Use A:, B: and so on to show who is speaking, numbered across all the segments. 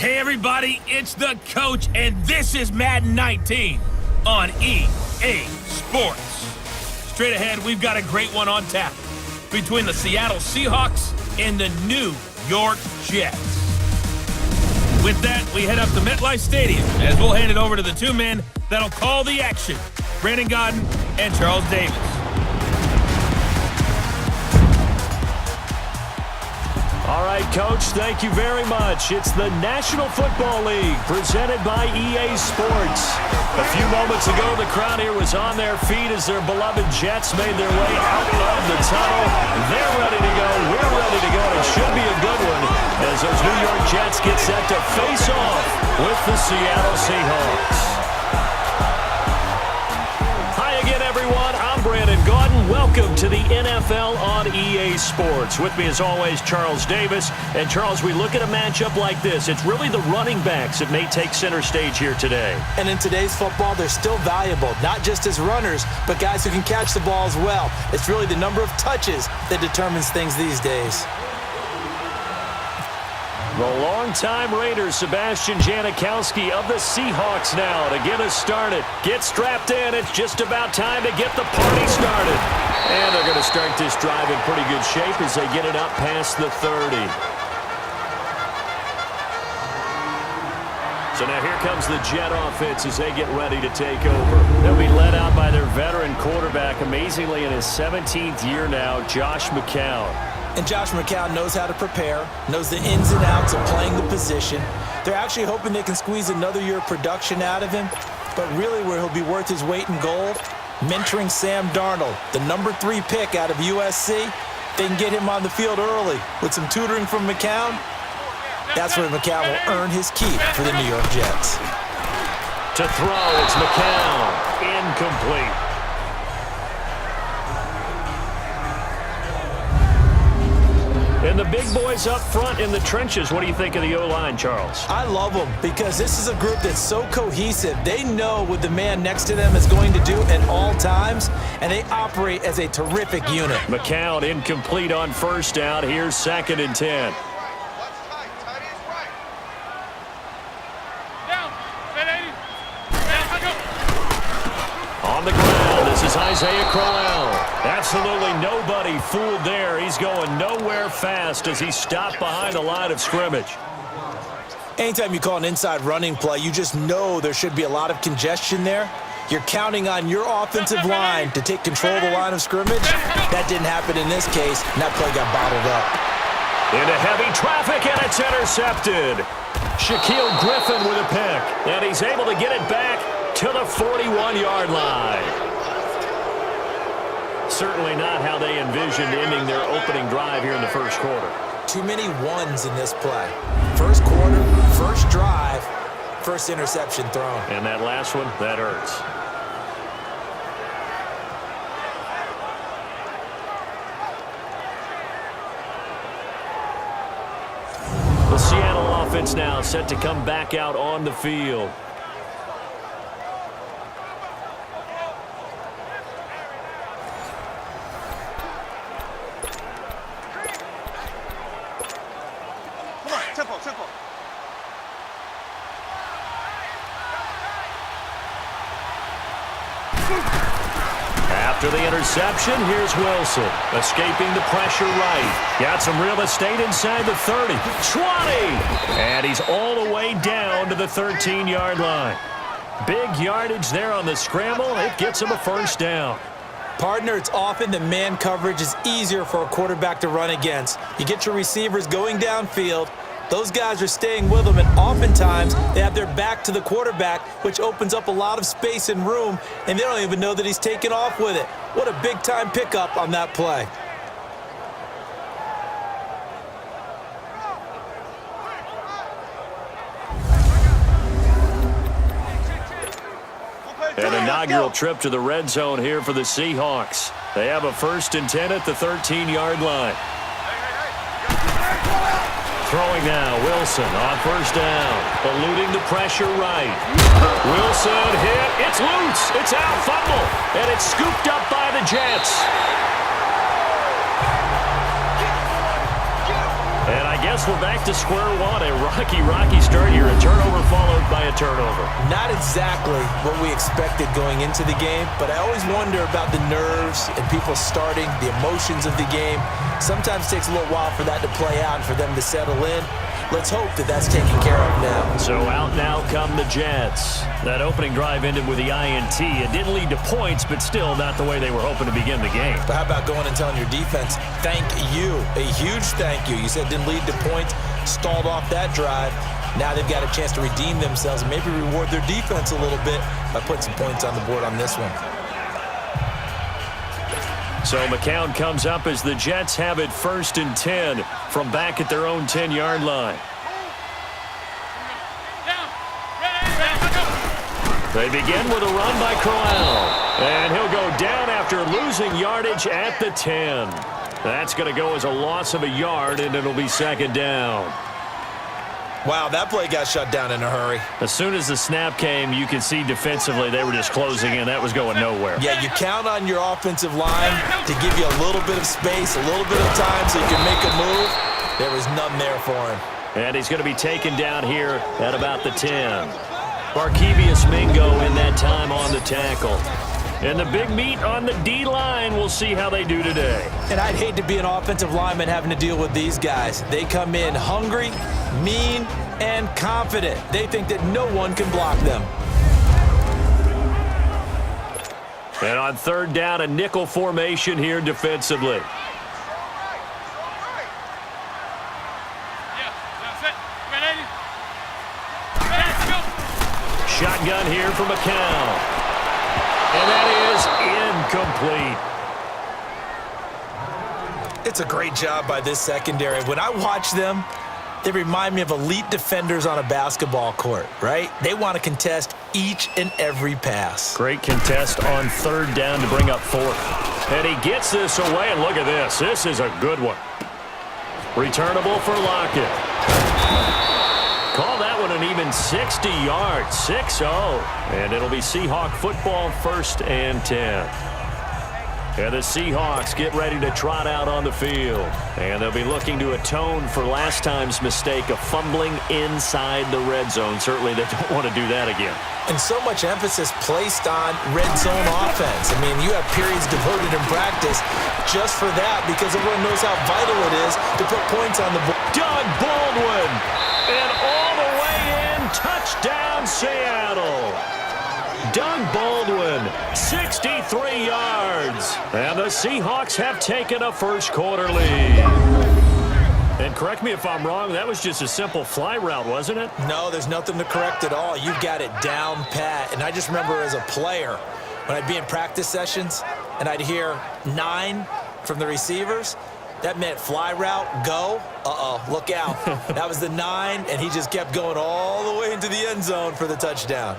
A: Hey everybody, it's the coach, and this is Madden 19 on EA Sports. Straight ahead, we've got a great one on tap between the Seattle Seahawks and the New York Jets. With that, we head up to MetLife Stadium as we'll hand it over to the two men that'll call the action, Brandon Godden and Charles Davis.
B: All right, Coach, thank you very much. It's the National Football League presented by EA Sports. A few moments ago, the crowd here was on their feet as their beloved Jets made their way out of the tunnel. They're ready to go. We're ready to go. It should be a good one as those New York Jets get set to face off with the Seattle Seahawks. Hi again, everyone. I'm Brandon Godden. Welcome to the NFL on EA Sports. With me, as always, Charles Davis. And, Charles, we look at a matchup like this. It's really the running backs that may take center stage here today.
C: And in today's football, they're still valuable, not just as runners, but guys who can catch the ball as well. It's really the number of touches that determines things these days.
B: The longtime Raider, Sebastian Janikowski of the Seahawks now to get us started. Get strapped in. It's just about time to get the party started. And they're going to start this drive in pretty good shape as they get it up past the 30. So now here comes the Jet offense as they get ready to take over. They'll be led out by their veteran quarterback, amazingly in his 17th year now, Josh McCown.
C: And Josh McCown knows how to prepare, knows the ins and outs of playing the position. They're actually hoping they can squeeze another year of production out of him. But really where he'll be worth his weight in gold, mentoring Sam Darnold, the number 3 pick out of USC. They can get him on the field early with some tutoring from McCown. That's where McCown will earn his keep for the New York Jets.
B: To throw, it's McCown. Incomplete. And the big boys up front in the trenches. What do you think of the O-line, Charles?
C: I love them because this is a group that's so cohesive. They know what the man next to them is going to do at all times, and they operate as a terrific unit.
B: McCown incomplete on first down. Here's 2nd and 10. On the ground, this is Isaiah Crowell. Absolutely nobody fooled there. He's going nowhere fast as he's stopped behind the line of scrimmage.
C: Anytime you call an inside running play, you just know there should be a lot of congestion there. You're counting on your offensive line to take control of the line of scrimmage. That didn't happen in this case, and that play got bottled up.
B: Into heavy traffic, and it's intercepted. Shaquille Griffin with a pick, and he's able to get it back to the 41-yard line. Certainly not how they envisioned ending their opening drive here in the first quarter.
C: Too many ones in this play. First quarter, first drive, first interception thrown.
B: And that last one, that hurts. The Seattle offense now set to come back out on the field. After the interception, here's Wilson, escaping the pressure right. Got some real estate inside the 30, 20, and he's all the way down to the 13-yard line. Big yardage there on the scramble. It gets him a first down.
C: Partner, it's often that man coverage is easier for a quarterback to run against. You get your receivers going downfield. Those guys are staying with them, and oftentimes they have their back to the quarterback, which opens up a lot of space and room, and they don't even know that he's taken off with it. What a big-time pickup on that play.
B: An inaugural trip to the red zone here for the Seahawks. They have a 1st and 10 at the 13-yard line. Throwing now, Wilson on first down, eluding the pressure right. Wilson hit, it's loose, it's out, fumble, and it's scooped up by the Jets. And I guess guess we're back to square one. A rocky start here. A turnover followed by a turnover.
C: Not exactly what we expected going into the game, but I always wonder about the nerves and people starting, the emotions of the game. Sometimes it takes a little while for that to play out and for them to settle in. Let's hope that that's taken care of now.
B: So out now come the Jets. That opening drive ended with the INT. It didn't lead to points, but still not the way they were hoping to begin the game.
C: But how about going and telling your defense, thank you, a huge thank you. You said it didn't lead to points, stalled off that drive. Now they've got a chance to redeem themselves and maybe reward their defense a little bit by putting some points on the board on this one.
B: So McCown comes up as the Jets have it 1st and 10 from back at their own 10-yard line. They begin with a run by Crowell. And he'll go down after losing yardage at the 10. That's going to go as a loss of a yard, and it'll be 2nd down.
C: Wow, that play got shut down in a hurry.
B: As soon as the snap came, you could see defensively they were just closing in. That was going nowhere.
C: Yeah, you count on your offensive line to give you a little bit of space, a little bit of time so you can make a move. There was none there for him.
B: And he's going to be taken down here at about the 10. Barkevius Mingo in that time on the tackle. And the big meat on the D-line, we'll see how they do today.
C: And I'd hate to be an offensive lineman having to deal with these guys. They come in hungry, mean, and confident. They think that no one can block them.
B: And on 3rd down, a nickel formation here defensively. Shotgun here for McCown. And that is incomplete.
C: It's a great job by this secondary. When I watch them, they remind me of elite defenders on a basketball court, right? They want to contest each and every pass.
B: Great contest on 3rd down to bring up 4th. And he gets this away, and look at this. This is a good one. Returnable for Lockett. Call that one an even 60 yards, 6-0. And it'll be Seahawk football 1st and 10. And the Seahawks get ready to trot out on the field. And they'll be looking to atone for last time's mistake of fumbling inside the red zone. Certainly they don't want to do that again.
C: And so much emphasis placed on red zone offense. I mean, you have periods devoted in practice just for that because everyone knows how vital it is to put points on the board.
B: Doug Baldwin. And all the way in, touchdown Seattle. Doug Baldwin, 63 yards. And the Seahawks have taken a first-quarter lead. And correct me if I'm wrong, that was just a simple fly route, wasn't it?
C: No, there's nothing to correct at all. You've got it down pat. And I just remember as a player, when I'd be in practice sessions and I'd hear 9 from the receivers, that meant fly route, go. Uh-oh, look out. That was the 9, and he just kept going all the way into the end zone for the touchdown.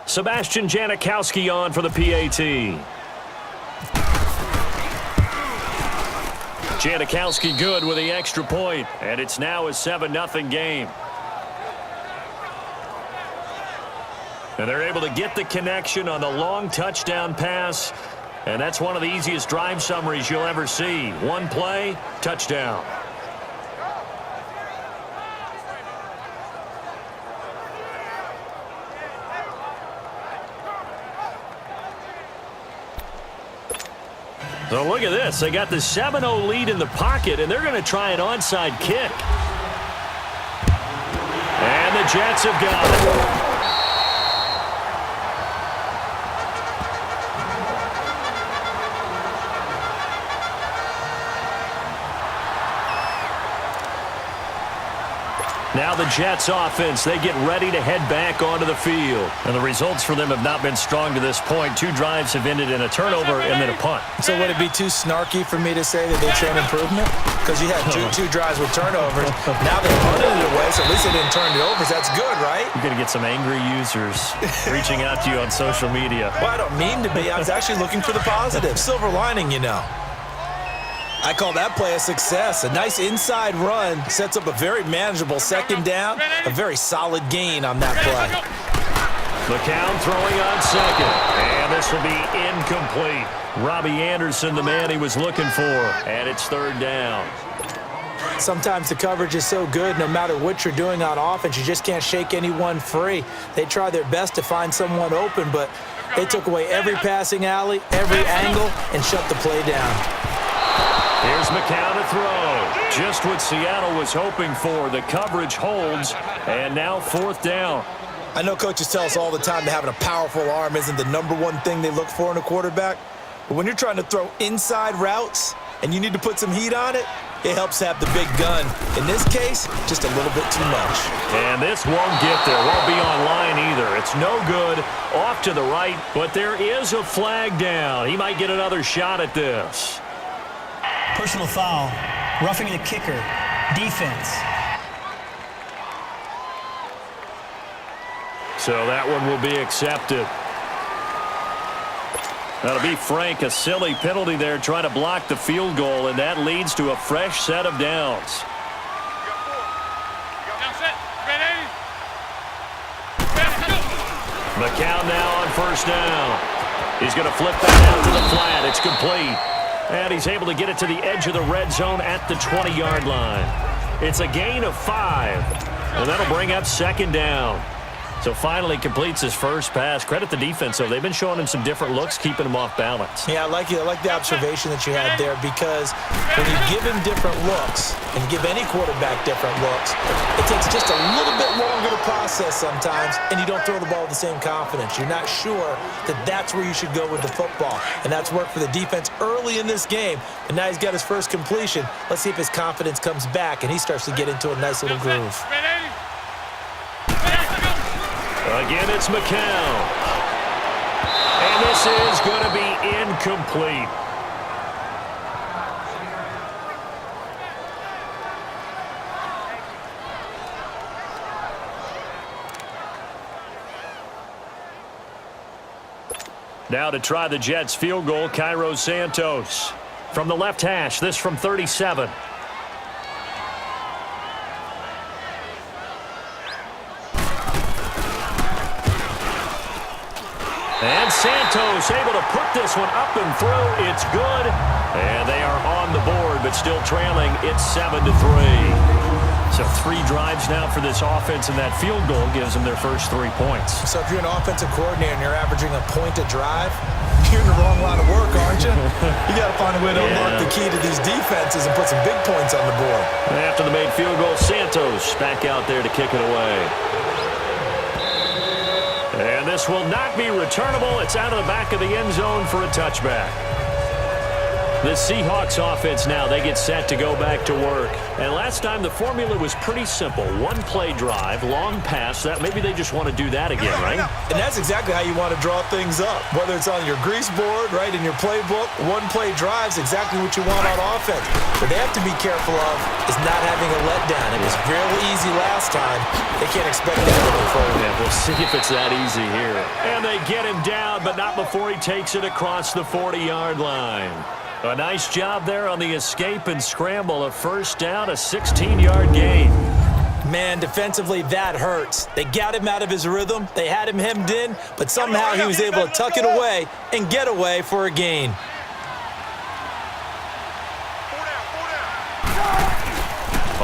B: Sebastian Janikowski on for the PAT. Janikowski good with the extra point, and it's now a 7-0 game. And they're able to get the connection on the long touchdown pass, and that's one of the easiest drive summaries you'll ever see. One play, touchdown. So look at this. They got the 7-0 lead in the pocket, and they're going to try an onside kick. And the Jets have got it. Now the Jets offense, they get ready to head back onto the field. And the results for them have not been strong to this point. 2 drives have ended in a turnover and then a punt.
C: So would it be too snarky for me to say that they showed improvement? Because you had two drives with turnovers. Now they punted it away, so at least they didn't turn it over. So that's good, right?
B: You're going to get some angry users reaching out to you on social media.
C: Well, I don't mean to be. I was actually looking for the positive. Silver lining, you know. I call that play a success. A nice inside run sets up a very manageable 2nd down. A very solid gain on that play.
B: McCown throwing on second. And this will be incomplete. Robbie Anderson, the man he was looking for. And it's third down.
C: Sometimes the coverage is so good, no matter what you're doing on offense, you just can't shake anyone free. They try their best to find someone open, but they took away every passing alley, every angle, and shut the play down.
B: Here's McCown to throw. Just what Seattle was hoping for. The coverage holds, and now fourth down.
C: I know coaches tell us all the time that having a powerful arm isn't the #1 thing they look for in a quarterback. But when you're trying to throw inside routes and you need to put some heat on it, it helps to have the big gun. In this case, just a little bit too much.
B: And this won't get there. Won't be on line either. It's no good. Off to the right, but there is a flag down. He might get another shot at this.
D: Personal foul. Roughing the kicker. Defense.
B: So that one will be accepted. That'll be Frank, a silly penalty there trying to block the field goal, and that leads to a fresh set of downs. McCown now on first down. He's going to flip that out to the flat. It's complete. And he's able to get it to the edge of the red zone at the 20-yard line. It's a gain of 5, and that'll bring up second down. So finally completes his first pass. Credit the defense, though. They've been showing him some different looks, keeping him off balance.
C: Yeah, I like the observation that you had there, because when you give him different looks and give any quarterback different looks, it takes just a little bit longer to process sometimes, and you don't throw the ball with the same confidence. You're not sure that that's where you should go with the football, and that's worked for the defense early in this game. And now he's got his first completion. Let's see if his confidence comes back and he starts to get into a nice little groove.
B: Again, it's McCown. And this is going to be incomplete. Now to try the Jets field goal, Cairo Santos. From the left hash, this from 37. And Santos able to put this one up and through. It's good. And they are on the board, but still trailing. It's 7-3. So 3 drives now for this offense, and that field goal gives them their first 3 points.
C: So if you're an offensive coordinator and you're averaging a point a drive, you're in the wrong line of work, aren't you? You got to find a way to unlock the key to these defenses and put some big points on the board.
B: After the made field goal, Santos back out there to kick it away. And this will not be returnable. It's out of the back of the end zone for a touchback. The Seahawks offense now, they get set to go back to work. And last time the formula was pretty simple. 1-play drive, long pass. That maybe they just want to do that again, right?
C: And that's exactly how you want to draw things up. Whether it's on your grease board, right, in your playbook, 1-play drive's exactly what you want on offense. What they have to be careful of is not having a letdown. It was real easy last time. They can't expect that going forward.
B: Yeah, we'll see if it's that easy here. And they get him down, but not before he takes it across the 40-yard line. A nice job there on the escape and scramble. A first down, a 16-yard gain.
C: Man, defensively, that hurts. They got him out of his rhythm. They had him hemmed in, but somehow he was able to tuck it away and get away for a gain.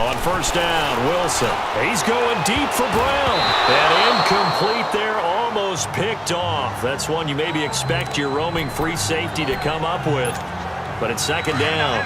B: On first down, Wilson. He's going deep for Brown. And incomplete there, almost picked off. That's one you maybe expect your roaming free safety to come up with. But it's second down.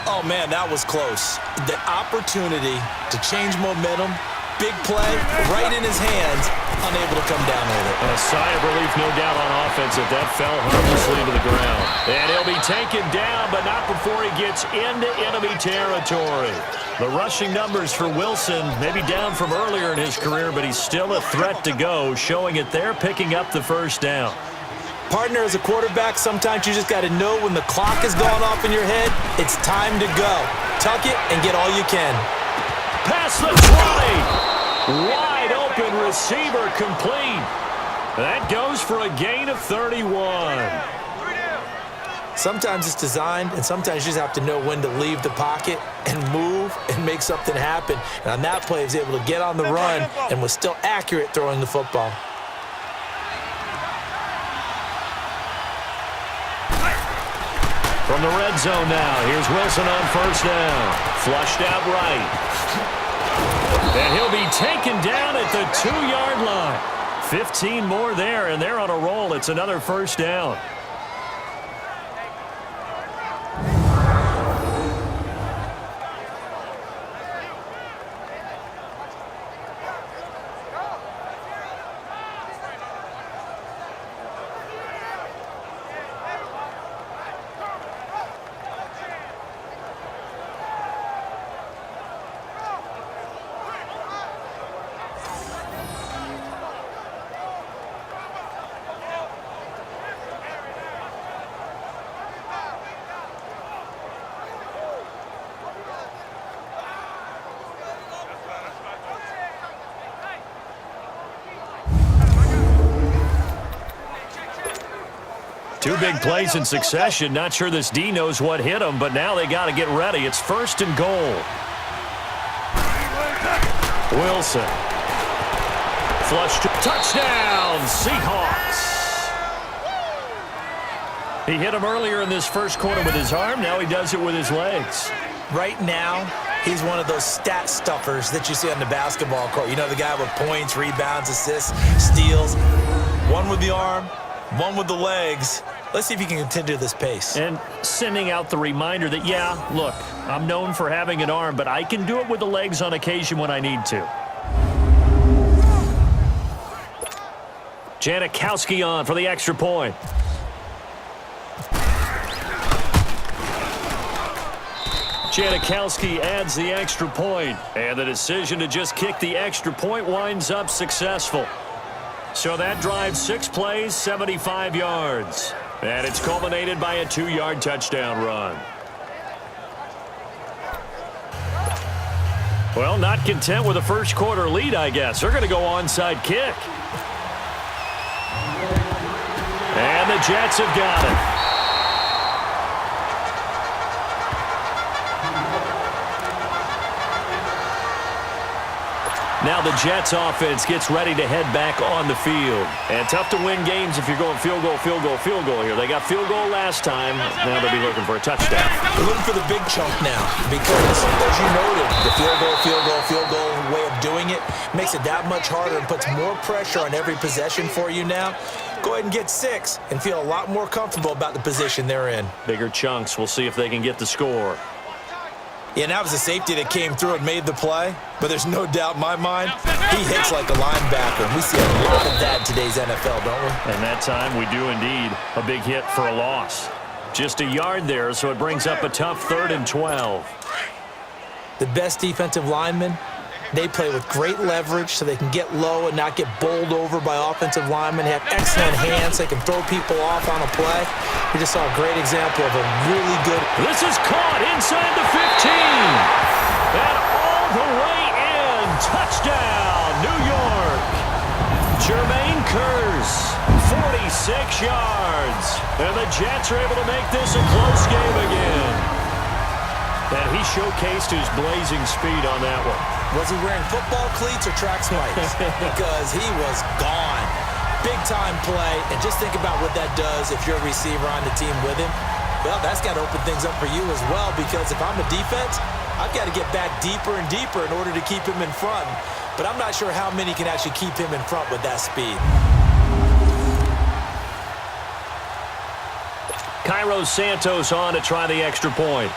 C: Oh, man, that was close. The opportunity to change momentum, big play, right in his hands, unable to come down with it.
B: A sigh of relief, no doubt, on offense if that fell harmlessly to the ground. And he'll be taken down, but not before he gets into enemy territory. The rushing numbers for Wilson, maybe down from earlier in his career, but he's still a threat to go, showing it there, picking up the first down.
C: Partner, as a quarterback, sometimes you just got to know when the clock has gone off in your head, it's time to go. Tuck it and get all you can.
B: Past the 20. Wide open receiver complete. That goes for a gain of 31.
C: Sometimes it's designed, and sometimes you just have to know when to leave the pocket and move and make something happen. And on that play, he was able to get on the run and was still accurate throwing the football.
B: From the red zone now, here's Wilson on first down. Flushed out right. And he'll be taken down at the 2-yard line. 15 more there, and they're on a roll. It's another first down. Two big plays in succession. Not sure this D knows what hit him, but now they got to get ready. It's first and goal. Wilson. Flush to touchdown, Seahawks. He hit him earlier in this first quarter with his arm. Now he does it with his legs.
C: Right now, he's one of those stat stuffers that you see on the basketball court. You know, the guy with points, rebounds, assists, steals. One with the arm, one with the legs. Let's see if he can continue this pace.
B: And sending out the reminder that, yeah, look, I'm known for having an arm, but I can do it with the legs on occasion when I need to. Janikowski on for the extra point. Janikowski adds the extra point, and the decision to just kick the extra point winds up successful. So that drives 6 plays, 75 yards. And it's culminated by a 2-yard touchdown run. Well, not content with a first quarter lead, I guess. They're going to go onside kick. And the Jets have got it. Now the Jets offense gets ready to head back on the field. And tough to win games if you're going field goal, field goal, field goal here. They got field goal last time. Now they'll be looking for a touchdown.
C: They're looking for the big chunk now because, as you noted, the field goal way of doing it makes it that much harder and puts more pressure on every possession for you now. Go ahead and get 6 and feel a lot more comfortable about the position they're in.
B: Bigger chunks. We'll see if they can get the score.
C: Yeah, and that was a safety that came through and made the play. But there's no doubt in my mind, he hits like a linebacker. We see a lot of that in today's NFL, don't we?
B: And that time we do indeed. A big hit for a loss. Just a yard there, so it brings up a tough 3rd and 12.
C: The best defensive linemen, they play with great leverage so they can get low and not get bowled over by offensive linemen. They have excellent hands. They can throw people off on a play. We just saw a great example of a really good...
B: This is caught inside the 15. And all the way in. Touchdown, New York. Jermaine Kearse, 46 yards. And the Jets are able to make this a close game again. And he showcased his blazing speed on that one.
C: Was he wearing football cleats or track spikes? Because he was gone. Big-time play, and just think about what that does if you're a receiver on the team with him. Well, that's got to open things up for you as well, because if I'm a defense, I've got to get back deeper and deeper in order to keep him in front. But I'm not sure how many can actually keep him in front with that speed.
B: Cairo Santos on to try the extra point.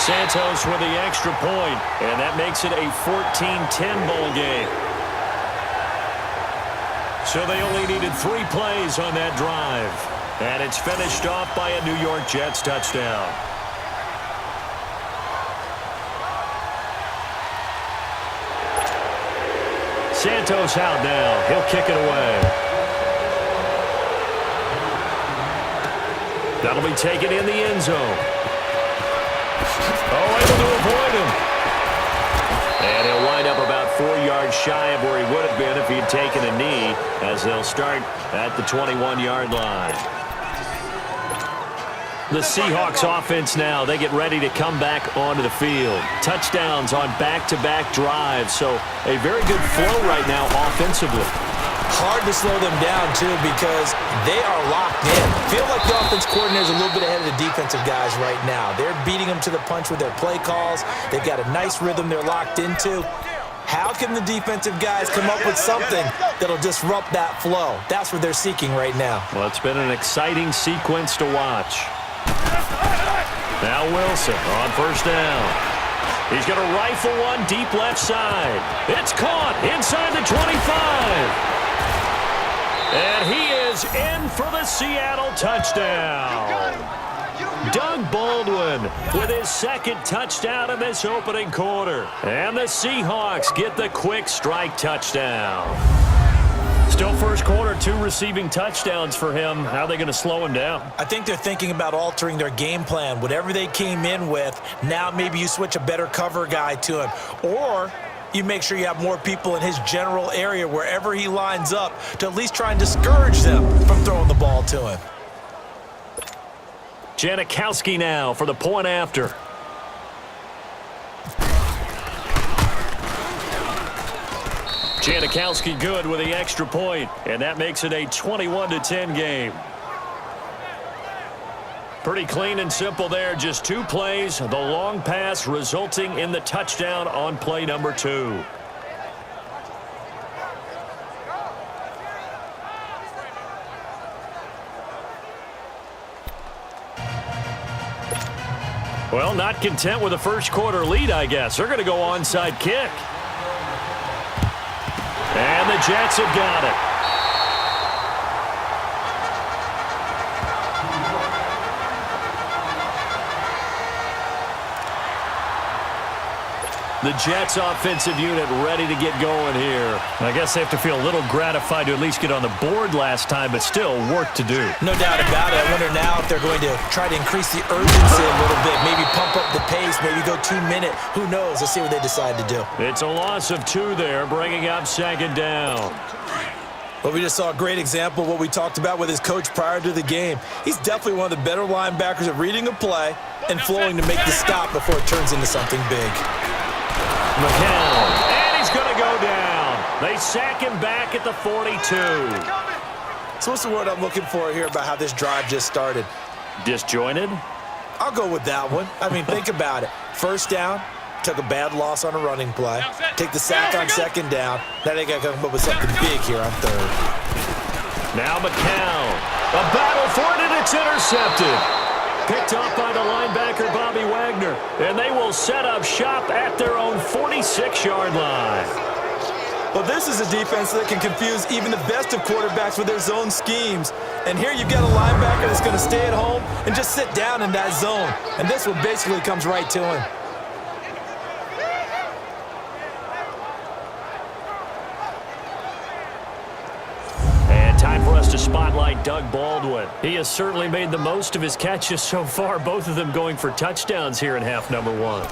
B: Santos with the extra point, and that makes it a 14-10 ball game. So they only needed 3 plays on that drive, and it's finished off by a New York Jets touchdown. Santos out now. He'll kick it away. That'll be taken in the end zone. Oh, able to avoid him. And he'll wind up about 4 yards shy of where he would have been if he'd taken a knee, as they'll start at the 21-yard line. The Seahawks offense now, they get ready to come back onto the field. Touchdowns on back-to-back drives, so a very good flow right now offensively.
C: Hard to slow them down, too, because they are locked in. Feel like the offense coordinator is a little bit ahead of the defensive guys right now. They're beating them to the punch with their play calls. They've got a nice rhythm they're locked into. How can the defensive guys come up with something that'll disrupt that flow? That's what they're seeking right now.
B: Well, it's been an exciting sequence to watch. Now Wilson on first down. He's going to rifle one deep left side. It's caught inside the 25. And he is in for the Seattle touchdown. Doug Baldwin with his second touchdown in this opening quarter. And the Seahawks get the quick strike touchdown. Still first quarter, 2 receiving touchdowns for him. How are they going to slow him down?
C: I think they're thinking about altering their game plan. Whatever they came in with, now maybe you switch a better cover guy to him. Or you make sure you have more people in his general area wherever he lines up to at least try and discourage them from throwing the ball to him.
B: Janikowski now for the point after. Janikowski good with the extra point, and that makes it a 21-10 game. Pretty clean and simple there. Just 2 plays. The long pass resulting in the touchdown on play number 2. Well, not content with a first quarter lead, I guess. They're going to go onside kick. And the Jets have got it. The Jets offensive unit ready to get going here. I guess they have to feel a little gratified to at least get on the board last time, but still work to do.
C: No doubt about it. I wonder now if they're going to try to increase the urgency a little bit, maybe pump up the pace, maybe go 2-minute. Who knows? Let's see what they decide to do.
B: It's a loss of 2 there, bringing up second down.
C: Well, we just saw a great example of what we talked about with his coach prior to the game. He's definitely one of the better linebackers at reading a play and flowing to make the stop before it turns into something big.
B: McCown, and he's going to go down. They sack him back at the 42.
C: So what's the word I'm looking for here about how this drive just started?
B: Disjointed?
C: I'll go with that one. I mean, think about it. First down, took a bad loss on a running play. Take the sack on second down. Now they got to come up with something big here on third.
B: Now McCown. A battle for it, and it's intercepted. Picked off by the linebacker, Bobby Wagner. And they will set up shop at their own 46-yard line.
C: Well, this is a defense that can confuse even the best of quarterbacks with their zone schemes. And here you've got a linebacker that's going to stay at home and just sit down in that zone. And this one basically comes right to him.
B: Time for us to spotlight Doug Baldwin. He has certainly made the most of his catches so far, both of them going for touchdowns here in half number 1.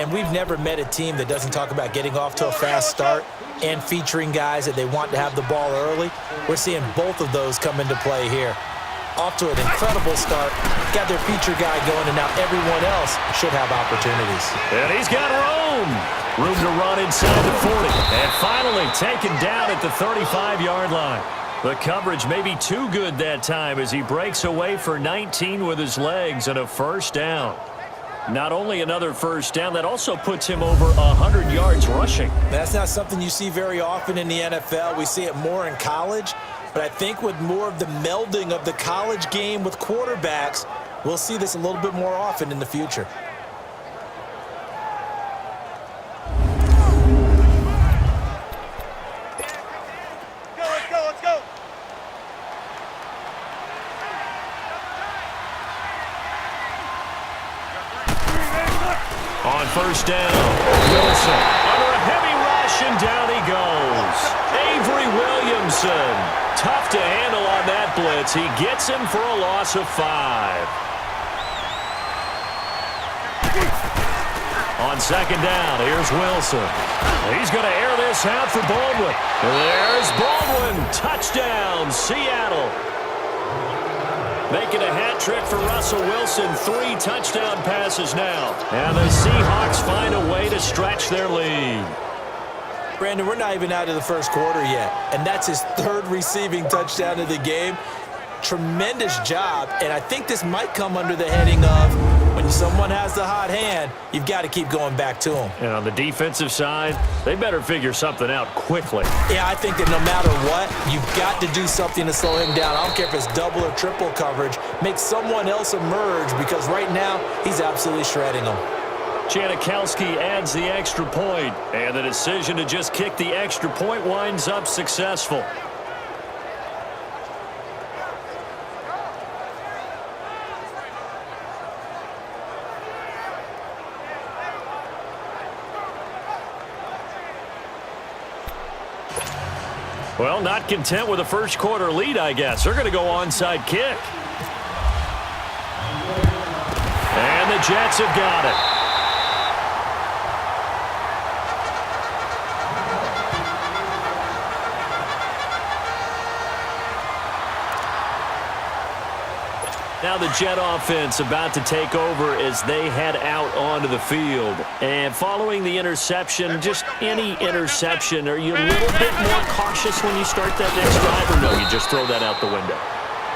C: And we've never met a team that doesn't talk about getting off to a fast start and featuring guys that they want to have the ball early. We're seeing both of those come into play here. Off to an incredible start, got their feature guy going, and now everyone else should have opportunities.
B: And he's got room to run inside the 40. And finally taken down at the 35-yard line. The coverage may be too good that time as he breaks away for 19 with his legs and a first down. Not only another first down, that also puts him over 100 yards rushing.
C: That's not something you see very often in the NFL. We see it more in college. But I think with more of the melding of the college game with quarterbacks, we'll see this a little bit more often in the future.
B: On first down, Wilson under a heavy rush, and down he goes. Avery Williamson, tough to handle on that blitz. He gets him for a loss of 5. On second down, here's Wilson. He's going to air this out for Baldwin. There's Baldwin. Touchdown, Seattle. Making a hat trick for Russell Wilson. 3 touchdown passes now. And the Seahawks find a way to stretch their lead.
C: Brandon, we're not even out of the first quarter yet, and that's his third receiving touchdown of the game. Tremendous job, and I think this might come under the heading of when someone has the hot hand, you've got to keep going back to them.
B: And on the defensive side, they better figure something out quickly.
C: Yeah, I think that no matter what, you've got to do something to slow him down. I don't care if it's double or triple coverage. Make someone else emerge because right now he's absolutely shredding them.
B: Janikowski adds the extra point, and the decision to just kick the extra point winds up successful. Well, not content with a first quarter lead, I guess. They're going to go onside kick. And the Jets have got it. Now the Jet offense about to take over as they head out onto the field. And following the interception, just any interception, are you a little bit more cautious when you start that next drive, or no, you just throw that out the window?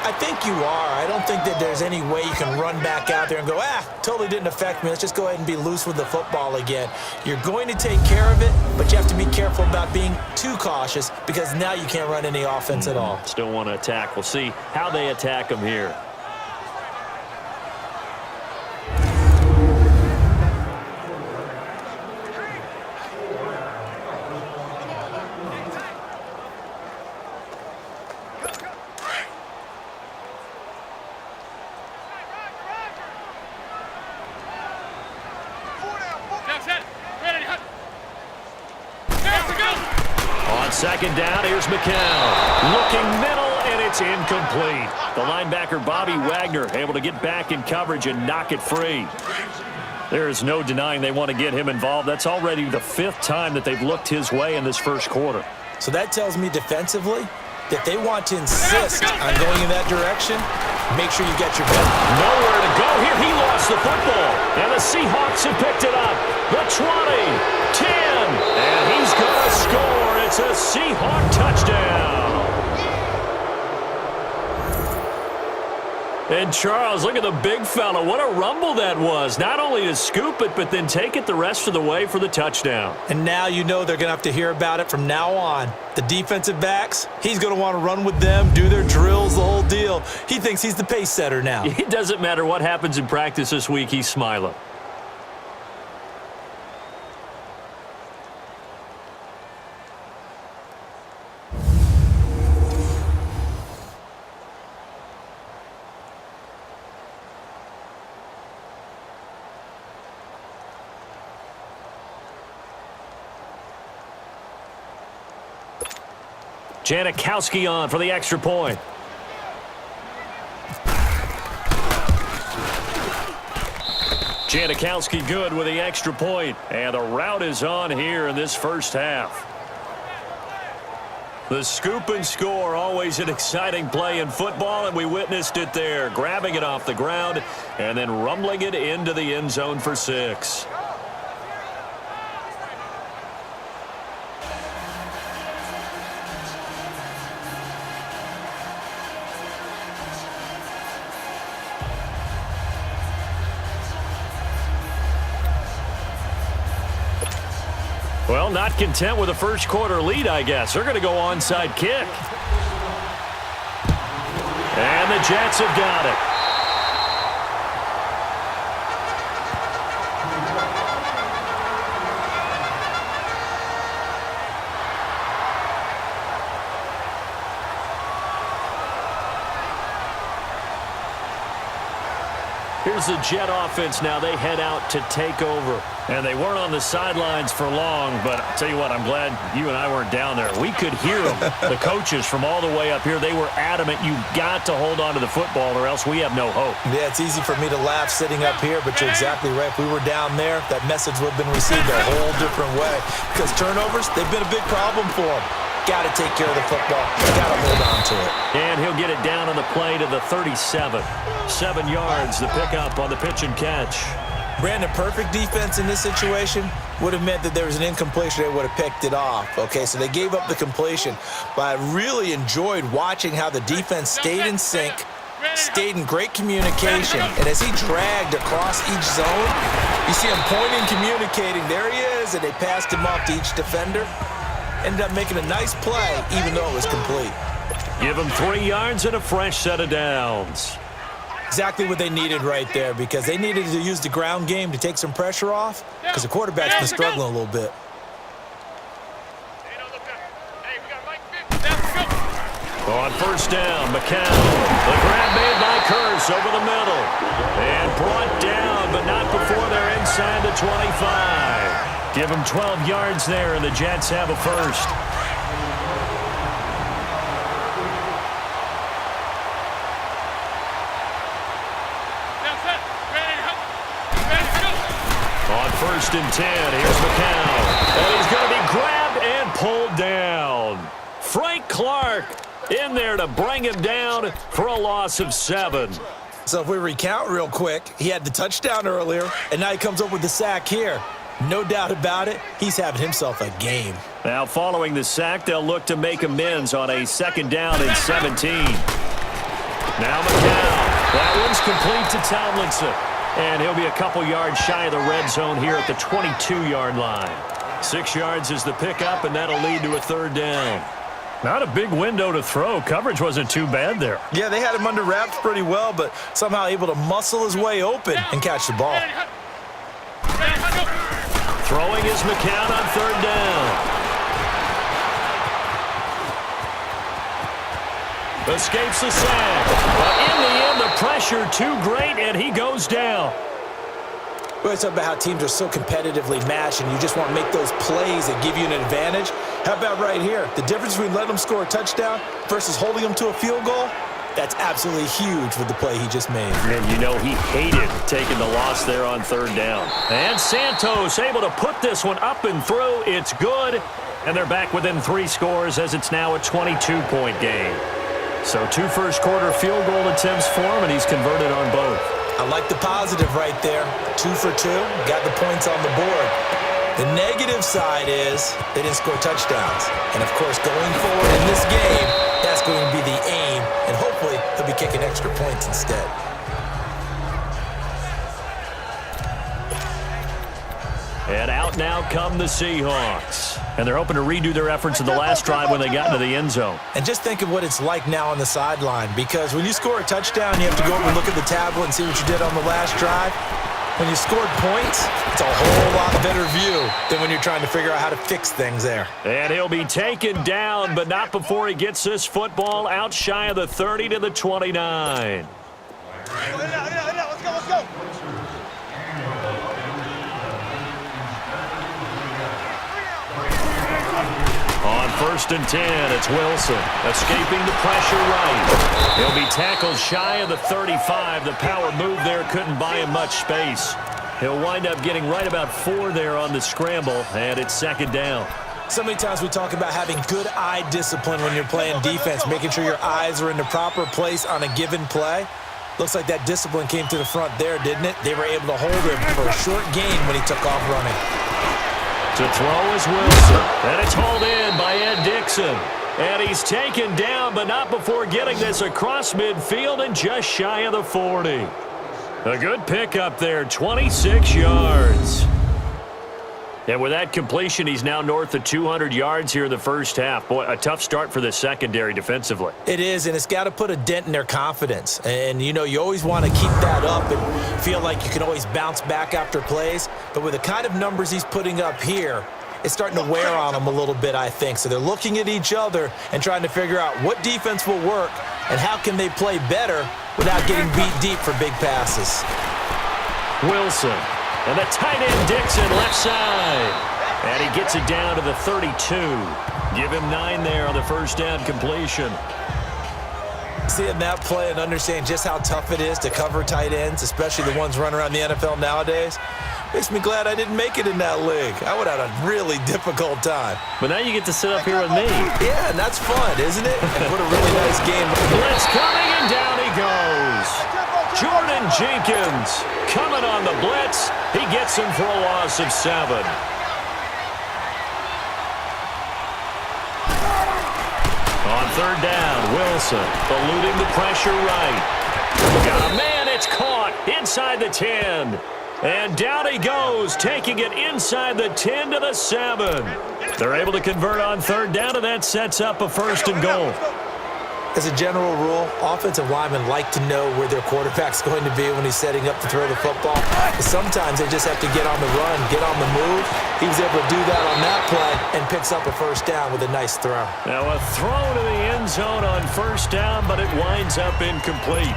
C: I think you are. I don't think that there's any way you can run back out there and go, totally didn't affect me. Let's just go ahead and be loose with the football again. You're going to take care of it, but you have to be careful about being too cautious because now you can't run any offense at all.
B: Still want to attack. We'll see how they attack them here. Second down, here's McCown. Looking middle, and it's incomplete. The linebacker, Bobby Wagner, able to get back in coverage and knock it free. There is no denying they want to get him involved. That's already the 5th time that they've looked his way in this first quarter.
C: So that tells me defensively that they want to insist on going in that direction. Make sure you get your bet.
B: Nowhere to go here. He lost the football. And the Seahawks have picked it up. The 20, 10, and he's going to score. It's a Seahawk touchdown. And Charles, look at the big fella. What a rumble that was. Not only to scoop it, but then take it the rest of the way for the touchdown.
C: And now you know they're going to have to hear about it from now on. The defensive backs, he's going to want to run with them, do their drills, the whole deal. He thinks he's the pace setter now.
B: It doesn't matter what happens in practice this week. He's smiling. Janikowski on for the extra point. Janikowski good with the extra point. And the route is on here in this first half. The scoop and score, always an exciting play in football, and we witnessed it there. Grabbing it off the ground and then rumbling it into the end zone for 6. Well, not content with a first quarter lead, I guess. They're going to go onside kick. And the Jets have got it. Here's the Jet offense now. They head out to take over. And they weren't on the sidelines for long, but I'll tell you what, I'm glad you and I weren't down there. We could hear them, the coaches from all the way up here. They were adamant, you've got to hold on to the football or else we have no hope.
C: Yeah, it's easy for me to laugh sitting up here, but you're exactly right. If we were down there, that message would have been received a whole different way. Because turnovers, they've been a big problem for them. Got to take care of the football. Got to hold on to it.
B: And he'll get it down on the play to the 37. 7 yards, the pickup on the pitch and catch.
C: Brandon, perfect defense in this situation would have meant that there was an incompletion. They would have picked it off. Okay, so they gave up the completion. But I really enjoyed watching how the defense stayed in sync, stayed in great communication. And as he dragged across each zone, you see him pointing, communicating. There he is, and they passed him off to each defender. Ended up making a nice play, even though it was complete.
B: Give him 3 yards and a fresh set of downs.
C: Exactly what they needed right there, because they needed to use the ground game to take some pressure off, because the quarterback's been struggling a little bit.
B: On first down, McCown. The grab made by Curse over the middle. And brought down, but not before they're inside the 25. Give them 12 yards there, and the Jets have a first. On first and 10, here's McCown. And he's going to be grabbed and pulled down. Frank Clark in there to bring him down for a loss of 7.
C: So if we recount real quick, he had the touchdown earlier, and now he comes up with the sack here. No doubt about it, he's having himself a game.
B: Now following the sack, they'll look to make amends on a 2nd down and 17. Now McCown. That one's complete to Tomlinson. And he'll be a couple yards shy of the red zone here at the 22-yard line. 6 yards is the pickup, and that'll lead to a 3rd down. Not a big window to throw. Coverage wasn't too bad there.
C: Yeah, they had him under wraps pretty well, but somehow able to muscle his way open and catch the ball.
B: Throwing is McCown on 3rd down. Escapes the sack. But in the end, the pressure too great, and he goes down.
C: We always talk about how teams are so competitively matched, and you just want to make those plays that give you an advantage. How about right here? The difference between letting them score a touchdown versus holding them to a field goal, that's absolutely huge with the play he just made.
B: And you know he hated taking the loss there on 3rd down. And Santos able to put this one up and through. It's good. And they're back within 3 scores as it's now a 22-point game. So 2 first-quarter field goal attempts for him, and he's converted on both.
C: I like the positive right there. 2 for 2, got the points on the board. The negative side is they didn't score touchdowns. And, of course, going forward in this game, that's going to be the aim. And hopefully he'll be kicking extra points instead.
B: And out now come the Seahawks. And they're hoping to redo their efforts in the last drive when they got into the end zone.
C: And just think of what it's like now on the sideline, because when you score a touchdown, you have to go over and look at the tablet and see what you did on the last drive. When you scored points, it's a whole lot better view than when you're trying to figure out how to fix things there.
B: And he'll be taken down, but not before he gets this football out shy of the 30 to the 29.
E: Let's go.
B: On first and 10, it's Wilson, escaping the pressure right. He'll be tackled shy of the 35. The power move there couldn't buy him much space. He'll wind up getting right about 4 there on the scramble, and it's 2nd down.
C: So many times we talk about having good eye discipline when you're playing defense, making sure your eyes are in the proper place on a given play. Looks like that discipline came to the front there, didn't it? They were able to hold him for a short gain when he took off running.
B: To throw is Wilson, and it's hauled in by Ed Dixon. And he's taken down, but not before getting this across midfield and just shy of the 40. A good pickup there, 26 yards. And with that completion, he's now north of 200 yards here in the first half. Boy, a tough start for the secondary defensively.
C: It is, and it's got to put a dent in their confidence. And, you know, you always want to keep that up and feel like you can always bounce back after plays. But with the kind of numbers he's putting up here, it's starting to wear on them a little bit, I think. So they're looking at each other and trying to figure out what defense will work and how can they play better without getting beat deep for big passes.
B: Wilson. And the tight end Dixon left side. And he gets it down to the 32. Give him 9 there on the first down completion.
C: Seeing that play and understanding just how tough it is to cover tight ends, especially the ones running around the NFL nowadays, makes me glad I didn't make it in that league. I would have had a really difficult time.
B: But now you get to sit up here with me.
C: Yeah, and that's fun, isn't it? And what a really nice game.
B: Blitz coming, and down he goes. Jordan Jenkins coming on the blitz. He gets him for a loss of 7. On third down, Wilson eluding the pressure right. Got a man, it's caught inside the 10. And down he goes, taking it inside the 10 to the 7. They're able to convert on third down, and that sets up a 1st and goal.
C: As a general rule, offensive linemen like to know where their quarterback's going to be when he's setting up to throw the football. But sometimes they just have to get on the run, get on the move. He was able to do that on that play and picks up a 1st down with a nice throw.
B: Now a throw to the end zone on 1st down, but it winds up incomplete.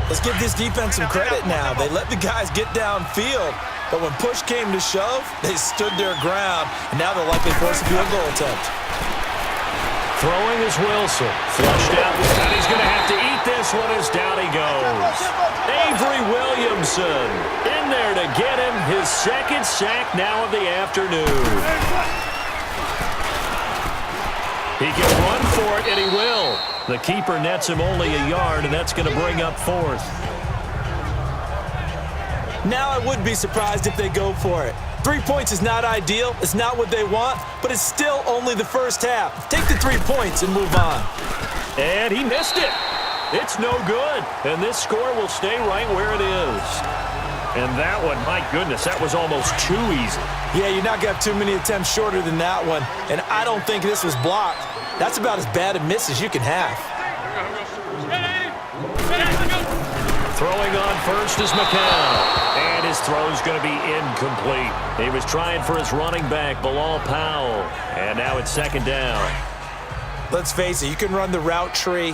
C: Let's give this defense some credit now. They let the guys get downfield, but when push came to shove, they stood their ground, and now they're likely forced to be a goal attempt.
B: Throwing is Wilson. Flushed out, and he's going to have to eat this one as down he goes. Avery Williamson in there to get him his 2nd sack now of the afternoon. He can run for it, and he will. The keeper nets him only a yard, and that's going to bring up 4th.
C: Now I would be surprised if they go for it. 3 points is not ideal. It's not what they want, but it's still only the first half. Take the 3 points and move on.
B: And he missed it. It's no good. And this score will stay right where it is. And that one, my goodness, that was almost too easy.
C: Yeah, you're not going to have too many attempts shorter than that one. And I don't think this was blocked. That's about as bad a miss as you can have.
B: Throwing on first is McCown. And his throw's going to be incomplete. He was trying for his running back, Bilal Powell. And now it's 2nd down.
C: Let's face it, you can run the route tree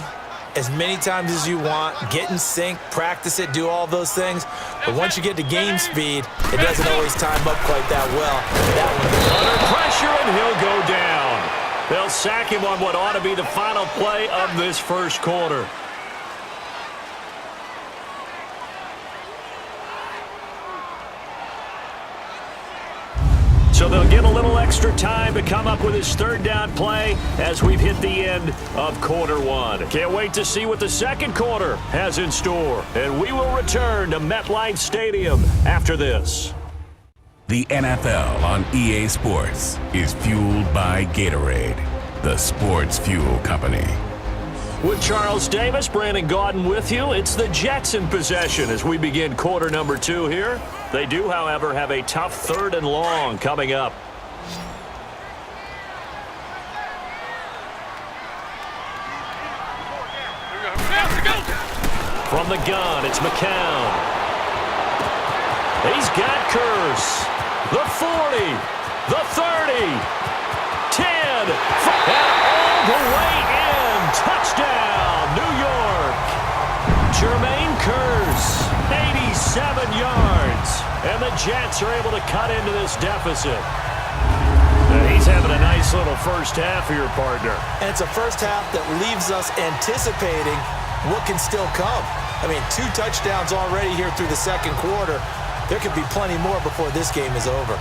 C: as many times as you want, get in sync, practice it, do all those things. But once you get to game speed, it doesn't always time up quite that well. That one
B: under pressure, and he'll go down. They'll sack him on what ought to be the final play of this 1st quarter. So they'll get a little extra time to come up with his 3rd down play as we've hit the end of quarter 1. Can't wait to see what the 2nd quarter has in store. And we will return to MetLife Stadium after this.
E: The NFL on EA Sports is fueled by Gatorade, the sports fuel company.
B: With Charles Davis, Brandon Gaudin with you. It's the Jets in possession as we begin quarter number 2 here. They do, however, have a tough 3rd and long coming up. From the gun, it's McCown. He's got Curse. The 40, the 30, 10, and all the way in. Touchdown, New York. Jermaine Curse, 87 yards. And the Jets are able to cut into this deficit. And he's having a nice little first half for your partner.
C: And it's a first half that leaves us anticipating what can still come. I mean, 2 touchdowns already here through the 2nd quarter. There could be plenty more before this game is over.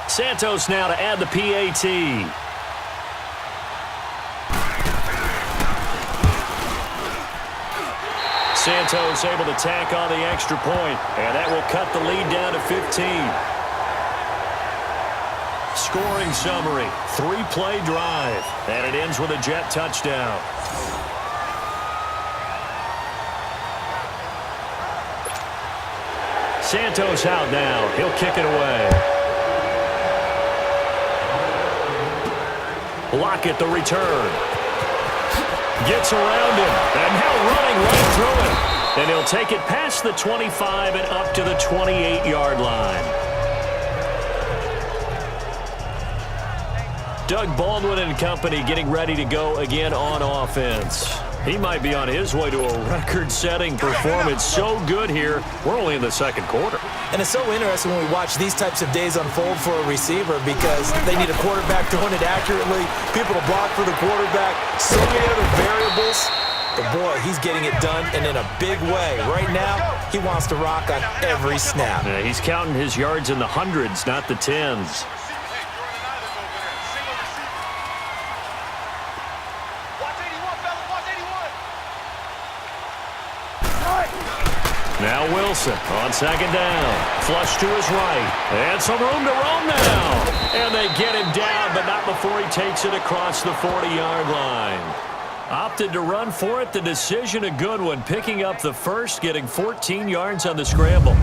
B: Santos now to add the PAT. Santos able to tack on the extra point, and that will cut the lead down to 15. Scoring summary, 3-play drive, and it ends with a Jet touchdown. Santos out now. He'll kick it away. Lockett the return. Gets around him, and now running right through it. And he'll take it past the 25 and up to the 28-yard line. Doug Baldwin and company getting ready to go again on offense. He might be on his way to a record-setting performance. So good here. We're only in the 2nd quarter.
C: And it's so interesting when we watch these types of days unfold for a receiver because they need a quarterback throwing it accurately, people to block for the quarterback, so many other variables. But boy, he's getting it done and in a big way. Right now, he wants to rock on every snap.
B: Yeah, he's counting his yards in the hundreds, not the tens. Now Wilson on second down. Flush to his right. And some room to roam now. And they get him down, but not before he takes it across the 40-yard line. Opted to run for it. The decision a good one. Picking up the first, getting 14 yards on the scramble.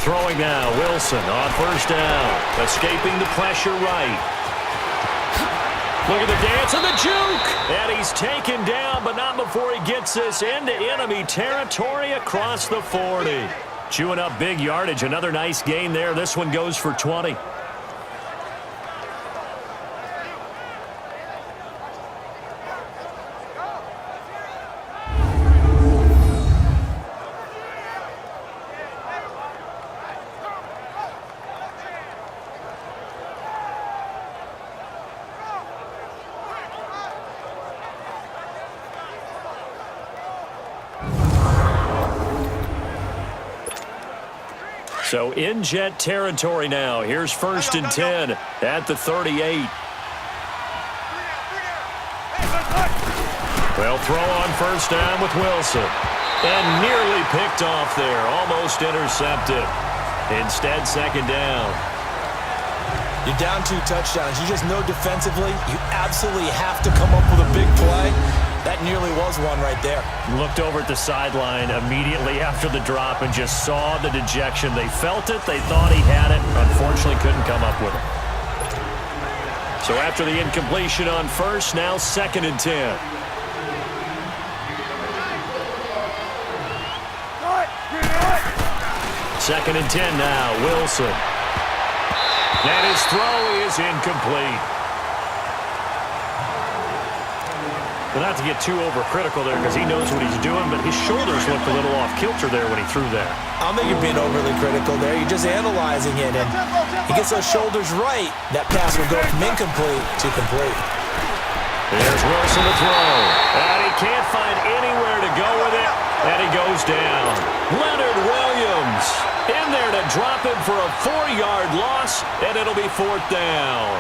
B: Throwing now, Wilson on first down. Escaping the pressure right. Look at the dance and the juke. And he's taken down, but not before he gets this into enemy territory across the 40. Chewing up big yardage. Another nice gain there. This one goes for 20. So in Jet territory now. Here's first and 10 at the 38. They'll throw on first down with Wilson. And nearly picked off there. Almost intercepted. Instead, second down.
C: You're down 2 touchdowns. You just know defensively you absolutely have to come up with a big play. That nearly was one right there.
B: Looked over at the sideline immediately after the drop and just saw the dejection. They felt it. They thought he had it. Unfortunately, couldn't come up with it. So after the incompletion on first, now second and 10. Second and 10 now, Wilson. And his throw is incomplete. Well, not to get too overcritical there because he knows what he's doing, but his shoulders looked a little off kilter there when he threw that.
C: I don't think you're being overly critical there. You're just analyzing it, and he gets those shoulders right. That pass will go from incomplete to complete.
B: There's Wilson to throw, and he can't find anywhere to go with it, and he goes down. Leonard Williams in there to drop him for a 4-yard loss, and it'll be fourth down.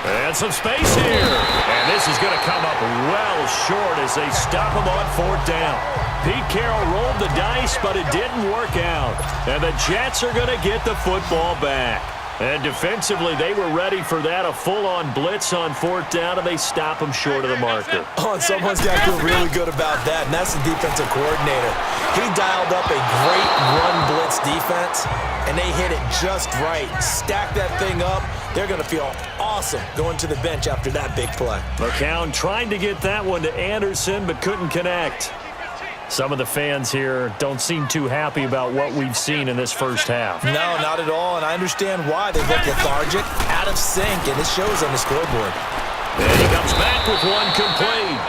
B: And some space here. And this is going to come up well short as they stop him on fourth down. Pete Carroll rolled the dice, but it didn't work out. And the Jets are going to get the football back. And defensively, they were ready for that, a full-on blitz on fourth down, and they stop him short of the marker.
C: Oh, and someone's got to feel really good about that, and that's the defensive coordinator. He dialed up a great run blitz defense, and they hit it just right. Stack that thing up. They're going to feel awesome going to the bench after that big play.
B: McCown trying to get that one to Anderson, but couldn't connect. Some of the fans here don't seem too happy about what we've seen in this first half.
C: No, not at all, and I understand why. They look lethargic, out of sync, and it shows on the scoreboard.
B: And he comes back with one complete.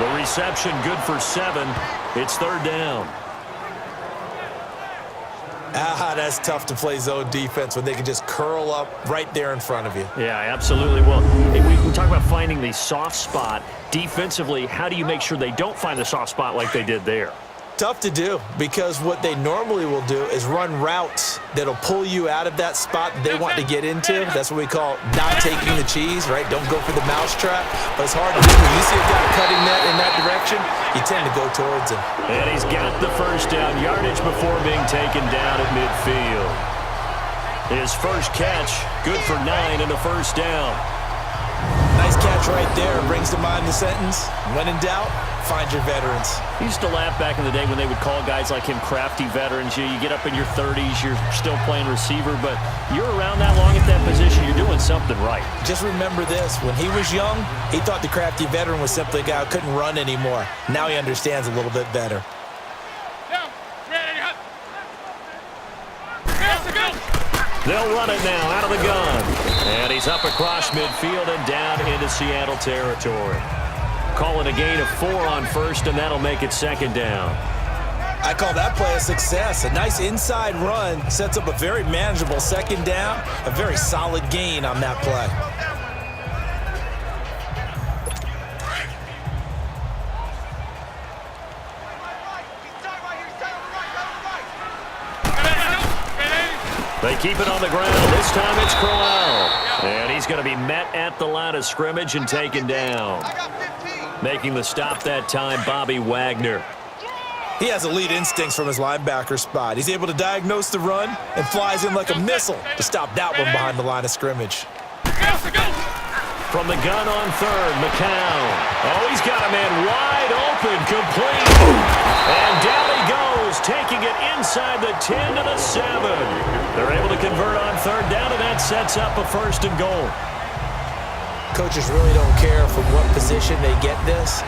B: The reception good for 7. It's third down.
C: That's tough to play zone defense when they can just curl up right there in front of you.
B: Yeah, absolutely. Well, we talk about finding the soft spot. Defensively, how do you make sure they don't find the soft spot like they did there?
C: Tough to do, because what they normally will do is run routes that'll pull you out of that spot that they want to get into. That's what we call not taking the cheese, right? Don't go for the mousetrap. But it's hard to do. When you see a guy cutting that in that direction, you tend to go towards him.
B: And he's got the first down yardage before being taken down at midfield. His first catch, good for 9 and a first down.
C: Nice catch right there brings to mind the sentence, when in doubt, find your veterans.
B: I used to laugh back in the day when they would call guys like him crafty veterans. You get up in your 30s, you're still playing receiver, but you're around that long at that position, you're doing something right.
C: Just remember this, when he was young, he thought the crafty veteran was simply a guy who couldn't run anymore. Now he understands a little bit better.
B: They'll run it now out of the gun. And he's up across midfield and down into Seattle territory. Call it a gain of 4 on first, and that'll make it second down.
C: I call that play a success. A nice inside run sets up a very manageable second down. A very solid gain on that play.
B: They keep it on the ground. This time it's Crowell. And he's going to be met at the line of scrimmage and taken down. Making the stop that time, Bobby Wagner.
C: He has elite instincts from his linebacker spot. He's able to diagnose the run and flies in like a missile to stop that one behind the line of scrimmage.
B: From the gun on third, McCown. Oh, he's got a man wide open, complete. And down he goes, taking it inside the 10 to the 7. They're able to convert on third down, and that sets up a first and goal.
C: Coaches really don't care from what position they get this,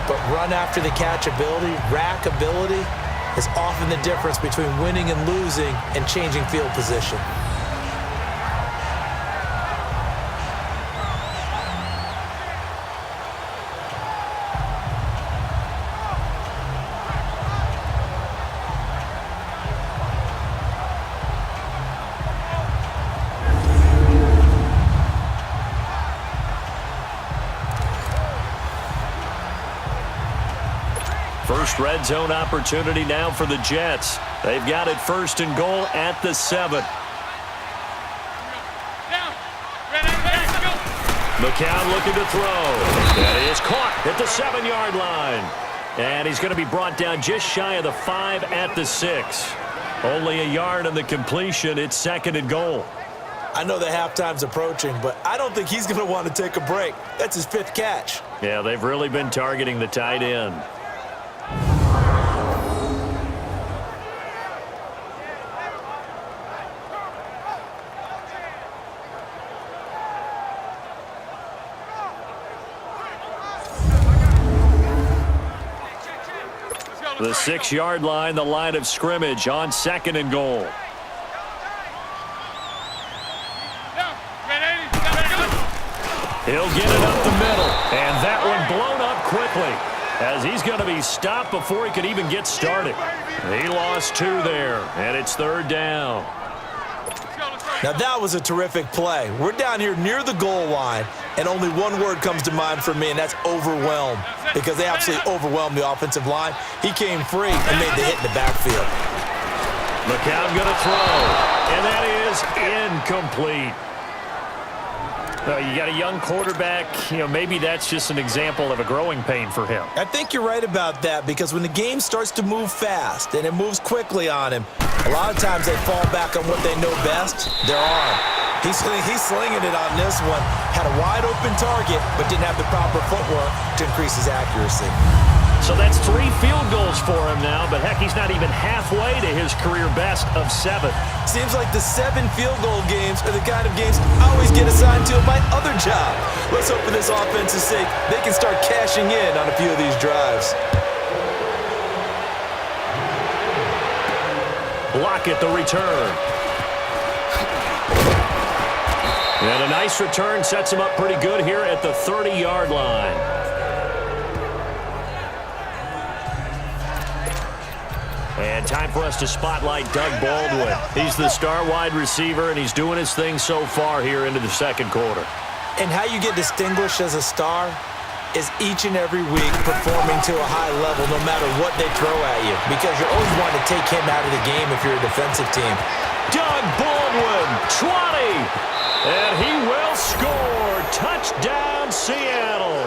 C: but run after the catch ability, rack ability, is often the difference between winning and losing and changing field position.
B: First red zone opportunity now for the Jets. They've got it first and goal at the 7. McCown looking to throw. That is caught at the 7-yard line. And he's going to be brought down just shy of the 5 at the 6. Only a yard on the completion. It's second and goal.
C: I know the halftime's approaching, but I don't think he's going to want to take a break. That's his 5th catch.
B: Yeah, they've really been targeting the tight end. The 6-yard line, the line of scrimmage on second and goal. He'll get it up the middle, and that one blown up quickly as he's going to be stopped before he could even get started. He lost 2 there, and it's third down.
C: Now that was a terrific play. We're down here near the goal line, and only one word comes to mind for me, and that's overwhelmed, because they absolutely overwhelmed the offensive line. He came free and made the hit in the backfield.
B: McCown going to throw, and that is incomplete. You got a young quarterback, maybe that's just an example of a growing pain for him.
C: I think you're right about that, because when the game starts to move fast and it moves quickly on him, a lot of times they fall back on what they know best, their arm. He's slinging it on this one. Had a wide open target, but didn't have the proper footwork to increase his accuracy.
B: So that's 3 field goals for him now, but heck, he's not even halfway to his career best of 7.
C: Seems like the 7 field goal games are the kind of games I always get assigned to in my other job. Let's hope for this offense's sake they can start cashing in on a few of these drives.
B: Block at the return. And a nice return sets him up pretty good here at the 30-yard line. And time for us to spotlight Doug Baldwin. He's the star wide receiver, and he's doing his thing so far here into the second quarter.
C: And how you get distinguished as a star is each and every week performing to a high level no matter what they throw at you, because you're always wanting to take him out of the game if you're a defensive team.
B: Doug Baldwin, 20, and he will score. Touchdown, Seattle.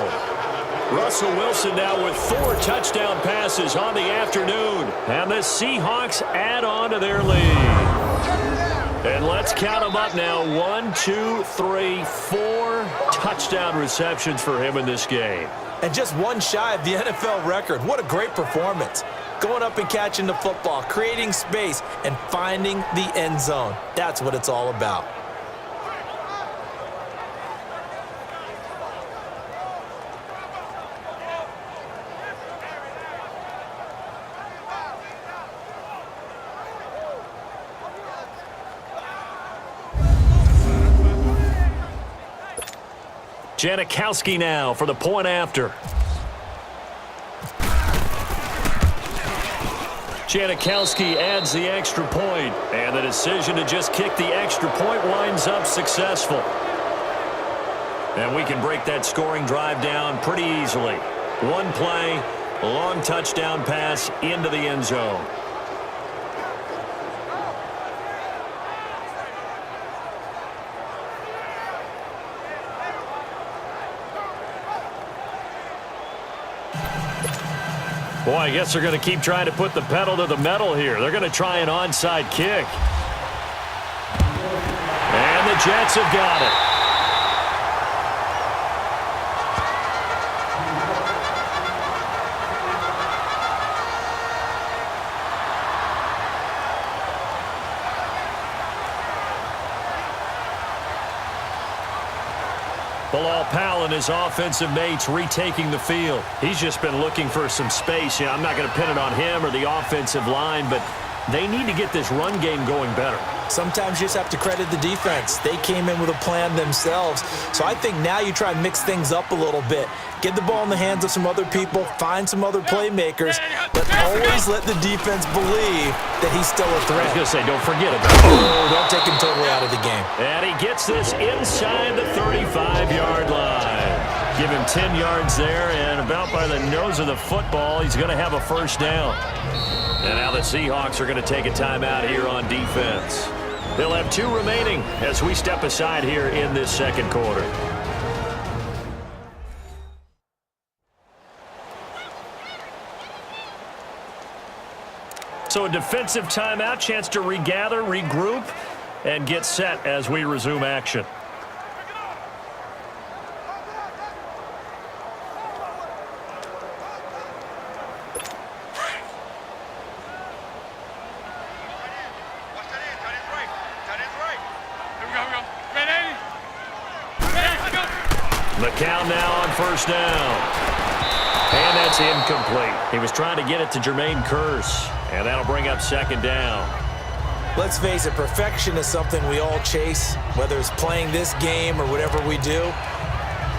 B: Russell Wilson now with 4 touchdown passes on the afternoon, and the Seahawks add on to their lead. And let's count them up now. 1, 2, 3, 4 touchdown receptions for him in this game.
C: And just one shy of the NFL record. What a great performance. Going up and catching the football, creating space, and finding the end zone. That's what it's all about.
B: Janikowski now for the point after. Janikowski adds the extra point, and the decision to just kick the extra point winds up successful. And we can break that scoring drive down pretty easily. One play, a long touchdown pass into the end zone. Boy, I guess they're going to keep trying to put the pedal to the metal here. They're going to try an onside kick. And the Jets have got it. Bilal Powell and his offensive mates retaking the field. He's just been looking for some space. I'm not going to pin it on him or the offensive line, but they need to get this run game going better.
C: Sometimes you just have to credit the defense. They came in with a plan themselves. So I think now you try and mix things up a little bit. Get the ball in the hands of some other people, find some other playmakers, but always let the defense believe that he's still a threat.
B: I was going to say, don't forget about it.
C: Oh, don't take him totally out of the game.
B: And he gets this inside the 35-yard line. Give him 10 yards there, and about by the nose of the football, he's going to have a first down. And now the Seahawks are going to take a timeout here on defense. They'll have 2 remaining as we step aside here in this second quarter. So a defensive timeout, chance to regather, regroup, and get set as we resume action. McCown now on first down. And that's incomplete. He was trying to get it to Jermaine Kearse, and that'll bring up second down.
C: Let's face it, perfection is something we all chase, whether it's playing this game or whatever we do.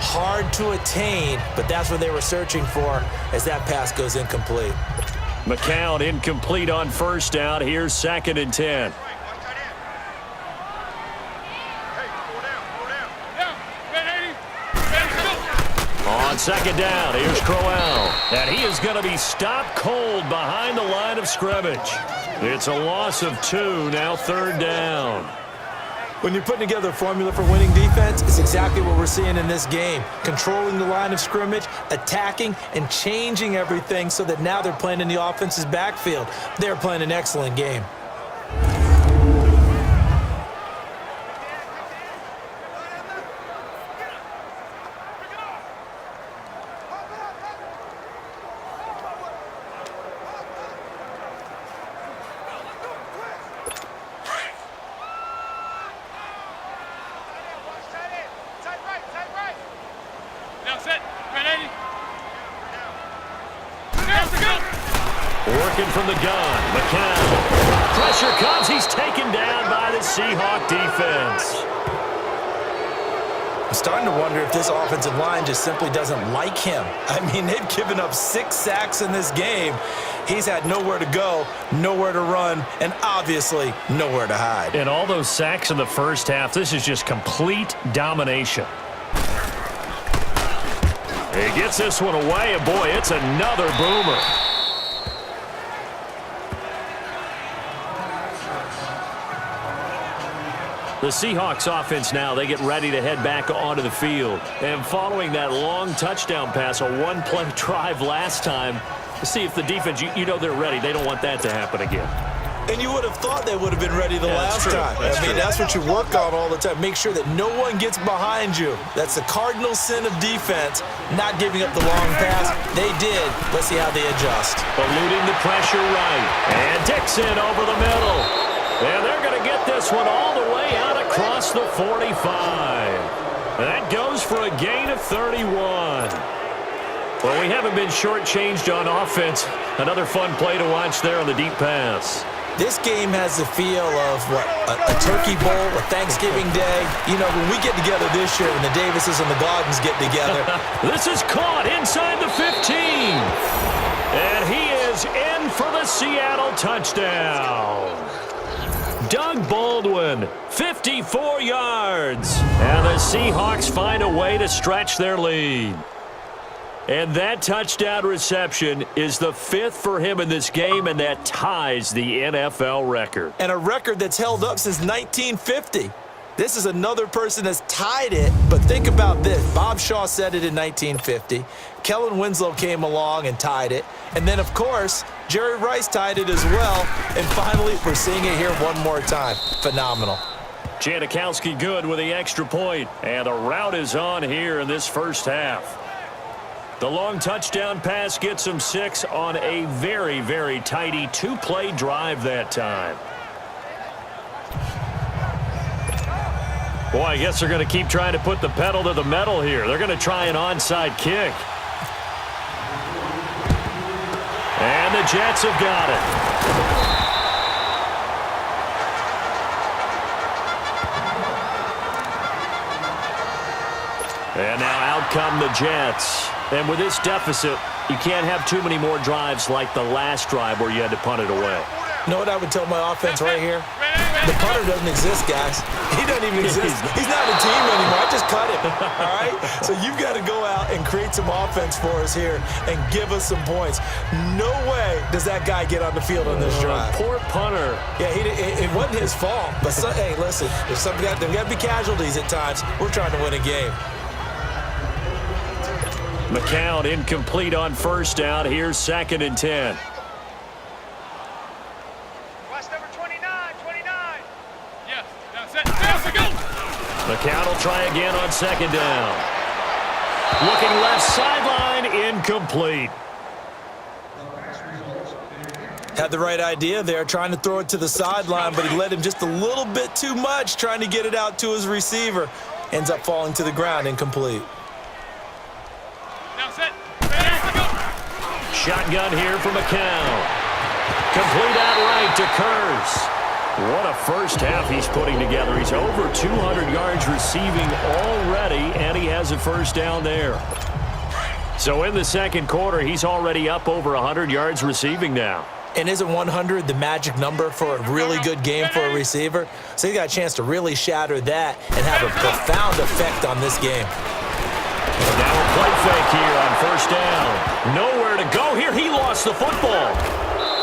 C: Hard to attain, but that's what they were searching for as that pass goes incomplete.
B: McCown incomplete on first down. Here's 2nd and 10. On second down, here's Crowell. And he is going to be stopped cold behind the line of scrimmage. It's a loss of 2, now 3rd down.
C: When you're putting together a formula for winning defense, it's exactly what we're seeing in this game. Controlling the line of scrimmage, attacking, and changing everything so that now they're playing in the offense's backfield. They're playing an excellent game.
B: Working from the gun, McCown. Pressure comes. He's taken down by the Seahawk defense.
C: I'm starting to wonder if this offensive line just simply doesn't like him. I mean, they've given up 6 sacks in this game. He's had nowhere to go, nowhere to run, and obviously nowhere to hide.
B: And all those sacks in the first half, this is just complete domination. He gets this one away, and boy, it's another boomer. The Seahawks offense now, they get ready to head back onto the field. And following that long touchdown pass, a one-play drive last time, to see if the defense, you know they're ready. They don't want that to happen again.
C: And you would have thought they would have been ready the last time. That's what you work on all the time. Make sure that no one gets behind you. That's the cardinal sin of defense, not giving up the long pass. They did. Let's see how they adjust.
B: Eluding the pressure right. And Dixon over the middle. And they're going to get this one all the way out across the 45. That goes for a gain of 31. Well, we haven't been shortchanged on offense. Another fun play to watch there on the deep pass.
C: This game has the feel of, a turkey bowl, a Thanksgiving Day. You know, when we get together this year, when the Davises and the Gaugans get together.
B: This is caught inside the 15. And he is in for the Seattle touchdown. Doug Baldwin, 54 yards. And the Seahawks find a way to stretch their lead. And that touchdown reception is the 5th for him in this game, and that ties the NFL record.
C: And a record that's held up since 1950. This is another person that's tied it, but think about this. Bob Shaw said it in 1950. Kellen Winslow came along and tied it. And then, of course, Jerry Rice tied it as well. And finally, we're seeing it here one more time. Phenomenal.
B: Janikowski good with the extra point. And the route is on here in this first half. The long touchdown pass gets him 6 on a very, very tidy 2-play drive that time. Boy, I guess they're going to keep trying to put the pedal to the metal here. They're going to try an onside kick. And the Jets have got it. And now out come the Jets. And with this deficit, you can't have too many more drives like the last drive where you had to punt it away.
C: You know what I would tell my offense right here? The punter doesn't exist, guys. He doesn't even exist. He's not a team anymore. I just cut him, all right? So you've got to go out and create some offense for us here and give us some points. No way does that guy get on the field on this drive.
B: Poor punter.
C: Yeah, it wasn't his fault. But, hey, listen, there's got to be casualties at times. We're trying to win a game.
B: McCown incomplete on first down. Here's 2nd and 10.
F: Watch number 29. Yes, that's it. Yes, go.
B: McCown will try again on 2nd down. Looking left sideline, incomplete.
C: Had the right idea there, trying to throw it to the sideline, but he led him just a little bit too much, trying to get it out to his receiver. Ends up falling to the ground, incomplete.
B: Shotgun here for McCown. Complete out right to Kurz. What a first half he's putting together. He's over 200 yards receiving already, and he has a first down there. So in the second quarter, he's already up over 100 yards receiving now.
C: And isn't 100 the magic number for a really good game for a receiver? So he got a chance to really shatter that and have a profound effect on this game.
B: Now a play fake here on first down. Nowhere to go here. He lost the football.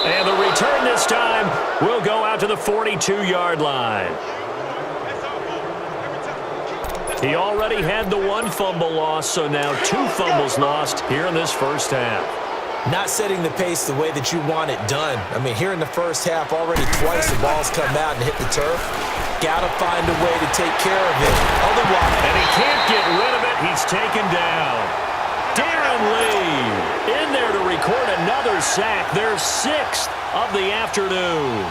B: And the return this time will go out to the 42-yard line. He already had the 1 fumble loss, so now 2 fumbles lost here in this first half.
C: Not setting the pace the way that you want it done. I mean, here in the first half, already twice the ball's come out and hit the turf. Got to find a way to take care of it. Otherwise,
B: and he can't get rid of it. He's taken down. Darren Lee in there to record another sack. Their 6th of the afternoon.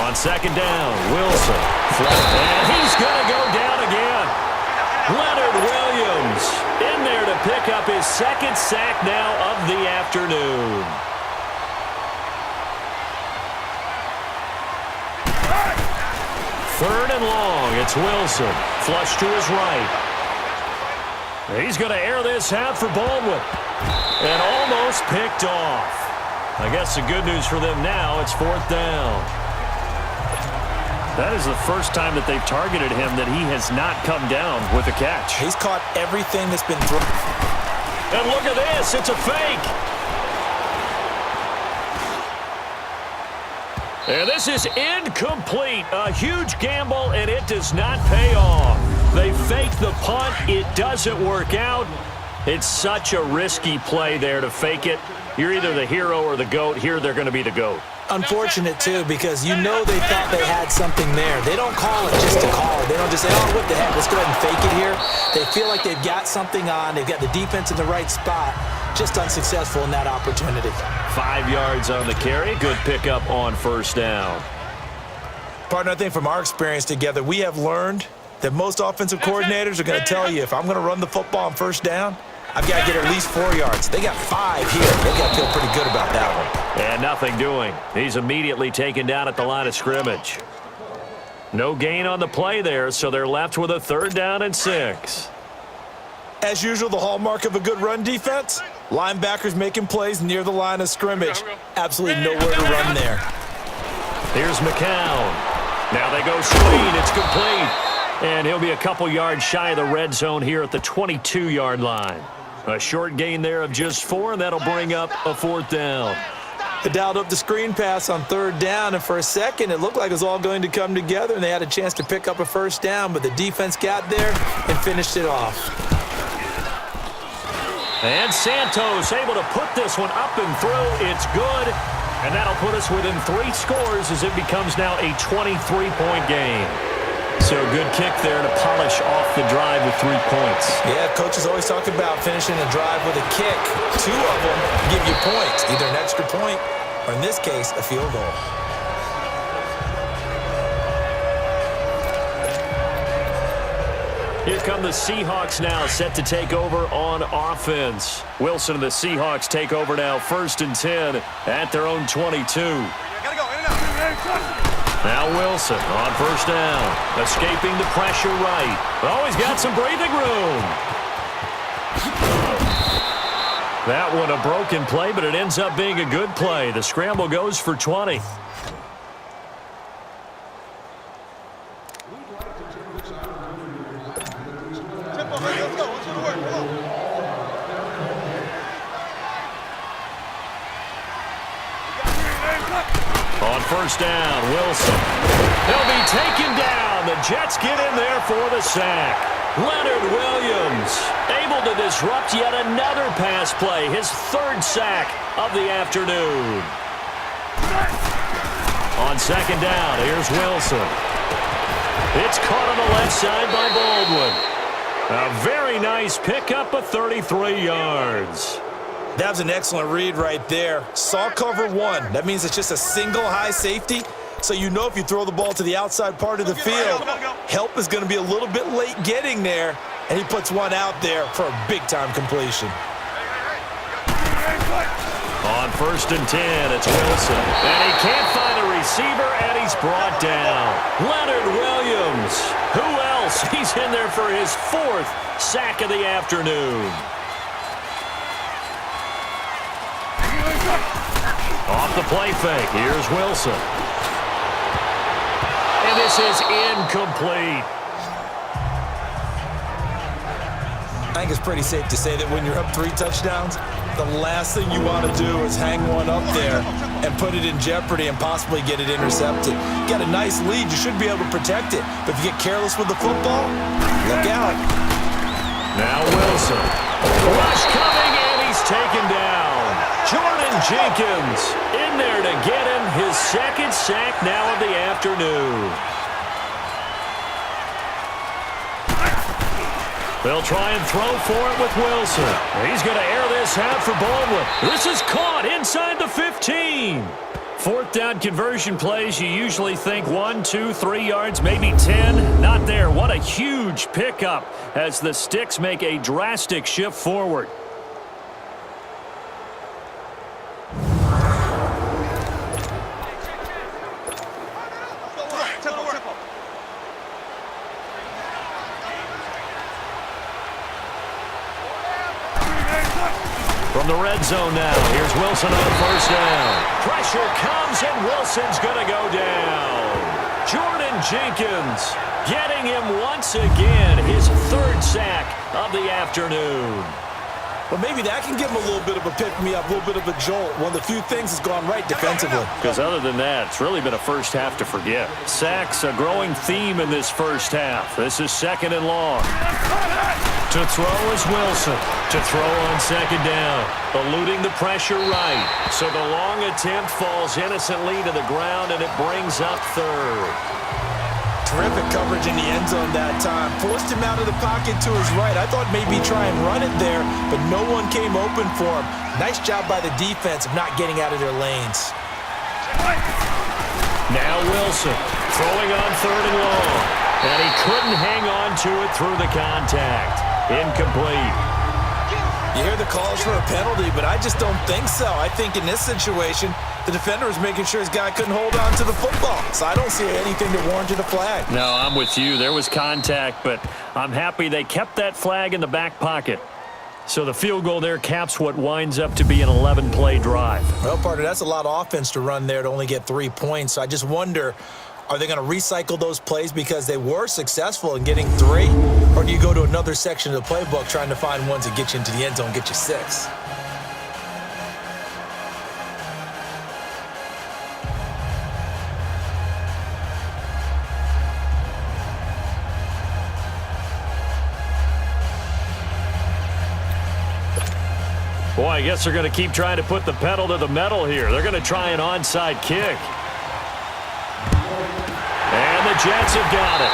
B: On 2nd down, Wilson. And he's going to go down again. Leonard Williams in there to pick up his 2nd sack now of the afternoon. Third and long. It's Wilson. Flush to his right. He's going to air this out for Baldwin. And almost picked off. I guess the good news for them now, it's 4th down. That is the first time that they've targeted him that he has not come down with a catch.
C: He's caught everything that's been thrown.
B: And look at this. It's a fake. And this is incomplete. A huge gamble, and it does not pay off. They fake the punt. It doesn't work out. It's such a risky play there to fake it. You're either the hero or the GOAT. Here they're going to be the GOAT.
C: Unfortunate, too, because you know they thought they had something there. They don't call it just to call it. They don't just say, oh, what the heck, let's go ahead and fake it here. They feel like they've got something on. They've got the defense in the right spot. Just unsuccessful in that opportunity.
B: 5 yards on the carry. Good pickup on first down.
C: Partner, I think from our experience together, we have learned that most offensive coordinators are going to tell you, if I'm going to run the football on first down, I've got to get at least 4 yards. They got 5 here. They've got to feel pretty good about that one.
B: And nothing doing. He's immediately taken down at the line of scrimmage. No gain on the play there, so they're left with a 3rd down and 6.
C: As usual, the hallmark of a good run defense, linebackers making plays near the line of scrimmage. Absolutely nowhere to run there.
B: Here's McCown. Now they go screen. It's complete. And he'll be a couple yards shy of the red zone here at the 22-yard line. A short gain there of just 4, and that'll bring up a 4th down.
C: They dialed up the screen pass on 3rd down, and for a second it looked like it was all going to come together, and they had a chance to pick up a 1st down, but the defense got there and finished it off.
B: And Santos able to put this one up and through. It's good, and that'll put us within 3 scores as it becomes now a 23-point game. So good kick there to polish off the drive with 3 points.
C: Yeah, coaches always talk about finishing a drive with a kick. 2 of them give you points, either an extra point or, in this case, a field goal.
B: Here come the Seahawks now, set to take over on offense. Wilson and the Seahawks take over now, 1st and 10 at their own 22.
F: Gotta go, in and out.
B: Now Wilson on 1st down, escaping the pressure right. Oh, he's got some breathing room. That one a broken play, but it ends up being a good play. The scramble goes for 20. On 1st down, Wilson. He'll be taken down. The Jets get in there for the sack. Leonard Williams able to disrupt yet another pass play. His 3rd sack of the afternoon. On 2nd down, here's Wilson. It's caught on the left side by Baldwin. A very nice pickup of 33 yards.
C: That was an excellent read right there. Saw cover 1. That means it's just a single high safety. So you know if you throw the ball to the outside part of the field, help is going to be a little bit late getting there. And he puts one out there for a big-time completion.
B: On 1st and 10, it's Wilson. And he can't find a receiver, and he's brought down. Leonard Williams. Who else? He's in there for his 4th sack of the afternoon. Off the play fake, here's Wilson. And this is incomplete.
C: I think it's pretty safe to say that when you're up 3 touchdowns, the last thing you want to do is hang one up there and put it in jeopardy and possibly get it intercepted. You got a nice lead, you should be able to protect it. But if you get careless with the football, look out.
B: Now Wilson. Rush coming, and he's taken down. Jordan Jenkins in there to get him his 2nd sack now of the afternoon. They'll try and throw for it with Wilson. He's going to air this out for Baldwin. This is caught inside the 15. 4th down conversion plays, you usually think 1, 2, 3 yards, maybe 10. Not there. What a huge pickup as the Sticks make a drastic shift forward. From the red zone now, here's Wilson on 1st down. Pressure comes, and Wilson's going to go down. Jordan Jenkins getting him once again, his 3rd sack of the afternoon.
C: But maybe that can give him a little bit of a pick-me-up, a little bit of a jolt. One of the few things that's gone right defensively.
B: Because other than that, it's really been a first half to forget. Sacks, a growing theme in this first half. This is 2nd and long. To throw is Wilson. To throw on second down. Eluding the pressure right. So the long attempt falls innocently to the ground, and it brings up third.
C: Terrific coverage in the end zone that time. Forced him out of the pocket to his right. I thought maybe try and run it there, but no one came open for him. Nice job by the defense of not getting out of their lanes.
B: Now Wilson throwing on third and long. And he couldn't hang on to it through the contact. Incomplete.
C: You hear the calls for a penalty, but I just don't think so. I think in this situation, the defender was making sure his guy couldn't hold on to the football. So I don't see anything that warranted a flag.
B: No, I'm with you. There was contact, but I'm happy they kept that flag in the back pocket. So the field goal there caps what winds up to be an 11-play drive.
C: Well, partner, that's a lot of offense to run there to only get 3 points. So I just wonder, are they going to recycle those plays because they were successful in getting 3? Or do you go to another section of the playbook trying to find ones that get you into the end zone, get you 6?
B: Boy, I guess they're going to keep trying to put the pedal to the metal here. They're going to try an onside kick. And the Jets have got it.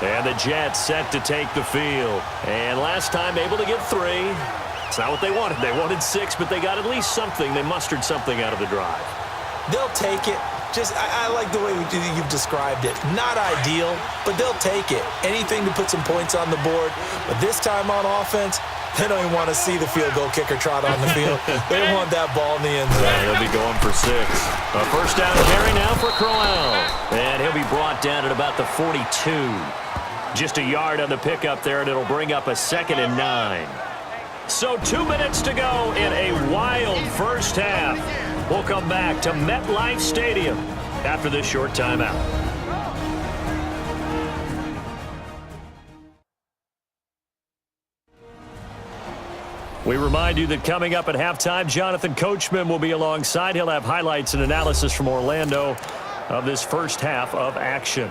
B: And the Jets set to take the field. And last time able to get 3. It's not what they wanted. They wanted 6, but they got at least something. They mustered something out of the drive.
C: They'll take it. I like the way you've described it. Not ideal, but they'll take it. Anything to put some points on the board. But this time on offense, they don't even want to see the field goal kicker trot on the field. They want that ball in the end zone.
B: Yeah, they'll be going for 6. A first down carry now for Crowell. And he'll be brought down at about the 42. Just a yard on the pickup there, and it'll bring up a 2nd and 9. So 2 minutes to go in a wild first half. We'll come back to MetLife Stadium after this short timeout. We remind you that coming up at halftime, Jonathan Coachman will be alongside. He'll have highlights and analysis from Orlando of this first half of action.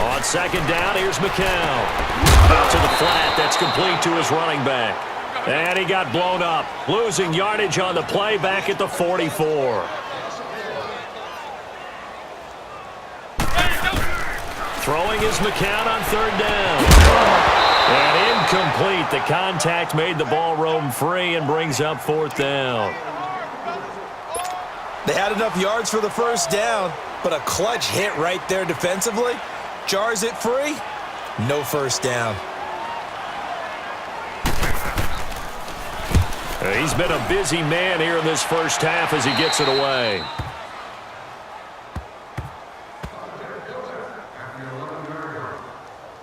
B: On second down, here's McCown. Out to the flat. That's complete to his running back. And he got blown up. Losing yardage on the play back at the 44. Throwing is McCown on third down. And incomplete. The contact made the ball roam free and brings up 4th down.
C: They had enough yards for the first down, but a clutch hit right there defensively. Jars it free. No first down.
B: He's been a busy man here in this first half as he gets it away.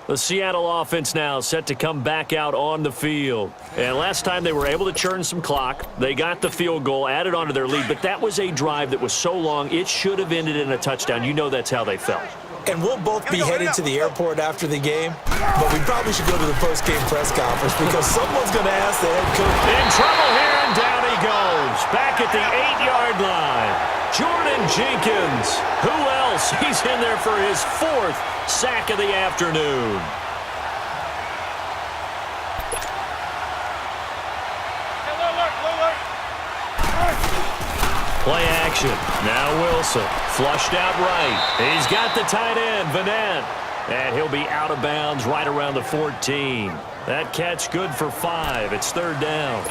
B: The Seattle offense now set to come back out on the field. And last time they were able to churn some clock. They got the field goal, added onto their lead, but that was a drive that was so long it should have ended in a touchdown. You know that's how they felt.
C: And we'll both be headed to the airport after the game, but we probably should go to the post-game press conference because someone's going to ask the head coach.
B: In trouble here, and down he goes. Back at the 8-yard line. Jordan Jenkins. Who else? He's in there for his 4th sack of the afternoon. Play action. Now Wilson. Flushed out right. He's got the tight end, Vanette. And he'll be out of bounds right around the 14. That catch good for 5. It's 3rd down.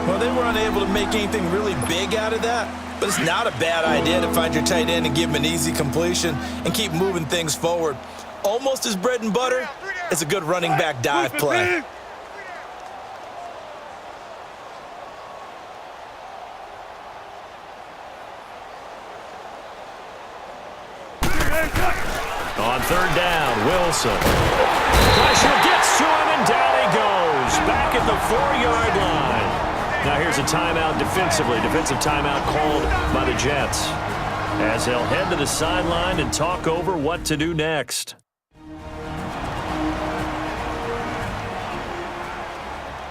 C: Well, they were unable to make anything really big out of that, but it's not a bad idea to find your tight end and give him an easy completion and keep moving things forward. Almost his bread and butter. It's a good running back dive play.
B: On third down, Wilson. Pressure gets to him, and down he goes. Back at the 4-yard line. Now here's a timeout defensively. Defensive timeout called by the Jets, as they'll head to the sideline and talk over what to do next.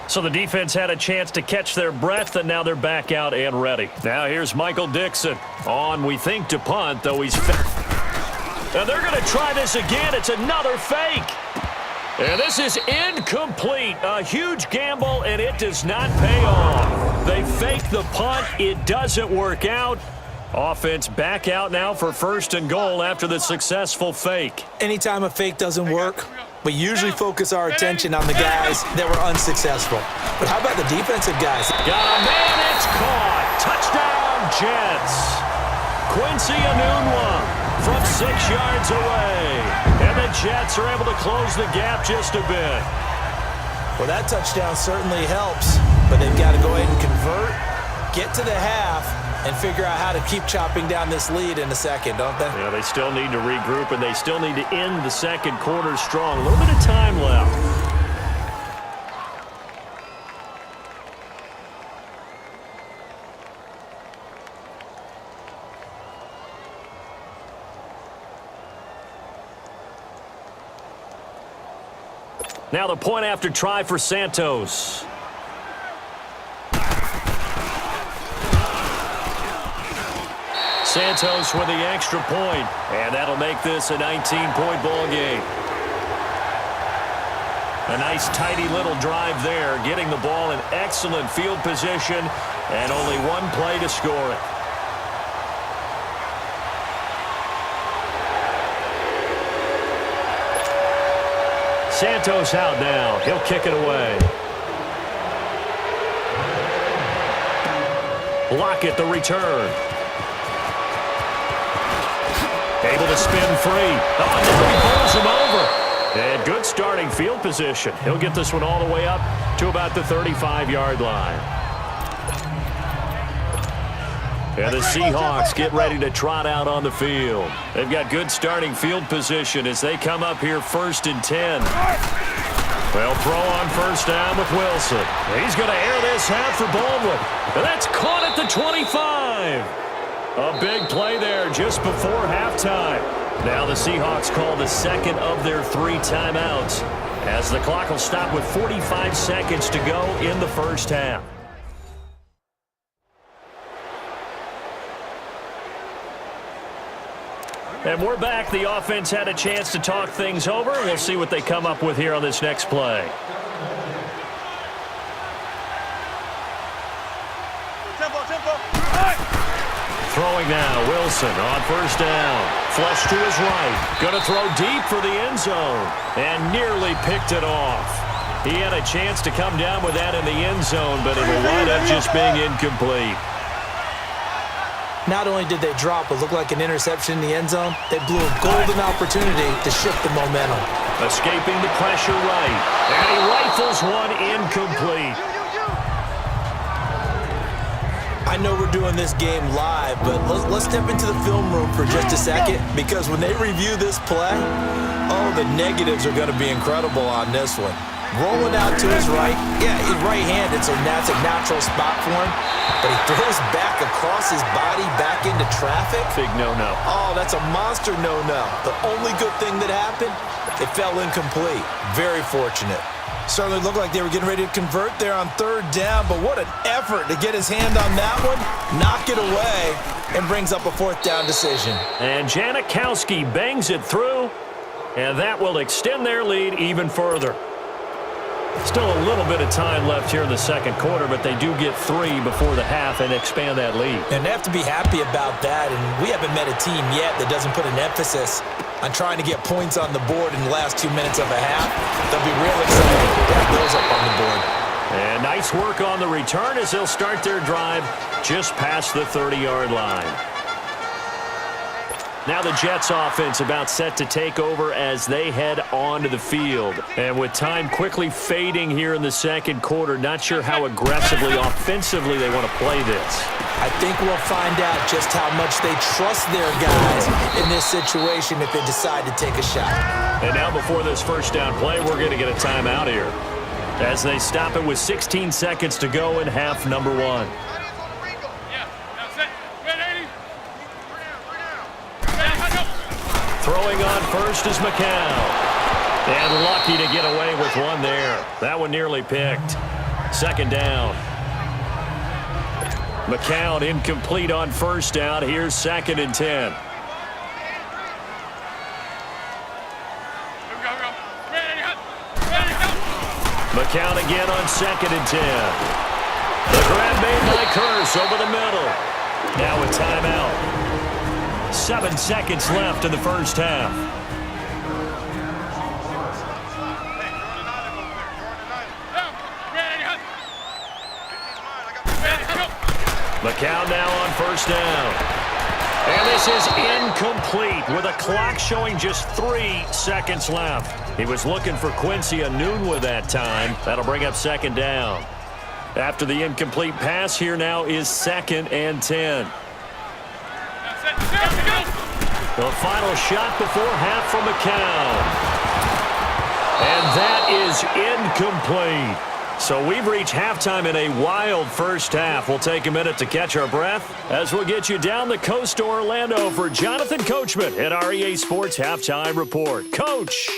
B: So the defense had a chance to catch their breath, and now they're back out and ready. Now here's Michael Dixon on, we think, to punt, though he's... And they're going to try this again. It's another fake. And this is incomplete. A huge gamble, and it does not pay off. They fake the punt. It doesn't work out. Offense back out now for 1st and goal after the successful fake.
C: Anytime a fake doesn't work, we usually focus our attention on the guys that were unsuccessful. But how about the defensive guys?
B: Got a man, it's caught. Touchdown, Jets. Quincy Enunwa from 6 yards away. And the Jets are able to close the gap just a bit.
C: Well, that touchdown certainly helps, but they've got to go ahead and convert, get to the half, and figure out how to keep chopping down this lead in the second, don't they?
B: Yeah, they still need to regroup, and they still need to end the second quarter strong. A little bit of time left. Now the point after try for Santos. Santos with the extra point, and that'll make this a 19-point ball game. A nice, tidy little drive there, getting the ball in excellent field position, and only one play to score it. Santos out now. He'll kick it away. Lockett the return. Able to spin free. Oh, no, he pulls him over. And good starting field position. He'll get this one all the way up to about the 35-yard line. And the Seahawks get ready to trot out on the field. They've got good starting field position as they come up here 1st and 10. They'll throw on 1st down with Wilson. He's going to air this out for Baldwin. And that's caught at the 25. A big play there just before halftime. Now the Seahawks call the second of their 3 timeouts, as the clock will stop with 45 seconds to go in the first half. And we're back. The offense had a chance to talk things over. We'll see what they come up with here on this next play. Throwing now, Wilson on 1st down. Flush to his right. Going to throw deep for the end zone. And nearly picked it off. He had a chance to come down with that in the end zone, but it'll wind up just being incomplete.
C: Not only did they drop what looked like an interception in the end zone, they blew a golden opportunity to shift the momentum.
B: Escaping the pressure right. And he rifles one incomplete.
C: I know we're doing this game live, but let's step into the film room for just a second, because when they review this play, oh, the negatives are going to be incredible on this one. Rolling out to his right. Yeah, he's right-handed, so that's a natural spot for him. But he throws back across his body back into traffic.
B: Big no-no.
C: Oh, that's a monster no-no. The only good thing that happened, it fell incomplete. Very fortunate. Certainly looked like they were getting ready to convert there on 3rd down, but what an effort to get his hand on that one, knock it away, and brings up a 4th down decision.
B: And Janikowski bangs it through, and that will extend their lead even further. Still a little bit of time left here in the second quarter, but they do get 3 before the half and expand that lead.
C: And they have to be happy about that, and we haven't met a team yet that doesn't put an emphasis on trying to get points on the board in the last 2 minutes of a half. They'll be real excited to have those up on the board.
B: And nice work on the return as they'll start their drive just past the 30-yard line. Now the Jets offense about set to take over as they head onto the field. And with time quickly fading here in the second quarter, not sure how aggressively, offensively they want to play this.
C: I think we'll find out just how much they trust their guys in this situation if they decide to take a shot.
B: And now before this first down play, we're going to get a timeout here as they stop it with 16 seconds to go in half number 1.
F: Yeah, now set. Red 80.
B: Throwing on first is McCown. And lucky to get away with one there. That one nearly picked. Second down. McCown incomplete on first down. Here's 2nd and 10. McCown again on 2nd and 10. The grab made by Curse over the middle. Now a timeout. 7 seconds left in the first half. McCown now on first down. And this is incomplete with a clock showing just 3 seconds left. He was looking for Quincy Enunwa that time. That'll bring up 2nd down. After the incomplete pass, here now is 2nd and 10. The final shot before half from McCown. And that is incomplete. So we've reached halftime in a wild first half. We'll take a minute to catch our breath as we'll get you down the coast to Orlando for Jonathan Coachman at our EA Sports Halftime Report. Coach.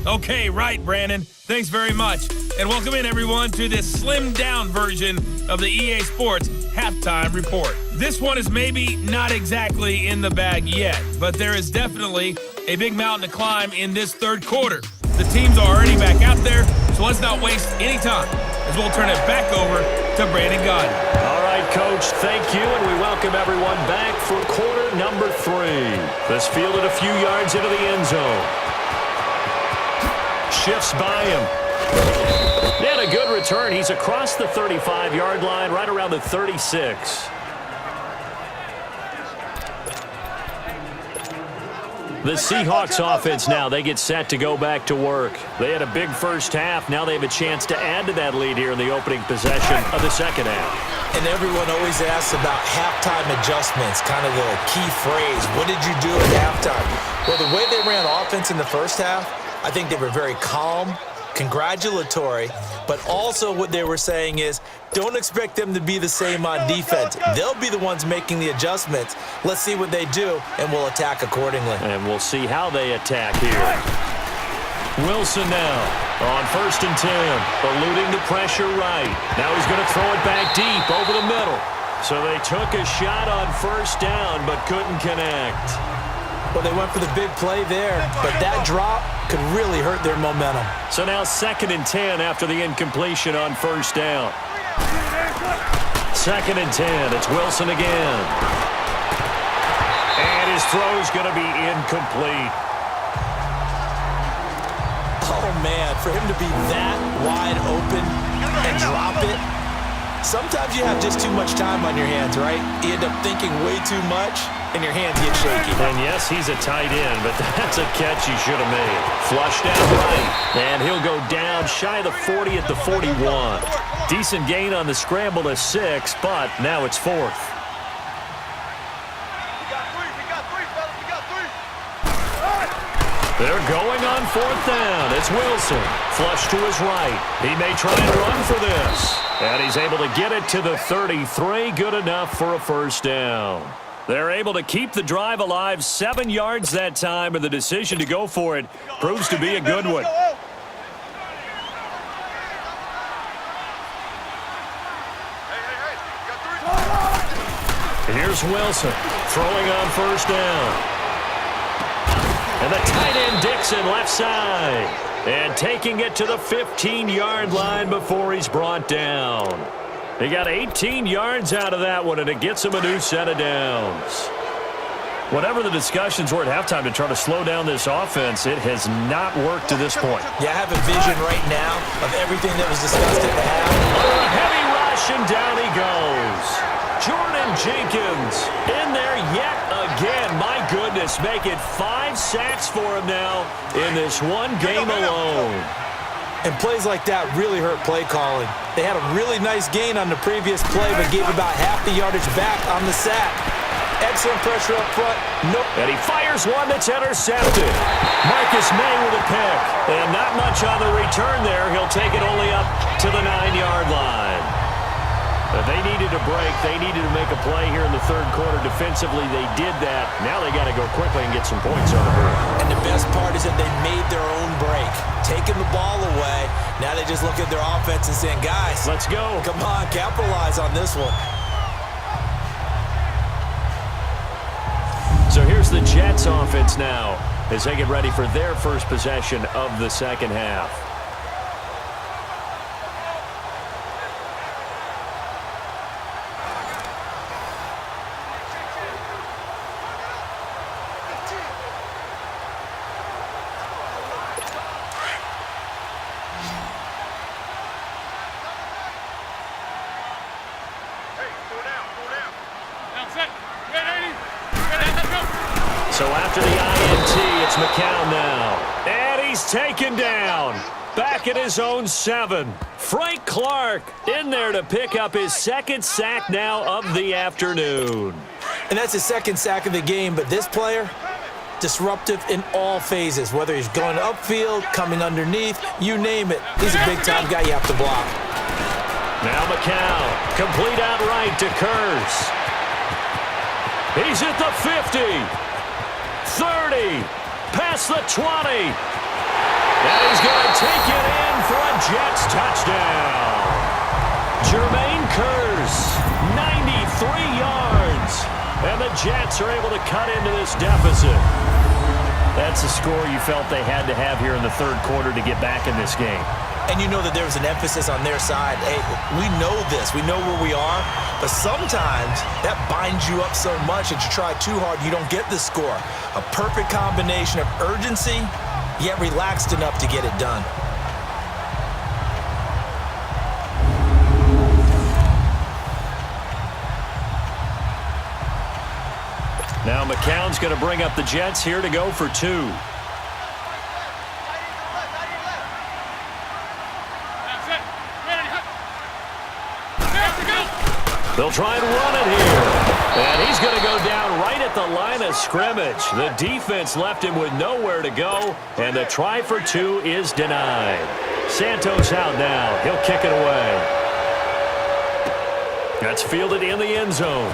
A: Okay, right, Brandon. Thanks very much. And welcome in, everyone, to this slimmed-down version of the EA Sports Halftime Report. This one is maybe not exactly in the bag yet, but there is definitely a big mountain to climb in this third quarter. The teams are already back out there, so let's not waste any time as we'll turn it back over to Brandon Gaudin.
B: All right, Coach, thank you, and we welcome everyone back for quarter number 3. This fielded a few yards into the end zone. Shifts by him. And a good return. He's across the 35-yard line, right around the 36. The Seahawks offense now, they get set to go back to work. They had a big first half. Now they have a chance to add to that lead here in the opening possession of the second half.
C: And everyone always asks about halftime adjustments, kind of the key phrase. What did you do at halftime? Well, the way they ran offense in the first half, I think they were very calm, congratulatory, but also what they were saying is don't expect them to be the same on defense. They'll be the ones making the adjustments. Let's see what they do, and we'll attack accordingly.
B: And we'll see how they attack here. Wilson now on 1st and 10, eluding the pressure right. Now he's going to throw it back deep over the middle. So they took a shot on first down but couldn't connect.
C: Well, they went for the big play there, but that drop could really hurt their momentum.
B: So now 2nd and 10 after the incompletion on first down. 2nd and 10. It's Wilson again. And his throw's going to be incomplete.
C: Oh, man, for him to be that wide open and drop it. Sometimes you have just too much time on your hands, right? You end up thinking way too much, and your hands get shaky.
B: And yes, he's a tight end, but that's a catch he should have made. Flushed out right, and he'll go down shy of the 40 at the 41. Decent gain on the scramble to 6, but now it's 4th. They're going on 4th down. It's Wilson. Flush to his right. He may try and run for this. And he's able to get it to the 33. Good enough for a first down. They're able to keep the drive alive, 7 yards that time, and the decision to go for it proves to be a good one. Here's Wilson throwing on first down. And the tight end Dixon left side. And taking it to the 15-yard line before he's brought down. He got 18 yards out of that one, and it gets him a new set of downs. Whatever the discussions were at halftime to try to slow down this offense, it has not worked to this point.
C: Yeah, I have a vision right now of everything that was discussed at the half.
B: A heavy rush, and down he goes. Jordan Jenkins in there yet again. My goodness, make it 5 sacks for him now in this one game alone.
C: And plays like that really hurt play calling. They had a really nice gain on the previous play, but gave about half the yardage back on the sack. Excellent pressure up front.
B: And he fires one that's intercepted. Marcus May with a pick. And not much on the return there. He'll take it only up to the 9-yard line. But they needed a break. They needed to make a play here in the third quarter. Defensively, they did that. Now they got to go quickly and get some points on the board.
C: And the best part is that they made their own break. Taking the ball away. Now they just look at their offense and saying, guys,
B: let's go.
C: Come on, capitalize on this one.
B: So here's the Jets offense now as they get ready for their first possession of the second half. So after the INT, it's McCown now. And he's taken down. Back at his own 7. Frank Clark in there to pick up his second sack now of the afternoon.
C: And that's his second sack of the game, but this player, disruptive in all phases, whether he's going upfield, coming underneath, you name it. He's a big-time guy you have to block.
B: Now McCown, complete outright to Kurz. He's at the 50. 30, past the 20. And he's going to take it in for a Jets touchdown. Jermaine Kurz, 93 yards. And the Jets are able to cut into this deficit. That's a score you felt they had to have here in the third quarter to get back in this game.
C: And you know that there was an emphasis on their side. Hey, we know this. We know where we are. But sometimes that binds you up so much that you try too hard, you don't get the score. A perfect combination of urgency, yet relaxed enough to get it done.
B: Now McCown's going to bring up the Jets here to go for 2. They'll try and run it here. And he's going to go down right at the line of scrimmage. The defense left him with nowhere to go, and the try for 2 is denied. Santos out now. He'll kick it away. That's fielded in the end zone.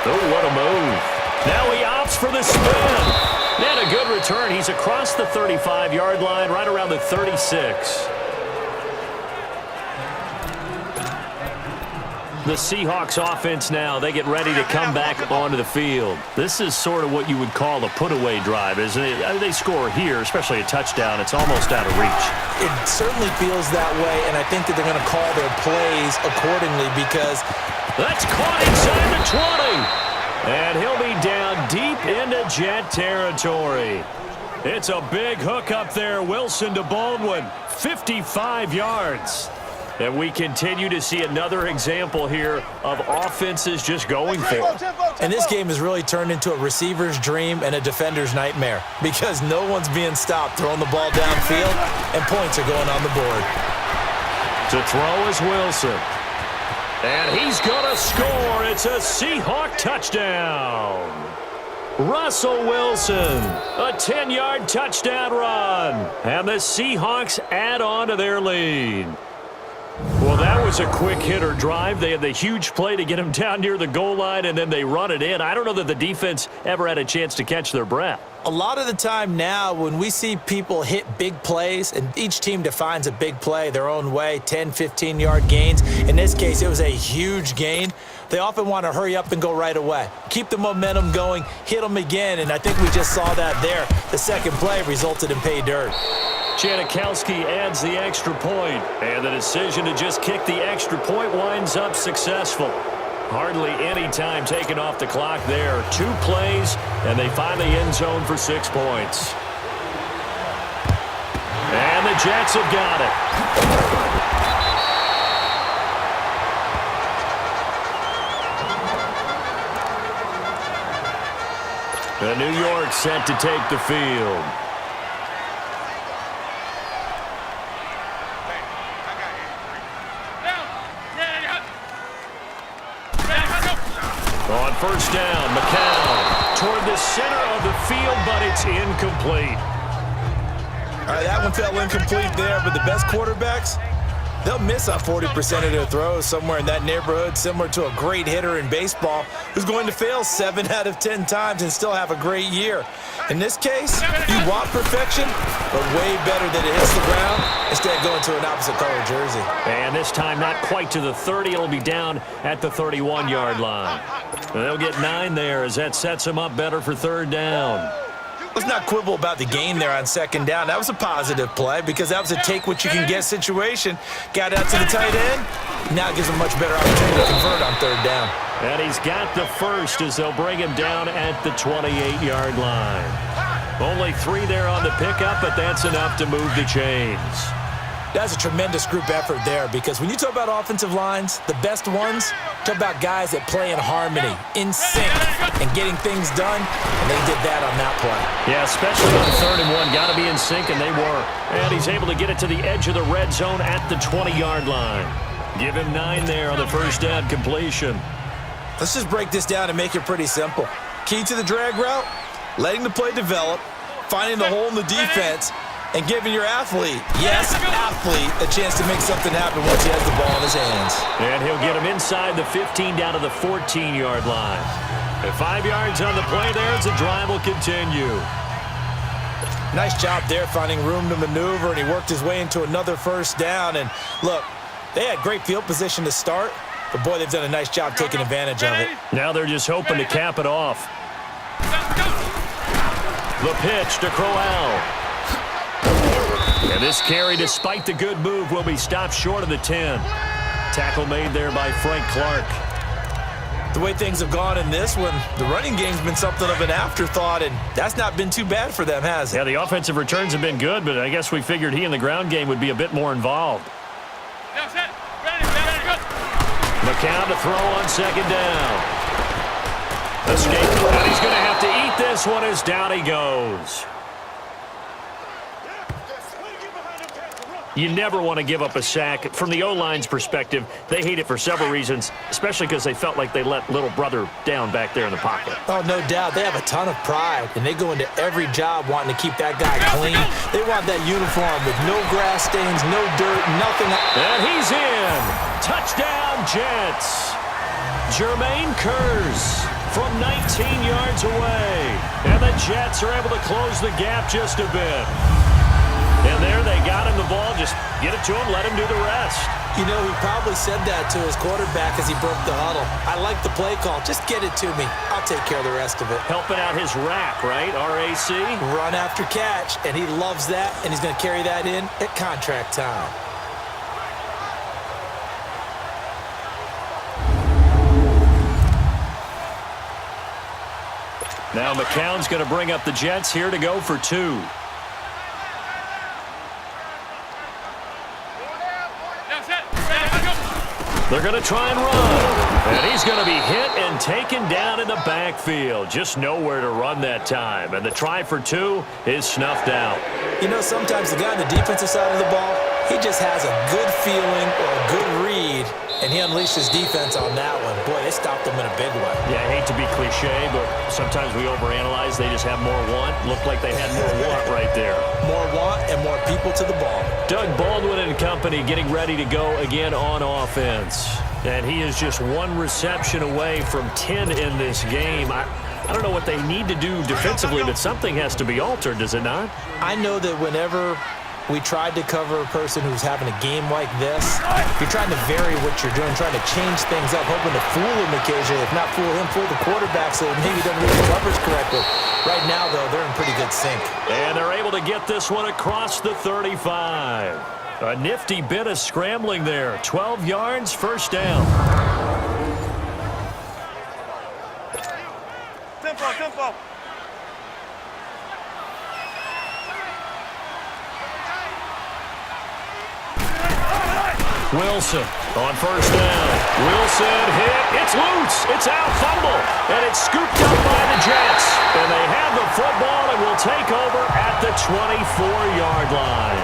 B: Oh, what a move. Now he opts for the spin. And a good return. He's across the 35-yard line, right around the 36. The Seahawks offense now, they get ready to come back onto the field. This is sort of what you would call a put-away drive, isn't it? They score here, especially a touchdown. It's almost out of reach.
C: It certainly feels that way, and I think that they're going to call their plays accordingly because...
B: That's caught inside the 20. And he'll be down deep into Jet territory. It's a big hook up there. Wilson to Baldwin, 55 yards. And we continue to see another example here of offenses just going for it.
C: And this game has really turned into a receiver's dream and a defender's nightmare because no one's being stopped throwing the ball downfield, and points are going on the board.
B: To throw is Wilson. And he's going to score. It's a Seahawk touchdown. Russell Wilson, a 10-yard touchdown run. And the Seahawks add on to their lead. Well, that was a quick hitter drive. They had the huge play to get him down near the goal line, and then they run it in. I don't know that the defense ever had a chance to catch their breath.
C: A lot of the time now when we see people hit big plays, and each team defines a big play their own way, 10, 15-yard gains. In this case, it was a huge gain. They often want to hurry up and go right away. Keep the momentum going, hit them again, and I think we just saw that there. The second play resulted in pay dirt.
B: Janikowski adds the extra point, and the decision to just kick the extra point winds up successful. Hardly any time taken off the clock there. 2 plays, and they find the end zone for 6 points. And the Jets have got it. The New York set to take the field. first down. McCown toward the center of the field, but it's incomplete.
C: All right, that one fell incomplete there, but the best quarterbacks, they'll miss on 40% of their throws, somewhere in that neighborhood, similar to a great hitter in baseball who's going to fail 7 out of 10 times and still have a great year. In this case, you want perfection, but way better that it hits the ground instead of going to an opposite color jersey.
B: And this time not quite to the 30. It'll be down at the 31-yard line. They'll get 9 there as that sets them up better for third down.
C: Let's not quibble about the gain there on second down. That was a positive play because that was a take-what-you-can-get situation. Got out to the tight end. Now gives him a much better opportunity to convert on third down.
B: And he's got the first as they'll bring him down at the 28-yard line. Only 3 there on the pickup, but that's enough to move the chains.
C: That's a tremendous group effort there because when you talk about offensive lines, the best ones, talk about guys that play in harmony, in sync, and getting things done, and they did that on that play.
B: Yeah, especially on 3rd and 1. Got to be in sync, and they were. And he's able to get it to the edge of the red zone at the 20-yard line. Give him 9 there on the first down completion.
C: Let's just break this down and make it pretty simple. Key to the drag route, letting the play develop, finding the hole in the defense, and giving your athlete, yes, athlete, a chance to make something happen once he has the ball in his hands.
B: And he'll get him inside the 15 down to the 14-yard line. At 5 yards on the play there as the drive will continue.
C: Nice job there finding room to maneuver, and he worked his way into another first down. And look, they had great field position to start, but boy, they've done a nice job taking advantage of it.
B: Now they're just hoping to cap it off. The pitch to Crowell. And this carry, despite the good move, will be stopped short of the 10. Tackle made there by Frank Clark.
C: The way things have gone in this one, the running game's been something of an afterthought, and that's not been too bad for them, has it?
B: Yeah, the offensive returns have been good, but I guess we figured he in the ground game would be a bit more involved. McCown to throw on second down. Escape, and he's going to have to eat this one as down he goes. You never want to give up a sack. From the O-line's perspective, they hate it for several reasons, especially because they felt like they let little brother down back there in the pocket.
C: Oh, no doubt. They have a ton of pride, and they go into every job wanting to keep that guy clean. They want that uniform with no grass stains, no dirt, nothing.
B: And he's in. Touchdown, Jets. Jermaine Curse from 19 yards away. And the Jets are able to close the gap just a bit. And there they got him the ball. Just get it to him, let him do the rest.
C: You know, he probably said that to his quarterback as he broke the huddle. I like the play call. Just get it to me. I'll take care of the rest of it.
B: Helping out his rack, right? RAC?
C: Run after catch, and he loves that, and he's going to carry that in at contract time.
B: Now McCown's going to bring up the Jets here to go for 2. They're going to try and run. And he's going to be hit and taken down in the backfield. Just nowhere to run that time. And the try for 2 is snuffed out.
C: You know, sometimes the guy on the defensive side of the ball, he just has a good feeling or a good read, and he unleashed his defense on that one. Boy, they stopped him in a big way.
B: Yeah, I hate to be cliche, but sometimes we overanalyze. They just have more want. Looked like they had more want right there.
C: More want and more people to the ball.
B: Doug Baldwin and company getting ready to go again on offense. And he is just 1 reception away from 10 in this game. I don't know what they need to do defensively, but something has to be altered, does it not?
C: I know that whenever we tried to cover a person who's having a game like this, you're trying to vary what you're doing, trying to change things up, hoping to fool him occasionally. If not fool him, fool the quarterback so maybe he doesn't read the covers correctly. Right now, though, they're in pretty good sync.
B: And they're able to get this one across the 35. A nifty bit of scrambling there. 12 yards, first down.
F: Tempo.
B: Wilson on first down. Wilson hit. It's loose. It's out. Fumble. And it's scooped up by the Jets. And they have the football and will take over at the 24-yard line.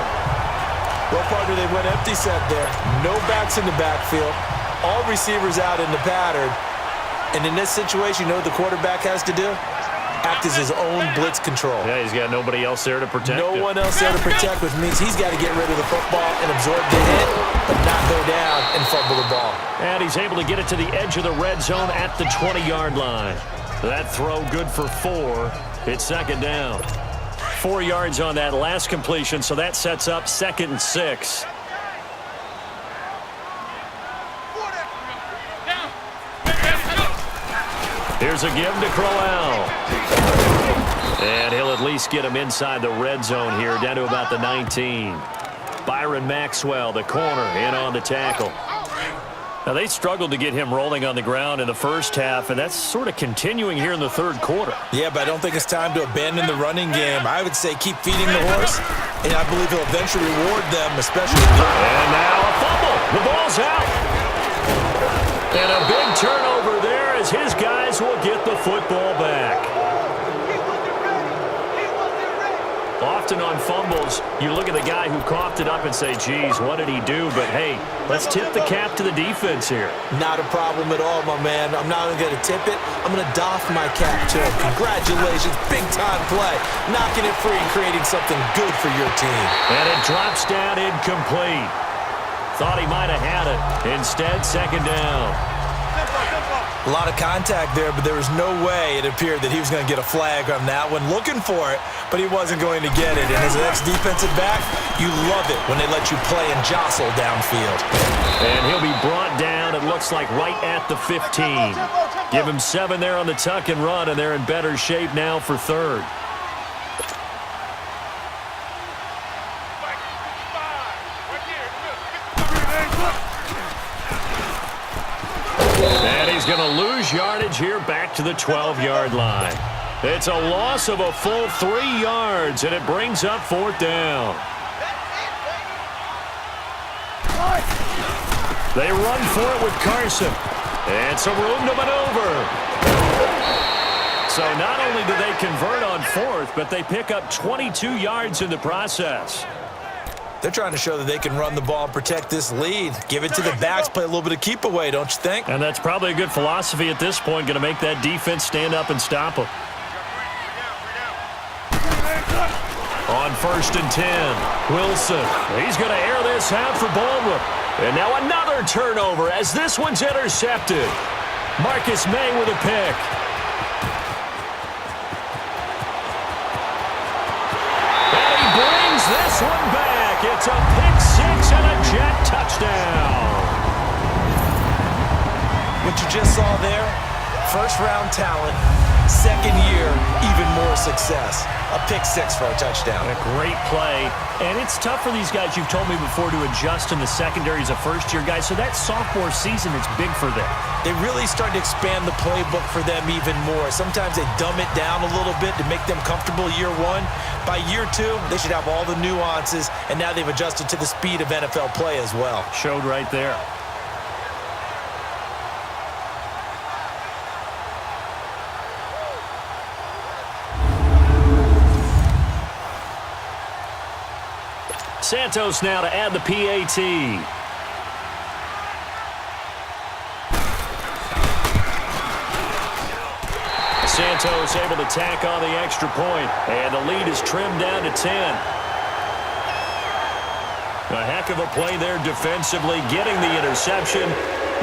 C: Well, partner, they went empty set there. No backs in the backfield. All receivers out in the pattern. And in this situation, you know what the quarterback has to do? Act as his own blitz control.
B: Yeah, he's got nobody else there to protect
C: No
B: him.
C: one else there to protect, which means he's got to get rid of the football and absorb the hit, but not go down and fumble the ball.
B: And he's able to get it to the edge of the red zone at the 20-yard line. That throw good for 4. It's second down. 4 yards on that last completion, so that sets up 2nd and 6. Here's a give to Crowell. And he'll at least get him inside the red zone here, down to about the 19. Byron Maxwell, the corner, in on the tackle. Now, they struggled to get him rolling on the ground in the first half, and that's sort of continuing here in the third quarter.
C: Yeah, but I don't think it's time to abandon the running game. I would say keep feeding the horse, and I believe he'll eventually reward them, especially.
B: And now a fumble. The ball's out. And a big turnover there as his guys will get the football back. Often on fumbles, you look at the guy who coughed it up and say, geez, what did he do? But, hey, let's tip the cap to the defense here.
C: Not a problem at all, my man. I'm not only going to tip it, I'm going to doff my cap to him. Congratulations, big-time play. Knocking it free and creating something good for your team.
B: And it drops down incomplete. Thought he might have had it. Instead, second down.
C: A lot of contact there, but there was no way it appeared that he was going to get a flag on that one. Looking for it, but he wasn't going to get it. And as an ex-defensive back, you love it when they let you play and jostle downfield.
B: And he'll be brought down, it looks like, right at the 15. Give him 7 there on the tuck and run, and they're in better shape now for third. And he's going to lose yardage here back to the 12-yard line. It's a loss of a full 3 yards, and it brings up 4th down. They run for it with Carson. And some room to maneuver. So not only do they convert on 4th, but they pick up 22 yards in the process.
C: They're trying to show that they can run the ball and protect this lead. Give it to the backs, play a little bit of keep away, don't you think?
B: And that's probably a good philosophy at this point, going to make that defense stand up and stop them. On 1st and 10, Wilson. He's going to air this out for Baldwin. And now another turnover as this one's intercepted. Marcus May with a pick. And he brings this one back. It's a pick 6 and a jet touchdown.
C: What you just saw there, first-round talent, second year, even more success. A pick 6 for a touchdown.
B: A great play. And it's tough for these guys, you've told me before, to adjust in the secondary as a first-year guy. So that sophomore season is big for them.
C: They really start to expand the playbook for them even more. Sometimes they dumb it down a little bit to make them comfortable year 1. By year 2, they should have all the nuances, and now they've adjusted to the speed of NFL play as well.
B: Showed right there. Santos now to add the PAT. Santos able to tack on the extra point, and the lead is trimmed down to 10. A heck of a play there defensively, getting the interception,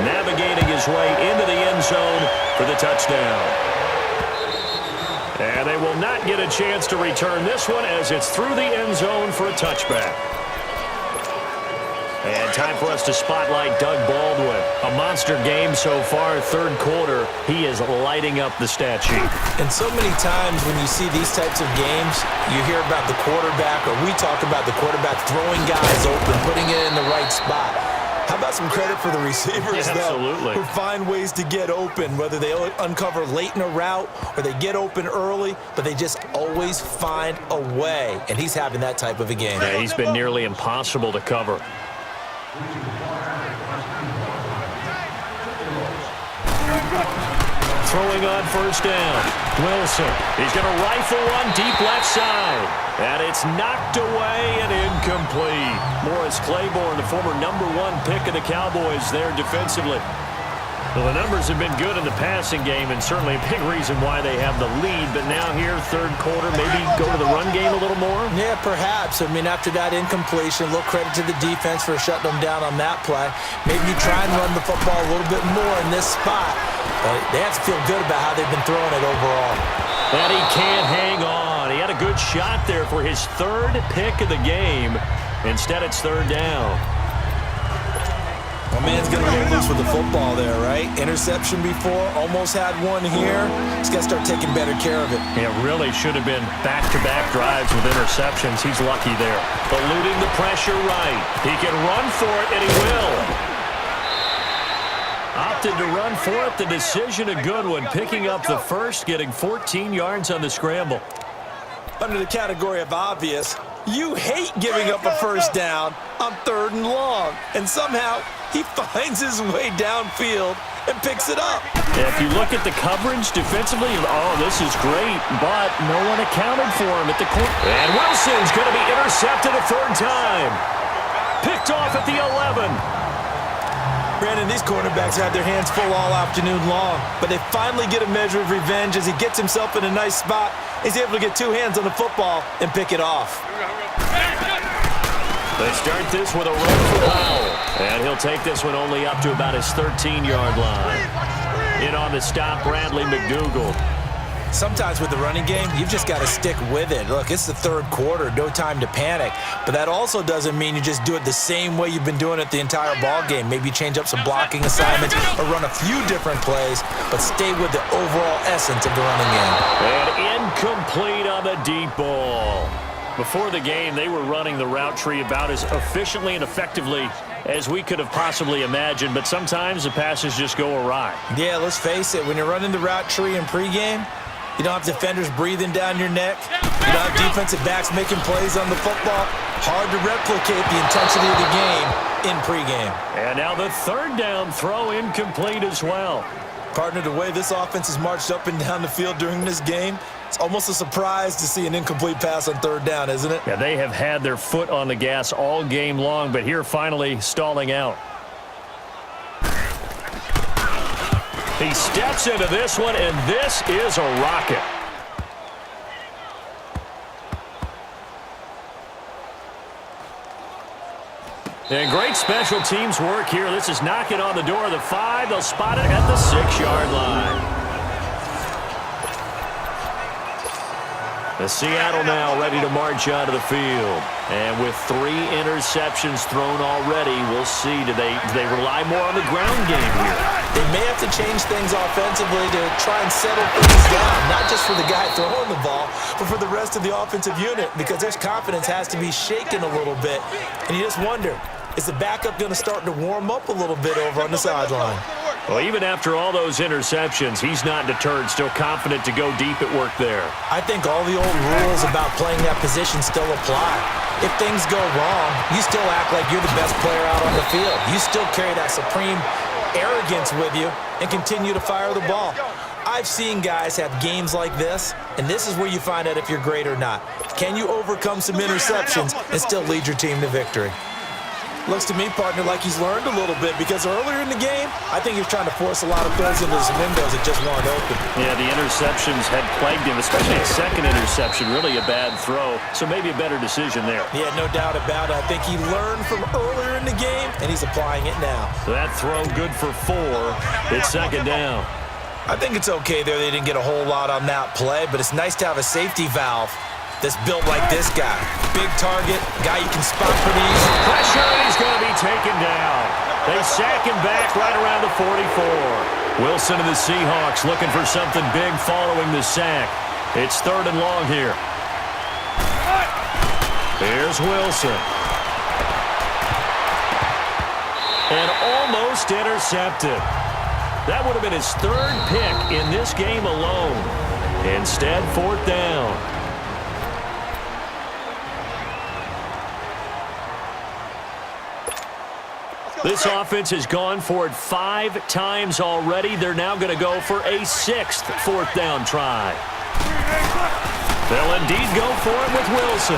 B: navigating his way into the end zone for the touchdown. And they will not get a chance to return this one as it's through the end zone for a touchback. And time for us to spotlight Doug Baldwin. A monster game so far, third quarter. He is lighting up the stat sheet.
C: And so many times when you see these types of games, you hear about the quarterback, or we talk about the quarterback throwing guys open, putting it in the right spot. How about some credit for the receivers, though, who find ways to get open, whether they uncover late in a route or they get open early, but they just always find a way. And he's having that type of a game.
B: Yeah, he's been nearly impossible to cover. Throwing on first down. Wilson. He's going to rifle one deep left side. And it's knocked away and incomplete. Morris Claiborne, the former #1 pick of the Cowboys there defensively. Well, the numbers have been good in the passing game, and certainly a big reason why they have the lead. But now here, third quarter, maybe go to the run game a little more?
C: Yeah, perhaps. I mean, after that incompletion, a little credit to the defense for shutting them down on that play. Maybe you try and run the football a little bit more in this spot. But they have to feel good about how they've been throwing it overall.
B: And he can't hang on. He had a good shot there for his third pick of the game. Instead, it's third down.
C: My man's going to get loose with the football there, right? Interception before, almost had one here. He's got to start taking better care of it.
B: It really should have been back-to-back drives with interceptions. He's lucky there. Eluding the pressure right. He can run for it, and he will. Opted to run for it. The decision a good one. Picking up the first, getting 14 yards on the scramble.
C: Under the category of obvious, you hate giving up a first down on 3rd and long. And somehow, he finds his way downfield and picks it up.
B: If you look at the coverage defensively, oh, this is great, but no one accounted for him at the corner. And Wilson's going to be intercepted a third time. Picked off at the 11.
C: Brandon, these cornerbacks had their hands full all afternoon long, but they finally get a measure of revenge as he gets himself in a nice spot. He's able to get 2 hands on the football and pick it off.
B: They start this with a run for Powell. And he'll take this one only up to about his 13-yard line. In on the stop, Bradley McDougal.
C: Sometimes with the running game, you've just got to stick with it. Look, it's the 3rd quarter, no time to panic. But that also doesn't mean you just do it the same way you've been doing it the entire ball game. Maybe you change up some blocking assignments or run a few different plays, but stay with the overall essence of the running game.
B: And incomplete on the deep ball. Before the game, they were running the route tree about as efficiently and effectively as we could have possibly imagined, but sometimes the passes just go awry.
C: Yeah, let's face it, when you're running the route tree in pregame, you don't have defenders breathing down your neck. You don't have defensive backs making plays on the football. Hard to replicate the intensity of the game in pregame.
B: And now the 3rd down throw incomplete as well.
C: Partner, the way this offense has marched up and down the field during this game, it's almost a surprise to see an incomplete pass on 3rd down, isn't it?
B: Yeah, they have had their foot on the gas all game long, but here finally stalling out. He steps into this one, and this is a rocket. And great special teams work here. This is knocking on the door of the 5. They'll spot it at the 6-yard line. The Seattle now ready to march out of the field. And with 3 interceptions thrown already, we'll see. Do they rely more on the ground game here?
C: They may have to change things offensively to try and settle things down, not just for the guy throwing the ball, but for the rest of the offensive unit, because their confidence has to be shaken a little bit. And you just wonder, is the backup going to start to warm up a little bit over on the sideline?
B: Well, even after all those interceptions, he's not deterred, still confident to go deep at work there.
C: I think all the old rules about playing that position still apply. If things go wrong, you still act like you're the best player out on the field. You still carry that supreme arrogance with you and continue to fire the ball. I've seen guys have games like this, and this is where you find out if you're great or not. Can you overcome some interceptions and still lead your team to victory? Looks to me, partner, like he's learned a little bit, because earlier in the game, I think he was trying to force a lot of throws into some windows that just weren't open.
B: Yeah, the interceptions had plagued him, especially a second interception, really a bad throw, so maybe a better decision there.
C: Yeah, no doubt about it. I think he learned from earlier in the game, and he's applying it now.
B: That throw good for 4. It's 2nd down.
C: I think it's okay there. They didn't get a whole lot on that play, but it's nice to have a safety valve that's built like this guy. Big target, guy you can spot pretty easy.
B: Pressure, and he's going to be taken down. They sack him back right around the 44. Wilson of the Seahawks looking for something big following the sack. It's 3rd and long here. Here's Wilson. And almost intercepted. That would have been his 3rd pick in this game alone. Instead, 4th down. This offense has gone for it 5 times already. They're now going to go for a 6th 4th down try. They'll indeed go for it with Wilson.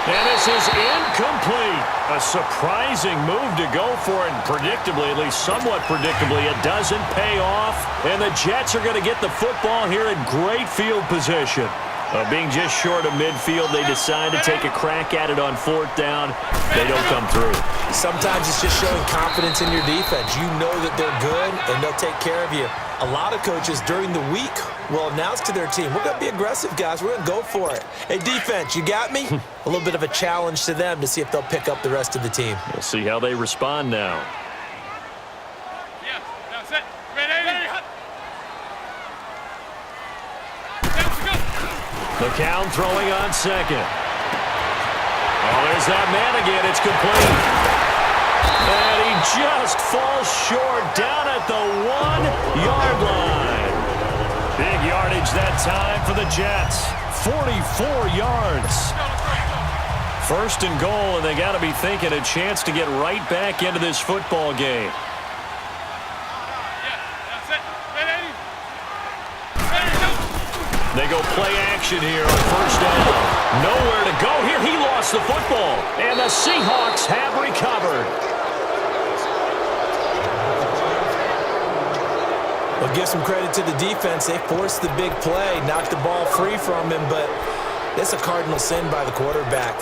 B: And this is incomplete. A surprising move to go for it. And predictably, at least somewhat predictably, it doesn't pay off. And the Jets are going to get the football here in great field position. Being just short of midfield, they decide to take a crack at it on 4th down. They don't come through.
C: Sometimes it's just showing confidence in your defense. You know that they're good, and they'll take care of you. A lot of coaches during the week will announce to their team, we're going to be aggressive, guys. We're going to go for it. Hey, defense, you got me? A little bit of a challenge to them to see if they'll pick up the rest of the team.
B: We'll see how they respond now.
F: Yeah, that's it. Ready?
B: McCown throwing on 2nd. Oh, there's that man again. It's complete. And he just falls short down at the 1-yard line. Big yardage that time for the Jets. 44 yards. 1st and goal, and they got to be thinking a chance to get right back into this football game. They go play action here on 1st down. Nowhere to go here. He lost the football. And the Seahawks have recovered.
C: Well, give some credit to the defense. They forced the big play, knocked the ball free from him, but that's a cardinal sin by the quarterback.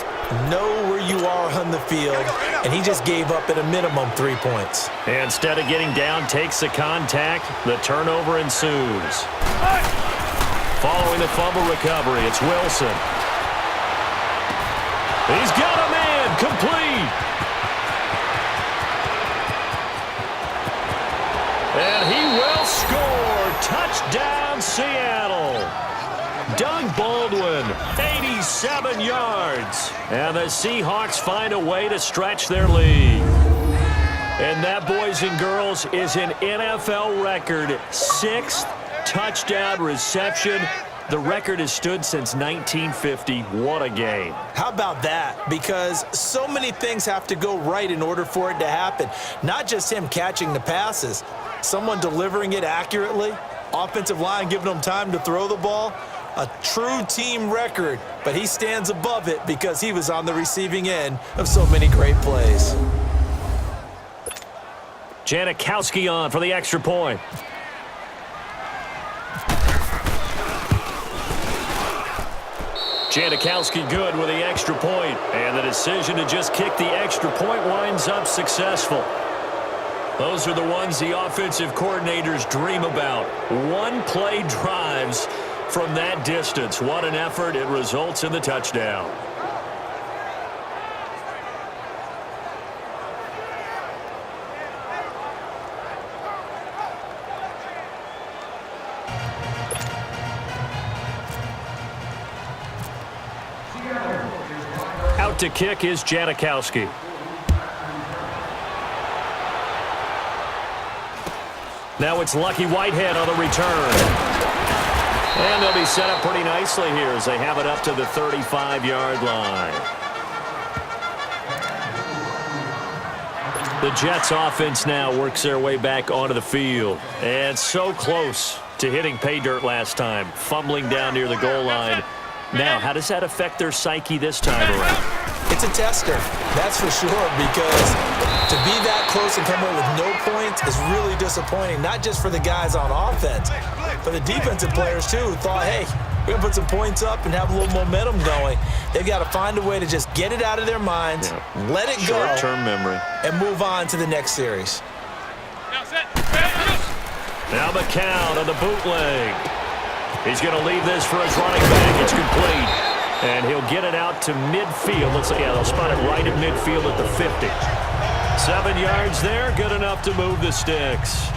C: Know where you are on the field, and he just gave up at a minimum 3 points.
B: And instead of getting down, takes the contact. The turnover ensues. Following the fumble recovery, it's Wilson. He's got a man, complete. And he will score. Touchdown, Seattle. Doug Baldwin, 87 yards. And the Seahawks find a way to stretch their lead. And that, boys and girls, is an NFL record 6th touchdown reception. The record has stood since 1950. What a game.
C: How about that? Because so many things have to go right in order for it to happen. Not just him catching the passes, someone delivering it accurately, offensive line giving them time to throw the ball. A true team record, but he stands above it because he was on the receiving end of so many great plays.
B: Janikowski on for the extra point. Janikowski good with the extra point. And the decision to just kick the extra point winds up successful. Those are the ones the offensive coordinators dream about. One-play drives from that distance. What an effort. It results in the touchdown. Out to kick is Janikowski. Now it's Lucky Whitehead on the return. And they'll be set up pretty nicely here as they have it up to the 35-yard line. The Jets offense now works their way back onto the field. And so close to hitting pay dirt last time, fumbling down near the goal line. Now, how does that affect their psyche this time around?
C: It's a tester, that's for sure, because to be that close and come away with no points is really disappointing, not just for the guys on offense, but the defensive players, too, who thought, hey, we're going to put some points up and have a little momentum going. They've got to find a way to just get it out of their minds, let it go,
B: short-term memory,
C: and move on to the next series.
B: Now McCown on the bootleg. He's going to leave this for his running back. It's complete. And he'll get it out to midfield. Let's see. Yeah, they'll spot it right at midfield at the 50. 7 yards there. Good enough to move the sticks.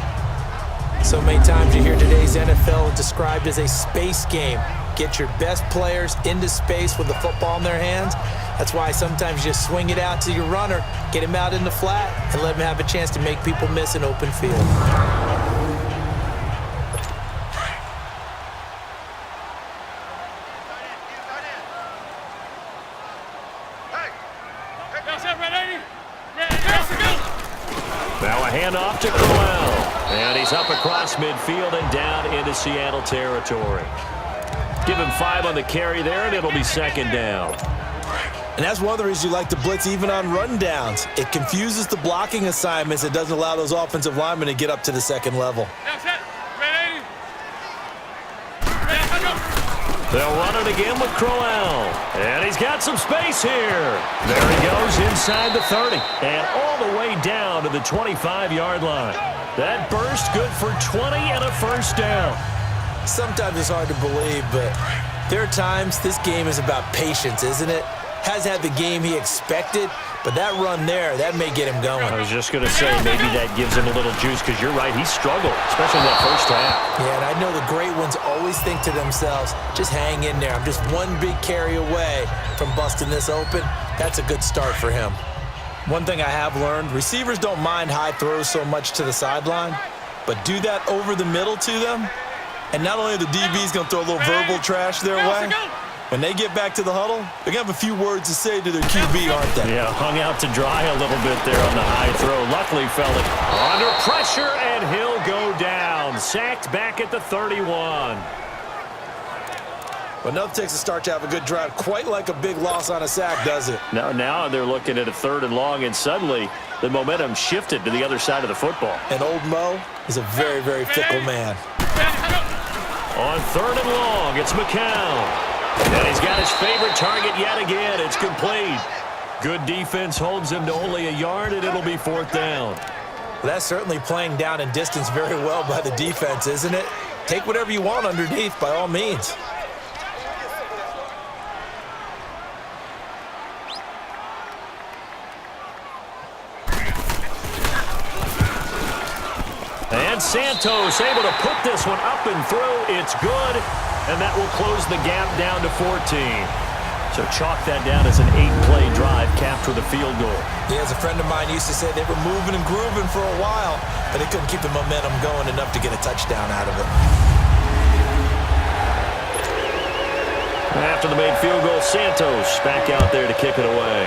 C: So many times you hear today's NFL described as a space game. Get your best players into space with the football in their hands. That's why sometimes you just swing it out to your runner, get him out in the flat, and let him have a chance to make people miss an open field.
B: Now a handoff to Crowell. And he's up across midfield and down into Seattle territory. Give him 5 on the carry there, and it'll be second down.
C: And that's one of the reasons you like to blitz even on rundowns. It confuses the blocking assignments. It doesn't allow those offensive linemen to get up to the second level.
F: Now set. Ready? Ready, go.
B: They'll run it again with Crowell. And he's got some space here. There he goes inside the 30. And all the way down to the 25-yard line. That burst good for 20 and a first down.
C: Sometimes it's hard to believe, but there are times this game is about patience, isn't it? Hasn't had the game he expected, but that run there, that may get him going.
B: I was just going to say, maybe that gives him a little juice, because you're right, he struggled, especially in that first half.
C: Yeah, and I know the great ones always think to themselves, just hang in there. I'm just one big carry away from busting this open. That's a good start for him. One thing I have learned, receivers don't mind high throws so much to the sideline, but do that over the middle to them, and not only are the DBs going to throw a little verbal trash their way, when they get back to the huddle, they're going to have a few words to say to their QB, aren't they?
B: Yeah, hung out to dry a little bit there on the high throw. Luckily, fell it under pressure, and he'll go down. Sacked back at the 31.
C: But nothing takes a start to have a good drive, quite like a big loss on a sack, does it?
B: Now they're looking at a 3rd and long, and suddenly the momentum shifted to the other side of the football.
C: And old Mo is a very, very fickle man.
B: On 3rd and long, it's McCown. And he's got his favorite target yet again. It's complete. Good defense holds him to only a yard, and it'll be 4th down.
C: Well, that's certainly playing down and distance very well by the defense, isn't it? Take whatever you want underneath, by all means.
B: And Santos able to put this one up and through. It's good. And that will close the gap down to 14. So chalk that down as an 8-play drive capped with a field goal.
C: Yeah, as a friend of mine used to say, they were moving and grooving for a while, but they couldn't keep the momentum going enough to get a touchdown out of it.
B: After the made field goal, Santos back out there to kick it away.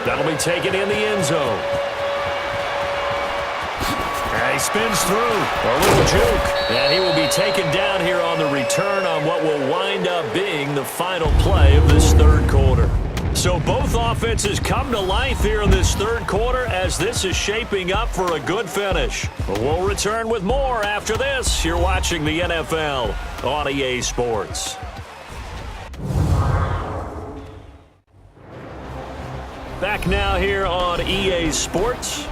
B: That'll be taken in the end zone. And he spins through. A little juke. And he will be taken down here on the return on what will wind up being the final play of this 3rd quarter. So both offenses come to life here in this 3rd quarter as this is shaping up for a good finish. But we'll return with more after this. You're watching the NFL on EA Sports. Back now here on EA Sports,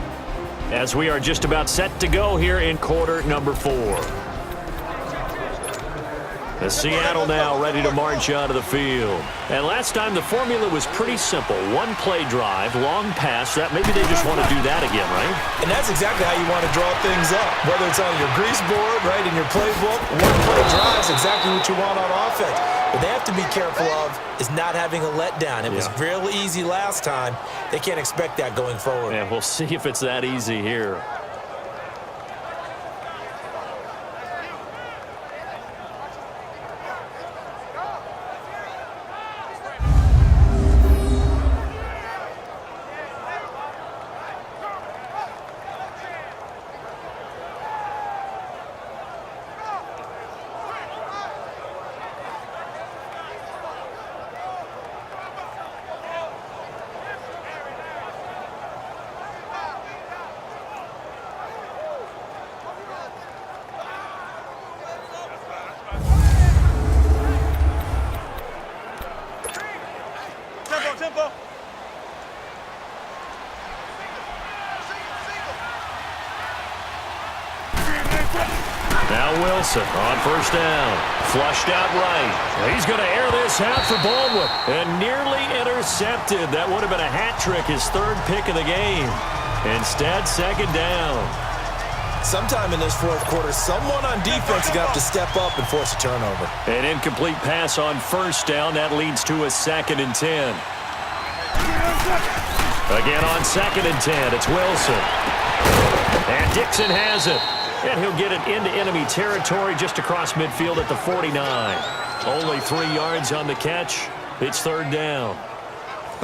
B: as we are just about set to go here in quarter number 4. The Seattle now ready to march onto the field. And last time the formula was pretty simple. 1-play drive, long pass. That maybe they just want to do that again, right?
C: And that's exactly how you want to draw things up. Whether it's on your grease board, right, in your playbook, 1-play drive is exactly what you want on offense. What they have to be careful of is not having a letdown. It was real easy last time. They can't expect that going forward.
B: Yeah, we'll see if it's that easy here.
F: Tempo.
B: Now Wilson on 1st down. Flushed out right. He's going to air this out for Baldwin. And nearly intercepted. That would have been a hat trick, his 3rd pick of the game. Instead, 2nd down.
C: Sometime in this 4th quarter, someone on defense is going to have to step up and force a turnover.
B: An incomplete pass on 1st down. That leads to a 2nd and 10. Again on 2nd and 10, it's Wilson. And Dixon has it. And he'll get it into enemy territory just across midfield at the 49. Only 3 yards on the catch. It's 3rd down.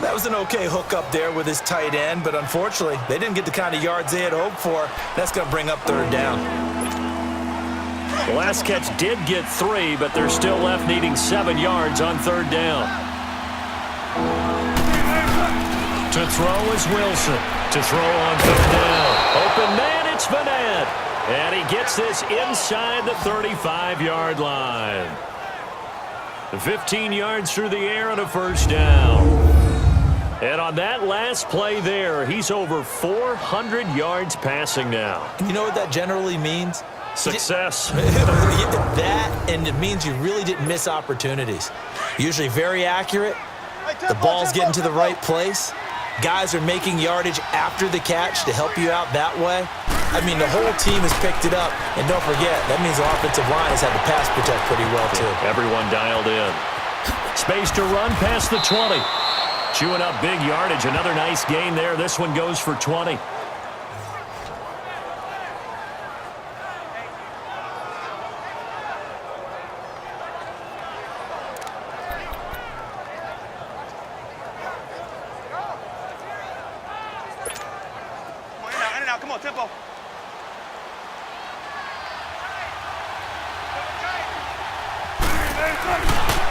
C: That was an okay hook up there with his tight end, but unfortunately, they didn't get the kind of yards they had hoped for. That's going to bring up 3rd down.
B: The last catch did get 3, but they're still left needing 7 yards on 3rd down. To throw is Wilson. To throw on 3rd down. Open man, it's Vanette. And he gets this inside the 35-yard line. 15 yards through the air and a 1st down. And on that last play there, he's over 400 yards passing now.
C: You know what that generally means?
B: Success.
C: That, and it means you really didn't miss opportunities. Usually very accurate. The ball's getting to the right place. Guys are making yardage after the catch to help you out that way. I mean, the whole team has picked it up. And don't forget, that means the offensive line has had to pass protect pretty well, too.
B: Everyone dialed in. Space to run past the 20. Chewing up big yardage. Another nice gain there. This one goes for 20.
F: Come on, tempo.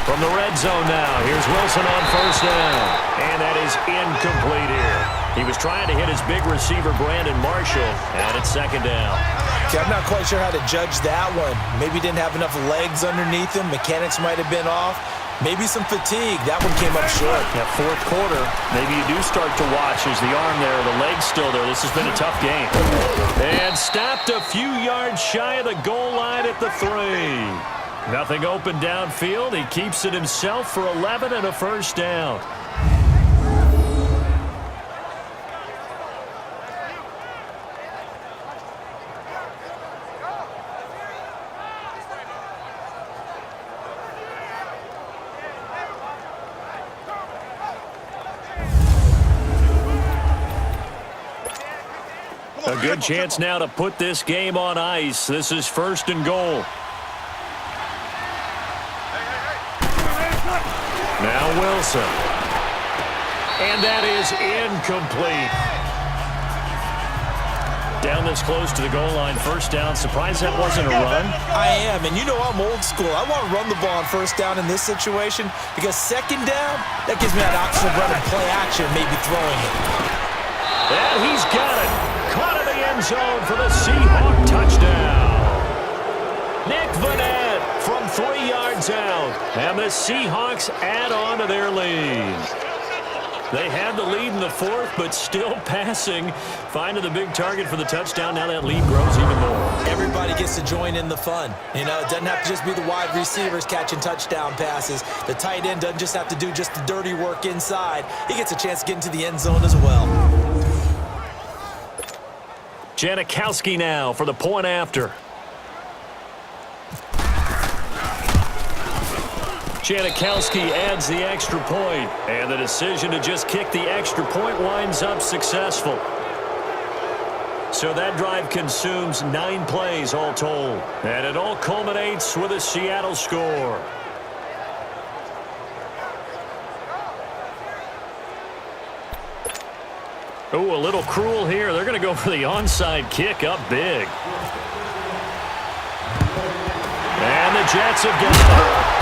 B: From the red zone now, here's Wilson on 1st down. And that is incomplete here. He was trying to hit his big receiver, Brandon Marshall, and it's 2nd down.
C: Okay, I'm not quite sure how to judge that one. Maybe didn't have enough legs underneath him. Mechanics might have been off. Maybe some fatigue. That one came up short.
B: Yeah, 4th quarter, maybe you do start to watch as the arm there, the leg's still there. This has been a tough game. And stopped a few yards shy of the goal line at the 3. Nothing open downfield. He keeps it himself for 11 and a 1st down. A good chance now to put this game on ice. This is 1st and goal. Now Wilson. And that is incomplete. Down this close to the goal line, 1st down. Surprised that wasn't a run?
C: I am, and you know I'm old school. I want to run the ball on 1st down in this situation because 2nd down, that gives me that option of running play action, maybe throwing it.
B: And he's got it. Caught in the end zone for the Seahawk touchdown. Nick Vanette from 3 yards out. And the Seahawks add on to their lead. They had the lead in the 4th, but still passing. Finding the big target for the touchdown. Now that lead grows even more.
C: Everybody gets to join in the fun. You know, it doesn't have to just be the wide receivers catching touchdown passes. The tight end doesn't just have to do just the dirty work inside. He gets a chance to get into the end zone as well.
B: Janikowski now for the point after. Janikowski adds the extra point, and the decision to just kick the extra point winds up successful. So that drive consumes 9 plays all told, and it all culminates with a Seattle score. Oh, a little cruel here. They're going to go for the onside kick up big. And the Jets have got it.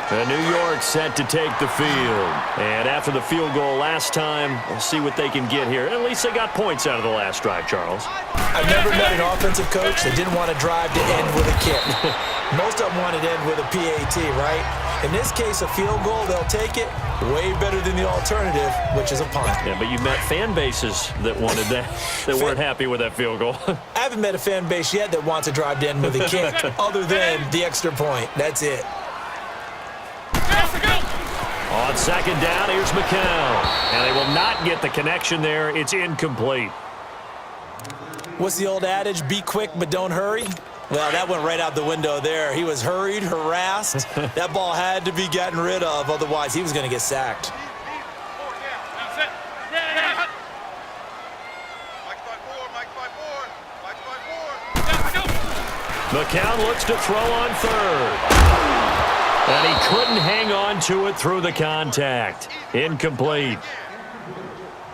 B: And New York set to take the field. And after the field goal last time, we'll see what they can get here. At least they got points out of the last drive, Charles.
C: I've never met an offensive coach that didn't want to drive to end with a kick. Most of them wanted to end with a PAT, right? In this case, a field goal, they'll take it. Way better than the alternative, which is a punt.
B: Yeah, but you met fan bases that wanted that, that weren't happy with that field goal.
C: I haven't met a fan base yet that wants to drive to end with a kick, other than the extra point. That's it.
B: On 2nd down, here's McCown. And they will not get the connection there. It's incomplete.
C: What's the old adage? Be quick, but don't hurry. Well, that went right out the window there. He was hurried, harassed. That ball had to be gotten rid of, otherwise he was going to get sacked.
B: McCown looks to throw on 3rd. And he couldn't hang on to it through the contact. Incomplete.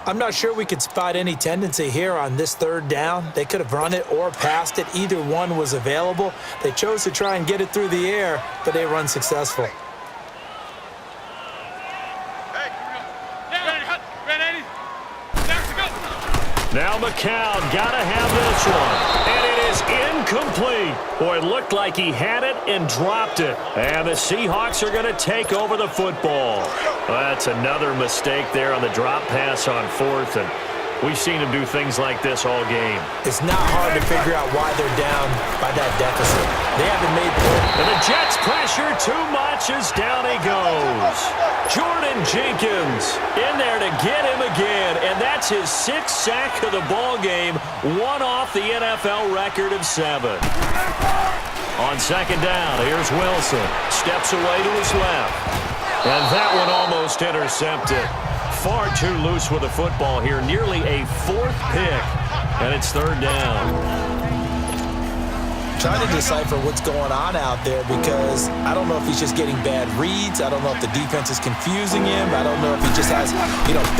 C: I'm not sure we could spot any tendency here on this third down. They could have run it or passed it. Either one was available. They chose to try and get it through the air, but they were unsuccessful.
B: Now McCown got to have this one. And it is incomplete. Boy, it looked like he had it and dropped it. And the Seahawks are going to take over the football. That's another mistake there on the drop pass on fourth. And we've seen him do things like this all game.
C: It's not hard to figure out why they're down by that deficit. They haven't made points.
B: And the Jets pressure too much as down he goes. Jordan Jenkins in there to get him again, and that's his 6th sack of the ball game, one off the NFL record of 7. On second down, here's Wilson. Steps away to his left. And that one almost intercepted. Far too loose with the football here, nearly a 4th pick, and it's third down.
C: Trying to decipher what's going on out there because I don't know if he's just getting bad reads. I don't know if the defense is confusing him. I don't know if he just has,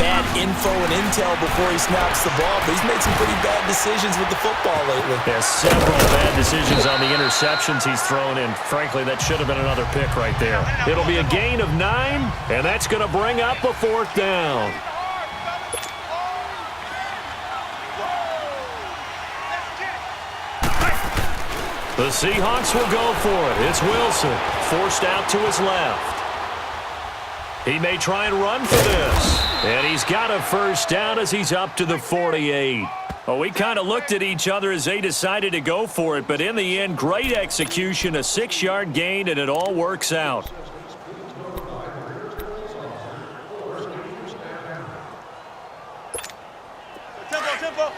C: bad info and intel before he snaps the ball. But he's made some pretty bad decisions with the football lately.
B: Yeah, several bad decisions on the interceptions he's thrown in. Frankly, that should have been another pick right there. It'll be a gain of 9, and that's going to bring up a 4th down. The Seahawks will go for it. It's Wilson, forced out to his left. He may try and run for this. And he's got a first down as he's up to the 48. Well, we kind of looked at each other as they decided to go for it, but in the end, great execution, a 6-yard gain, and it all works out.
F: Tempo.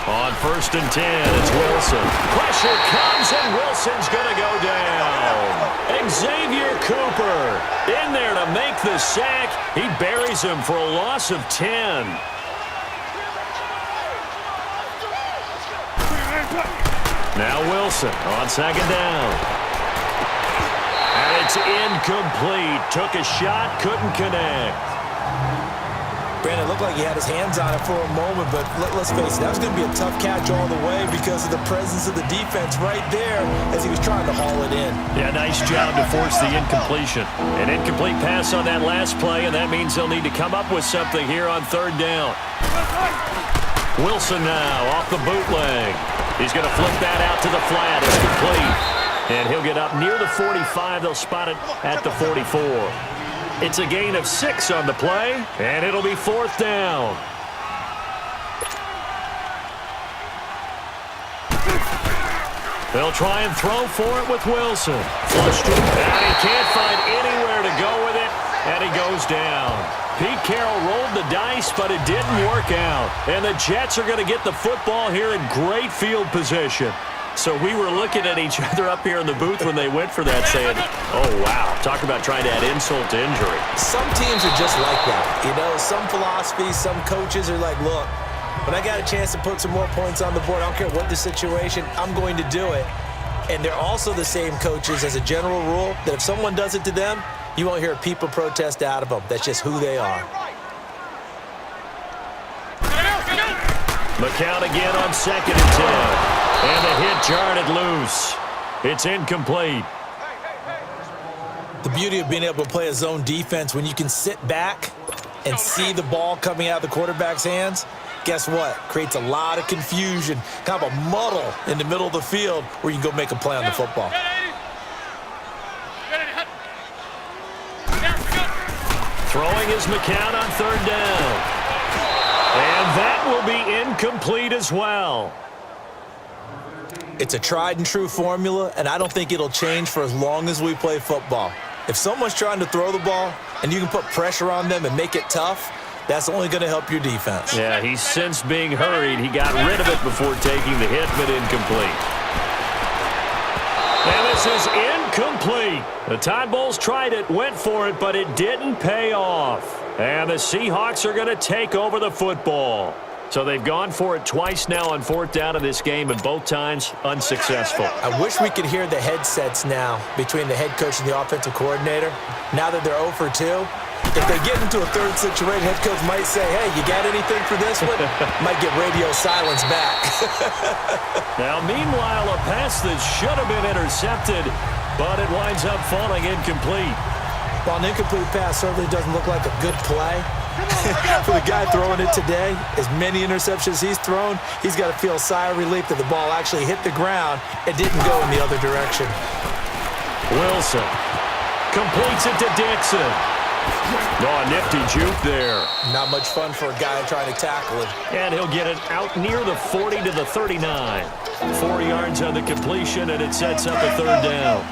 B: On 1st and 10, it's Wilson. Pressure comes, and Wilson's going to go down. Xavier Cooper in there to make the sack. He buries him for a loss of 10. Now Wilson on second down. And it's incomplete. Took a shot, couldn't connect.
C: Brandon, it looked like he had his hands on it for a moment, but let's face it, that was going to be a tough catch all the way because of the presence of the defense right there as he was trying to haul it in.
B: Yeah, nice job to force the incompletion. An incomplete pass on that last play, and that means they'll need to come up with something here on third down. Wilson now off the bootleg. He's going to flip that out to the flat. It's complete. And he'll get up near the 45. They'll spot it at the 44. It's a gain of 6 on the play, and it'll be 4th down. They'll try and throw for it with Wilson. Flushed it, and he can't find anywhere to go with it, and he goes down. Pete Carroll rolled the dice, but it didn't work out. And the Jets are going to get the football here in great field position. So we were looking at each other up here in the booth when they went for that saying, oh, wow, talk about trying to add insult to injury.
C: Some teams are just like that. Some philosophies, some coaches are like, look, when I got a chance to put some more points on the board, I don't care what the situation, I'm going to do it. And they're also the same coaches as a general rule that if someone does it to them, you won't hear people protest out of them. That's just who they are.
B: McCown again on 2nd and 10. And the hit jarred it loose. It's incomplete.
C: The beauty of being able to play a zone defense when you can sit back and see the ball coming out of the quarterback's hands, guess what? Creates a lot of confusion, kind of a muddle in the middle of the field where you can go make a play on the football.
B: Throwing is McCown on 3rd down. And that will be incomplete as well.
C: It's a tried-and-true formula, and I don't think it'll change for as long as we play football. If someone's trying to throw the ball and you can put pressure on them and make it tough, that's only going to help your defense.
B: Yeah, he's since being hurried. He got rid of it before taking the hit, but incomplete. And this is incomplete. The Tide Bulls tried it, went for it, but it didn't pay off. And the Seahawks are going to take over the football. So they've gone for it twice now on 4th down in this game, and both times unsuccessful.
C: I wish we could hear the headsets now between the head coach and the offensive coordinator. Now that they're 0 for 2, if they get into a third situation, head coach might say, hey, you got anything for this one? Might get radio silence back.
B: Now, meanwhile, a pass that should have been intercepted, but it winds up falling incomplete.
C: Well, an incomplete pass certainly doesn't look like a good play. For the guy throwing it today, as many interceptions he's thrown, he's got to feel a sigh of relief that the ball actually hit the ground and didn't go in the other direction.
B: Wilson completes it to Dixon. Oh, nifty juke there.
C: Not much fun for a guy trying to tackle him.
B: And he'll get it out near the 40 to the 39. 4 yards on the completion, and it sets up a 3rd down.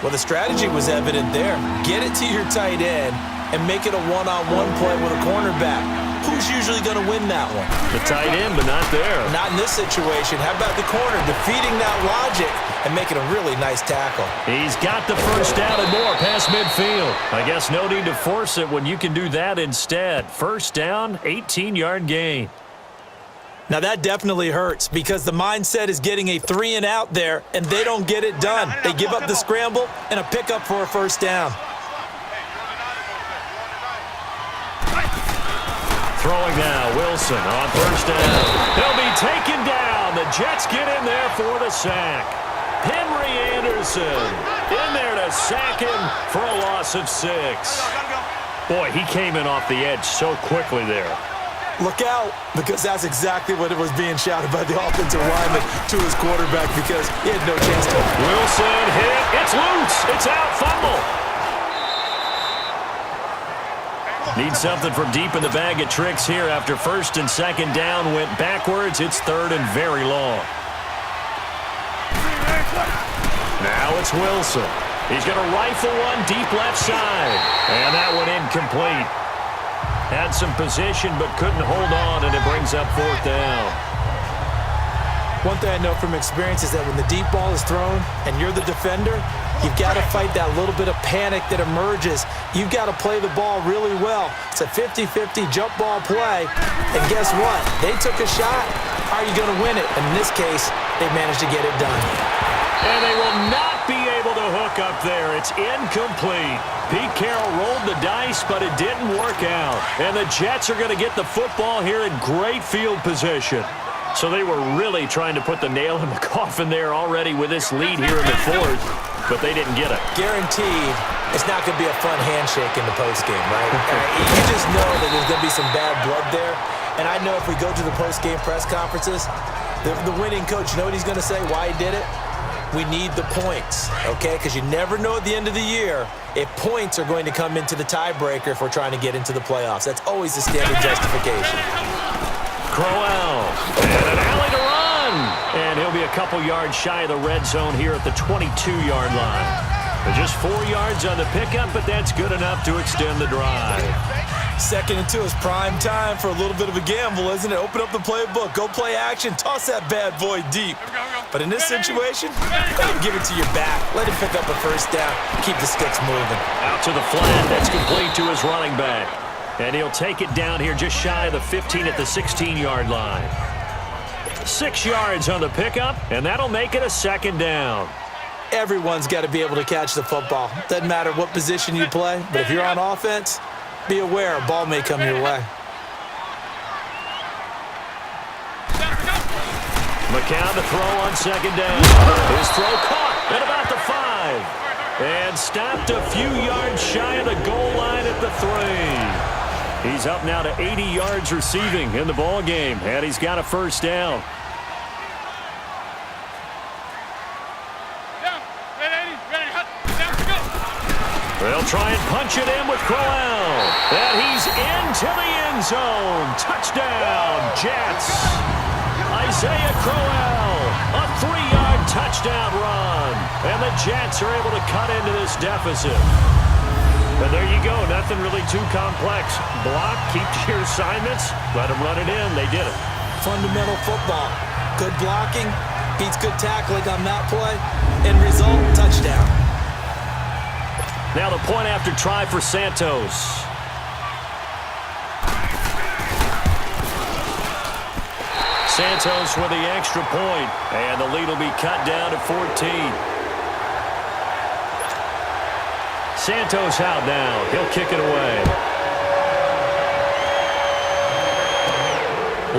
C: Well, the strategy was evident there. Get it to your tight end and make it a one-on-one play with a cornerback. Who's usually going to win that one?
B: The tight end, but not there.
C: Not in this situation. How about the corner defeating that logic and making a really nice tackle?
B: He's got the 1st down and more past midfield. I guess no need to force it when you can do that instead. 1st down, 18-yard gain.
C: Now, that definitely hurts because the mindset is getting a 3-and-out there, and they don't get it done. They give up the scramble and a pickup for a 1st down.
B: Throwing now, Wilson on 1st down. He'll be taken down. The Jets get in there for the sack. Henry Anderson in there to sack him for a loss of 6. Boy, he came in off the edge so quickly there.
C: Look out, because that's exactly what it was being shouted by the offensive lineman to his quarterback because he had no chance to.
B: Wilson hit. It's loose. It's out. Fumble. Need something from deep in the bag of tricks here after 1st and 2nd down went backwards. It's 3rd and very long. Now it's Wilson. He's going to rifle one deep left side. And that one incomplete. Had some position but couldn't hold on, and it brings up 4th down.
C: One thing I know from experience is that when the deep ball is thrown and you're the defender, you've got to fight that little bit of panic that emerges. You've got to play the ball really well. It's a 50-50 jump ball play. And guess what? They took a shot. How are you going to win it? And in this case, they managed to get it done.
B: And they will not be able to hook up there. It's incomplete. Pete Carroll rolled the dice, but it didn't work out. And the Jets are going to get the football here in great field position. So they were really trying to put the nail in the coffin there already with this lead here in the 4th, but they didn't get it.
C: Guaranteed, it's not going to be a fun handshake in the postgame, right? You just know that there's going to be some bad blood there. And I know if we go to the postgame press conferences, the winning coach, you know what he's going to say, why he did it? We need the points, okay? Because you never know at the end of the year if points are going to come into the tiebreaker if we're trying to get into the playoffs. That's always the standard justification.
B: Crowell, and an alley to run. And he'll be a couple yards shy of the red zone here at the 22-yard line. Just 4 yards on the pickup, but that's good enough to extend the drive.
C: 2nd and 2 is prime time for a little bit of a gamble, isn't it? Open up the playbook, go play action, toss that bad boy deep. But in this situation, let him give it to your back. Let him pick up a 1st down. Keep the sticks moving.
B: Out to the flat. That's complete to his running back. And he'll take it down here just shy of the 15 at the 16-yard line. 6 yards on the pickup, and that'll make it a 2nd down.
C: Everyone's got to be able to catch the football. Doesn't matter what position you play, but if you're on offense, be aware a ball may come your way.
B: McCown to throw on 2nd down. His throw caught at about the 5. And stopped a few yards shy of the goal line at the 3. He's up now to 80 yards receiving in the ball game, and he's got a 1st down. They'll try and punch it in with Crowell. And he's into the end zone. Touchdown, Jets. Isaiah Crowell, a 3-yard touchdown run. And the Jets are able to cut into this deficit. And there you go. Nothing really too complex. Block, keep to your assignments, let them run it in. They did it.
C: Fundamental football. Good blocking beats good tackling on that play. End result, touchdown.
B: Now the point after try for Santos. Santos with the extra point, and the lead will be cut down to 14. Santos out now. He'll kick it away.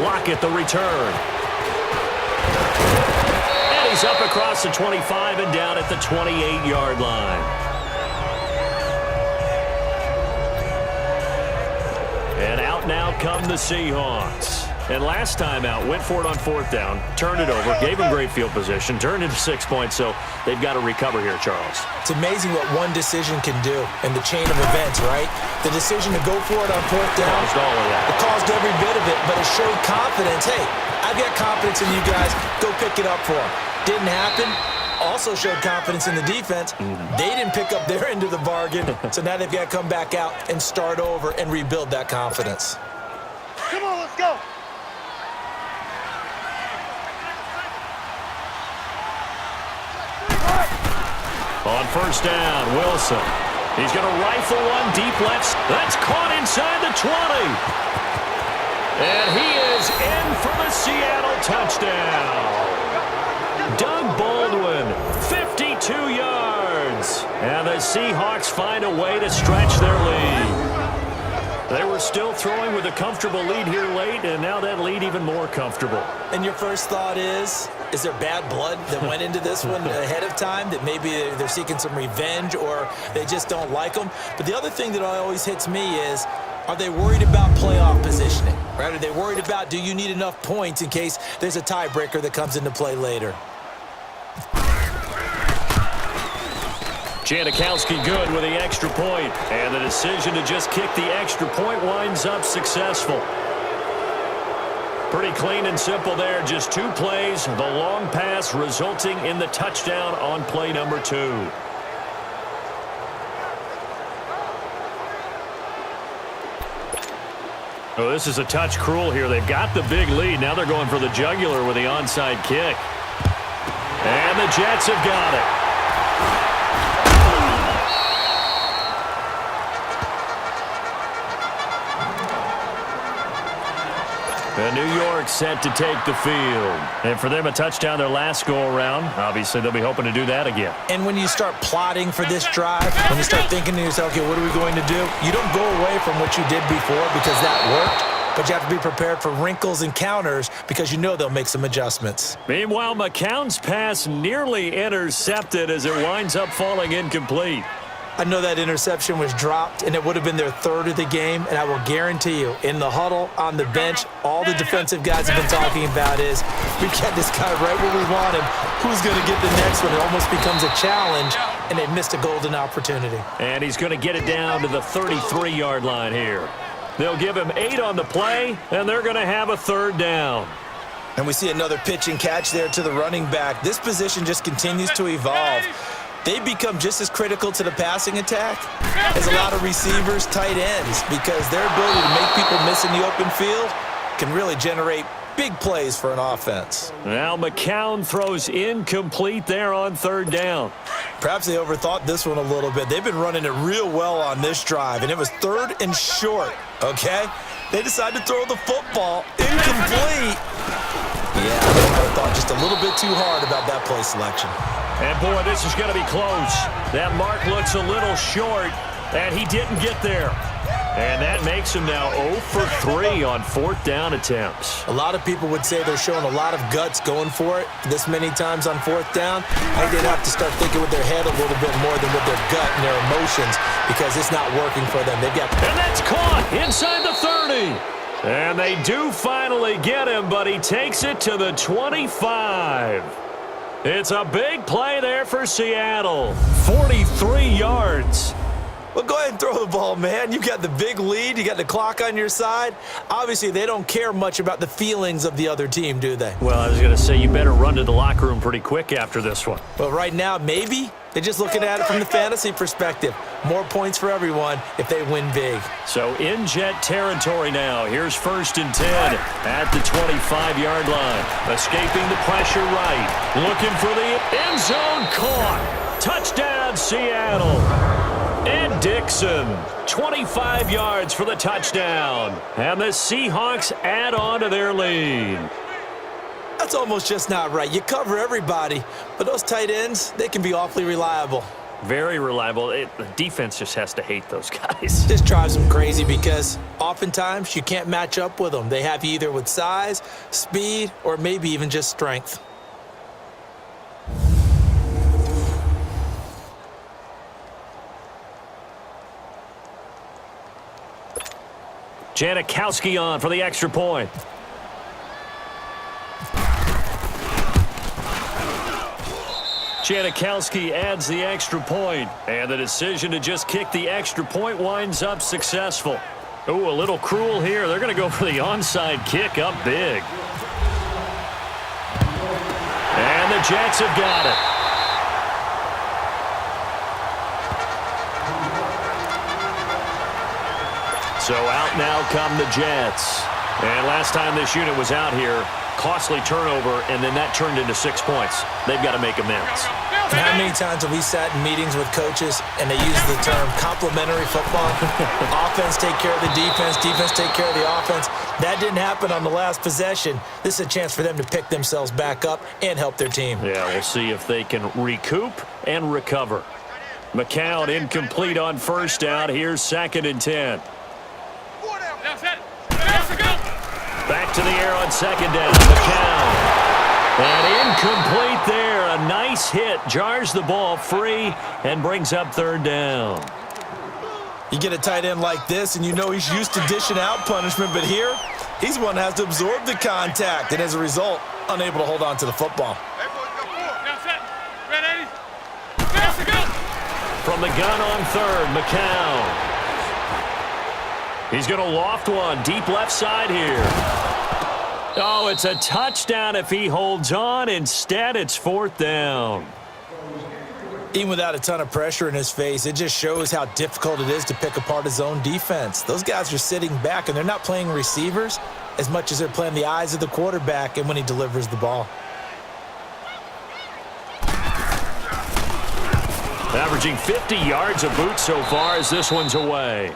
B: Lockett the return. And he's up across the 25 and down at the 28-yard line. And out now come the Seahawks. And last time out, went for it on 4th down, turned it over, gave him great field position, turned into 6 points, so they've got to recover here, Charles.
C: It's amazing what one decision can do in the chain of events, right? The decision to go for it on 4th down.
B: Caused all of that.
C: It caused every bit of it, but it showed confidence. Hey, I've got confidence in you guys. Go pick it up for them. Didn't happen. Also showed confidence in the defense. They didn't pick up their end of the bargain, so now they've got to come back out and start over and rebuild that confidence.
F: Come on, let's go.
B: On 1st down, Wilson. He's going to rifle one deep left. That's caught inside the 20. And he is in for the Seattle touchdown. Doug Baldwin, 52 yards. And the Seahawks find a way to stretch their lead. They were still throwing with a comfortable lead here late, and now that lead even more comfortable.
C: And your first thought is there bad blood that went into this one ahead of time, that maybe they're seeking some revenge or they just don't like them? But the other thing that always hits me is, are they worried about playoff positioning? Right? Are they worried about, do you need enough points in case there's a tiebreaker that comes into play later?
B: Janikowski good with the extra point, and the decision to just kick the extra point winds up successful. Pretty clean and simple there, just 2 plays, the long pass resulting in the touchdown on play number 2. Oh, this is a touch cruel here. They've got the big lead. Now they're going for the jugular with the onside kick. And the Jets have got it. And New York set to take the field. And for them, a touchdown their last go-around. Obviously, they'll be hoping to do that again.
C: And when you start plotting for this drive, when you start thinking to yourself, okay, what are we going to do? You don't go away from what you did before because that worked, but you have to be prepared for wrinkles and counters because you know they'll make some adjustments.
B: Meanwhile, McCown's pass nearly intercepted as it winds up falling incomplete.
C: I know that interception was dropped, and it would have been their 3rd of the game, and I will guarantee you, in the huddle, on the bench, all the defensive guys have been talking about is, we get this guy right where we want him. Who's going to get the next one? It almost becomes a challenge, and they missed a golden opportunity.
B: And he's going to get it down to the 33-yard line here. They'll give him 8 on the play, and they're going to have a 3rd down.
C: And we see another pitch and catch there to the running back. This position just continues to evolve. They become just as critical to the passing attack as a lot of receivers, tight ends, because their ability to make people miss in the open field can really generate big plays for an offense.
B: Now McCown throws incomplete there on 3rd down.
C: Perhaps they overthought this one a little bit. They've been running it real well on this drive, and it was 3rd and short, okay? They decided to throw the football incomplete. Yeah, they might have thought just a little bit too hard about that play selection.
B: And, boy, this is going to be close. That mark looks a little short, and he didn't get there. And that makes him now 0 for 3 on 4th down attempts.
C: A lot of people would say they're showing a lot of guts going for it this many times on 4th down. I think they'd have to start thinking with their head a little bit more than with their gut and their emotions because it's not working for them. They've got...
B: And that's caught inside the 30. And they do finally get him, but he takes it to the 25. It's a big play there for Seattle. 43 yards.
C: Well, go ahead and throw the ball, man. You got the big lead. You got the clock on your side. Obviously, they don't care much about the feelings of the other team, do they?
B: Well, I was going to say you better run to the locker room pretty quick after this one.
C: Well, right now, maybe. They're just looking at it from the fantasy perspective. More points for everyone if they win big.
B: So in Jet territory now. Here's 1st and 10 at the 25-yard line. Escaping the pressure right. Looking for the end zone. Caught. Touchdown, Seattle. Ed Dixon, 25 yards for the touchdown. And the Seahawks add on to their lead.
C: It's almost just not right. You cover everybody, but those tight ends, they can be awfully reliable.
B: Very reliable. The defense just has to hate those guys.
C: This drives them crazy because oftentimes you can't match up with them. They have you either with size, speed, or maybe even just strength.
B: Janikowski on for the extra point. Janikowski adds the extra point, and the decision to just kick the extra point winds up successful. Ooh, a little cruel here. They're going to go for the onside kick up big. And the Jets have got it. So out now come the Jets. And last time this unit was out here, costly turnover, and then that turned into 6 points. They've got to make amends.
C: How many times have we sat in meetings with coaches and they use the term complementary football? Offense take care of the defense, defense take care of the offense. That didn't happen on the last possession. This is a chance for them to pick themselves back up and help their team.
B: Yeah, we'll see if they can recoup and recover. McCown incomplete on first down. Here's 2nd and 10. Back to the air on 2nd down. McCown. And incomplete there. A nice hit. Jars the ball free and brings up 3rd down.
C: You get a tight end like this, and you know he's used to dishing out punishment, but here, he's one that has to absorb the contact, and as a result, unable to hold on to the football.
B: From the gun on 3rd, McCown. He's going to loft one deep left side here. Oh, it's a touchdown if he holds on. Instead, it's 4th down.
C: Even without a ton of pressure in his face, it just shows how difficult it is to pick apart his own defense. Those guys are sitting back, and they're not playing receivers as much as they're playing the eyes of the quarterback and when he delivers the ball.
B: Averaging 50 yards a boot so far as this one's away.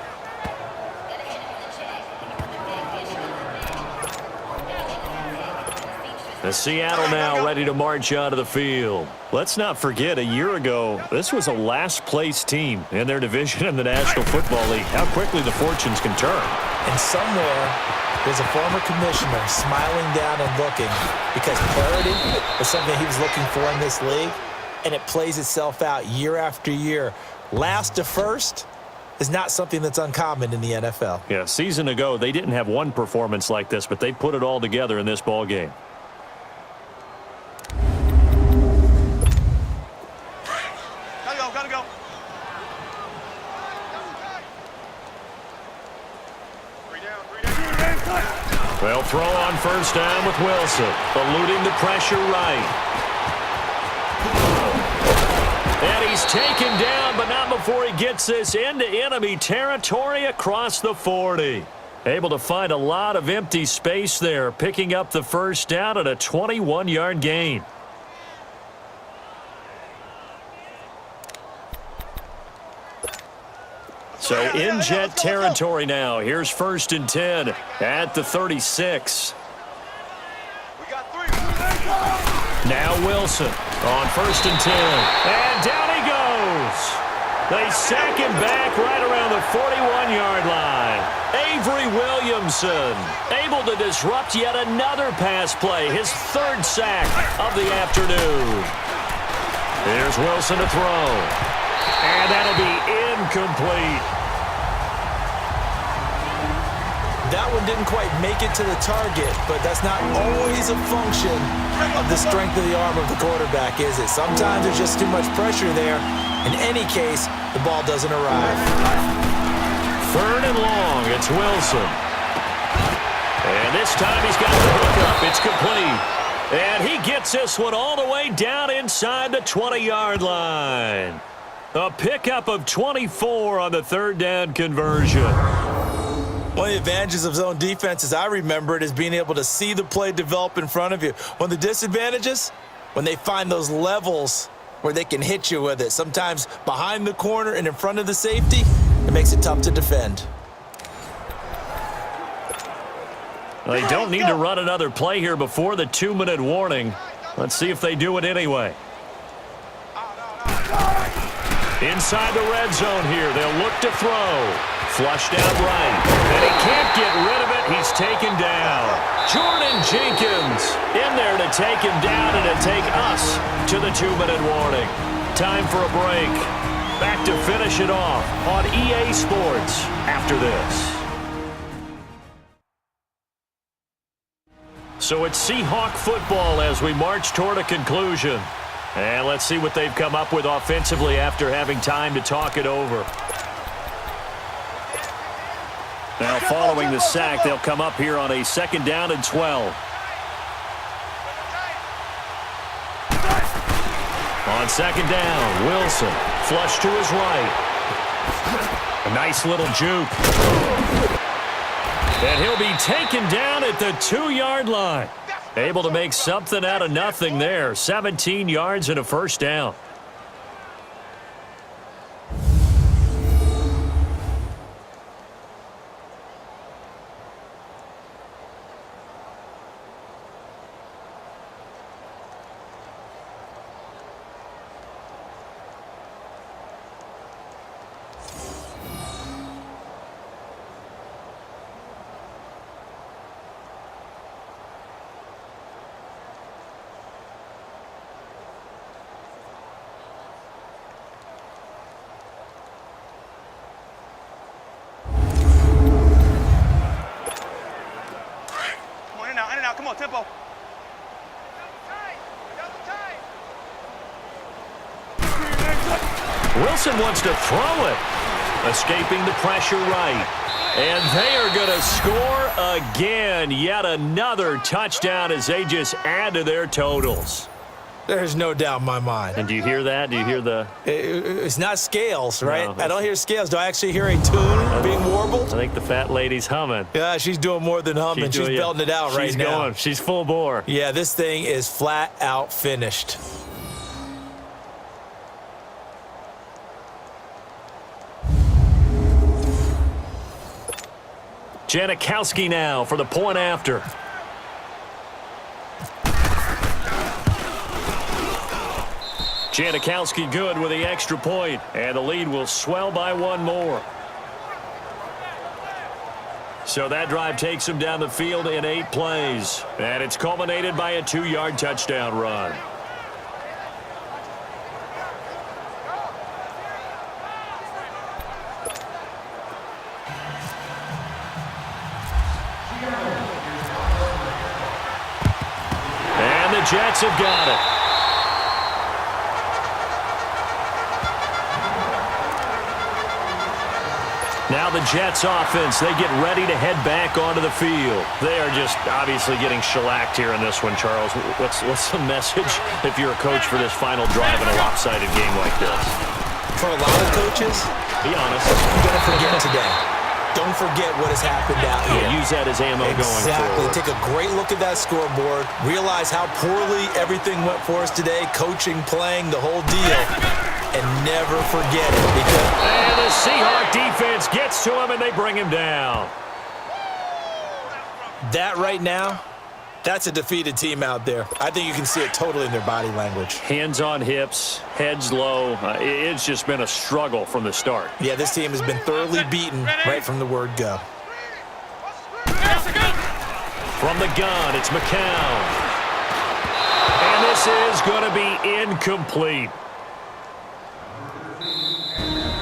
B: The Seattle now ready to march out of the field. Let's not forget, a year ago, this was a last-place team in their division in the National Football League. How quickly the fortunes can turn.
C: And somewhere, there's a former commissioner smiling down and looking because clarity was something he was looking for in this league, and it plays itself out year after year. Last to first is not something that's uncommon in the NFL.
B: Yeah, a season ago, they didn't have one performance like this, but they put it all together in this ball game. They'll throw on first down with Wilson, eluding the pressure right. And he's taken down, but not before he gets this into enemy territory across the 40. Able to find a lot of empty space there, picking up the first down at a 21-yard gain. So in Jet territory now. Here's 1st and 10 at the 36. Now Wilson on 1st and 10. And down he goes. They sack him back right around the 41-yard line. Avery Williamson able to disrupt yet another pass play. His 3rd sack of the afternoon. Here's Wilson to throw. And that'll be incomplete.
C: That one didn't quite make it to the target, but that's not always a function of the strength of the arm of the quarterback, is it? Sometimes there's just too much pressure there. In any case, the ball doesn't arrive.
B: 3rd and long, it's Wilson. And this time he's got the hookup. It's complete. And he gets this one all the way down inside the 20-yard line. A pickup of 24 on the 3rd down conversion.
C: One of the advantages of zone defense, as I remember it, is being able to see the play develop in front of you. One of the disadvantages, when they find those levels where they can hit you with it. Sometimes behind the corner and in front of the safety, it makes it tough to defend.
B: They don't need to run another play here before the 2-minute warning. Let's see if they do it anyway. Inside the red zone here, they'll look to throw. Flushed out right, and he can't get rid of it. He's taken down. Jordan Jenkins in there to take him down and to take us to the 2-minute warning. Time for a break. Back to finish it off on EA Sports after this. So it's Seahawk football as we march toward a conclusion. And let's see what they've come up with offensively after having time to talk it over. Now following the sack, they'll come up here on a 2nd down and 12. On 2nd down, Wilson flush to his right. A nice little juke. And he'll be taken down at the 2-yard line. Able to make something out of nothing there. 17 yards and a 1st down.
F: Come on, tempo.
B: Wilson wants to throw it. Escaping the pressure right. And they are going to score again. Yet another touchdown as they just add to their totals.
C: There's no doubt in my mind.
B: And do you hear that? Do you hear the...
C: It's not scales, right?
B: No,
C: I don't hear scales. Do I actually hear a tune being warbled?
B: I think the fat lady's humming.
C: Yeah, she's doing more than humming. She's belting it out right now.
B: She's going. She's full bore.
C: Yeah, this thing is flat out finished.
B: Janikowski now for the point after. Janikowski good with the extra point, and the lead will swell by 1 more. So that drive takes him down the field in 8 plays, and it's culminated by a 2-yard touchdown run. And the Jets have got it. Now the Jets offense, they get ready to head back onto the field. They are just obviously getting shellacked here in this one, Charles. What's the message if you're a coach for this final drive in a lopsided game like this?
C: For a lot of coaches,
B: be honest.
C: You're going to forget today. Don't forget what has happened out here.
B: Use that as ammo going forward.
C: Exactly. Take a great look at that scoreboard. Realize how poorly everything went for us today. Coaching, playing, the whole deal. And never forget it.
B: And the Seahawk defense gets to him, and they bring him down.
C: That right now, that's a defeated team out there. I think you can see it totally in their body language.
B: Hands on hips, heads low. It's just been a struggle from the start.
C: Yeah, this team has been thoroughly beaten right from the word go.
B: From the gun, it's McCown. And this is going to be incomplete.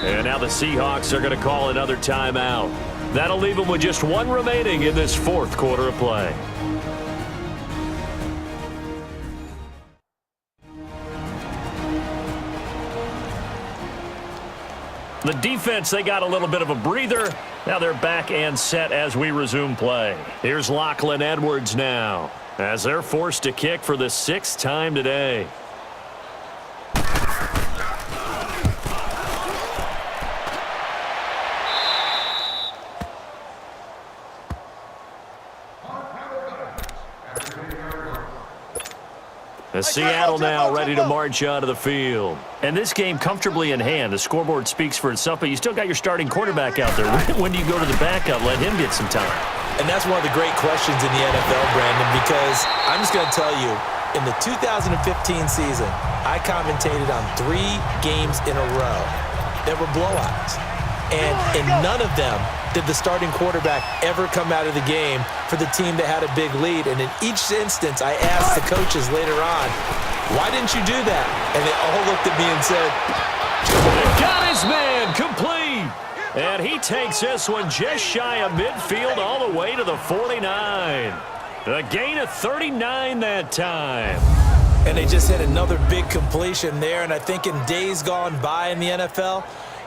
B: And now the Seahawks are going to call another timeout. That'll leave them with just 1 remaining in this 4th quarter of play. The defense, they got a little bit of a breather. Now they're back and set as we resume play. Here's Lachlan Edwards now as they're forced to kick for the 6th time today. As Seattle now ready to march onto the field. And this game comfortably in hand. The scoreboard speaks for itself, but you still got your starting quarterback out there. When do you go to the backup? Let him get some time.
C: And that's one of the great questions in the NFL, Brandon, because I'm just going to tell you, in the 2015 season, I commentated on 3 games in a row that were blowouts. And in none of them did the starting quarterback ever come out of the game for the team that had a big lead. And in each instance, I asked the coaches later on, why didn't you do that? And they all looked at me and said,
B: Got his man complete. And he takes this one just shy of midfield all the way to the 49. A gain of 39 that time.
C: And they just hit another big completion there. And I think in days gone by in the NFL,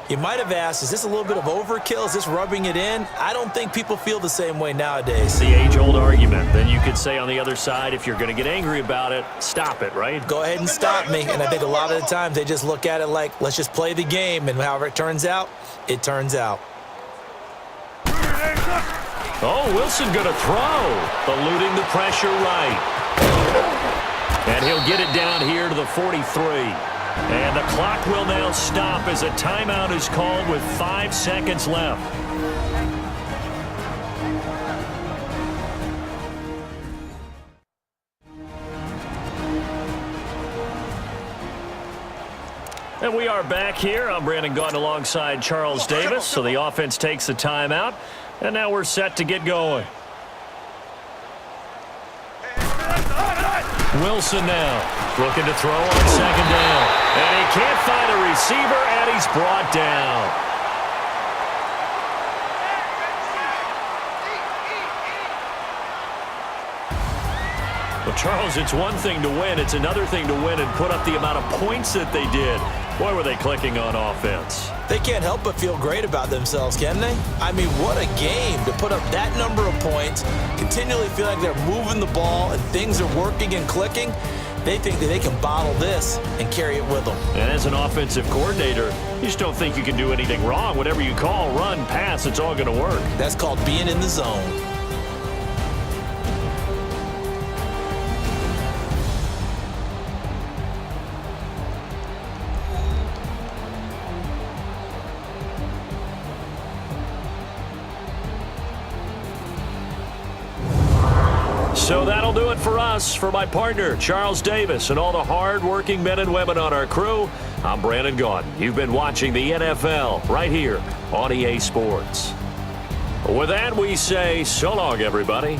C: you might have asked, is this a little bit of overkill? Is this rubbing it in? I don't think people feel the same way nowadays.
B: The age-old argument. Then you could say on the other side, if you're going to get angry about it, stop it, right?
C: Go ahead and stop me. And I think a lot of the times they just look at it like, let's just play the game. And however it turns out, it turns out.
B: Oh, Wilson going to throw. Eluding the pressure right. And he'll get it down here to the 43. And the clock will now stop as a timeout is called with 5 seconds left. And we are back here. I'm Brandon Gaudin alongside Charles Davis. So the offense takes the timeout. And now we're set to get going. Wilson now looking to throw on second down. And he can't find a receiver, and he's brought down. Well, Charles, it's one thing to win. It's another thing to win and put up the amount of points that they did. Boy, were they clicking on offense.
C: They can't help but feel great about themselves, can they? I mean, what a game to put up that number of points, continually feel like they're moving the ball and things are working and clicking. They think that they can bottle this and carry it with them.
B: And as an offensive coordinator, you just don't think you can do anything wrong. Whatever you call, run, pass, it's all going to work.
C: That's called being in the zone.
B: So that'll do it for us. For my partner, Charles Davis, and all the hard-working men and women on our crew, I'm Brandon Gaudin. You've been watching the NFL right here on EA Sports. With that, we say so long, everybody.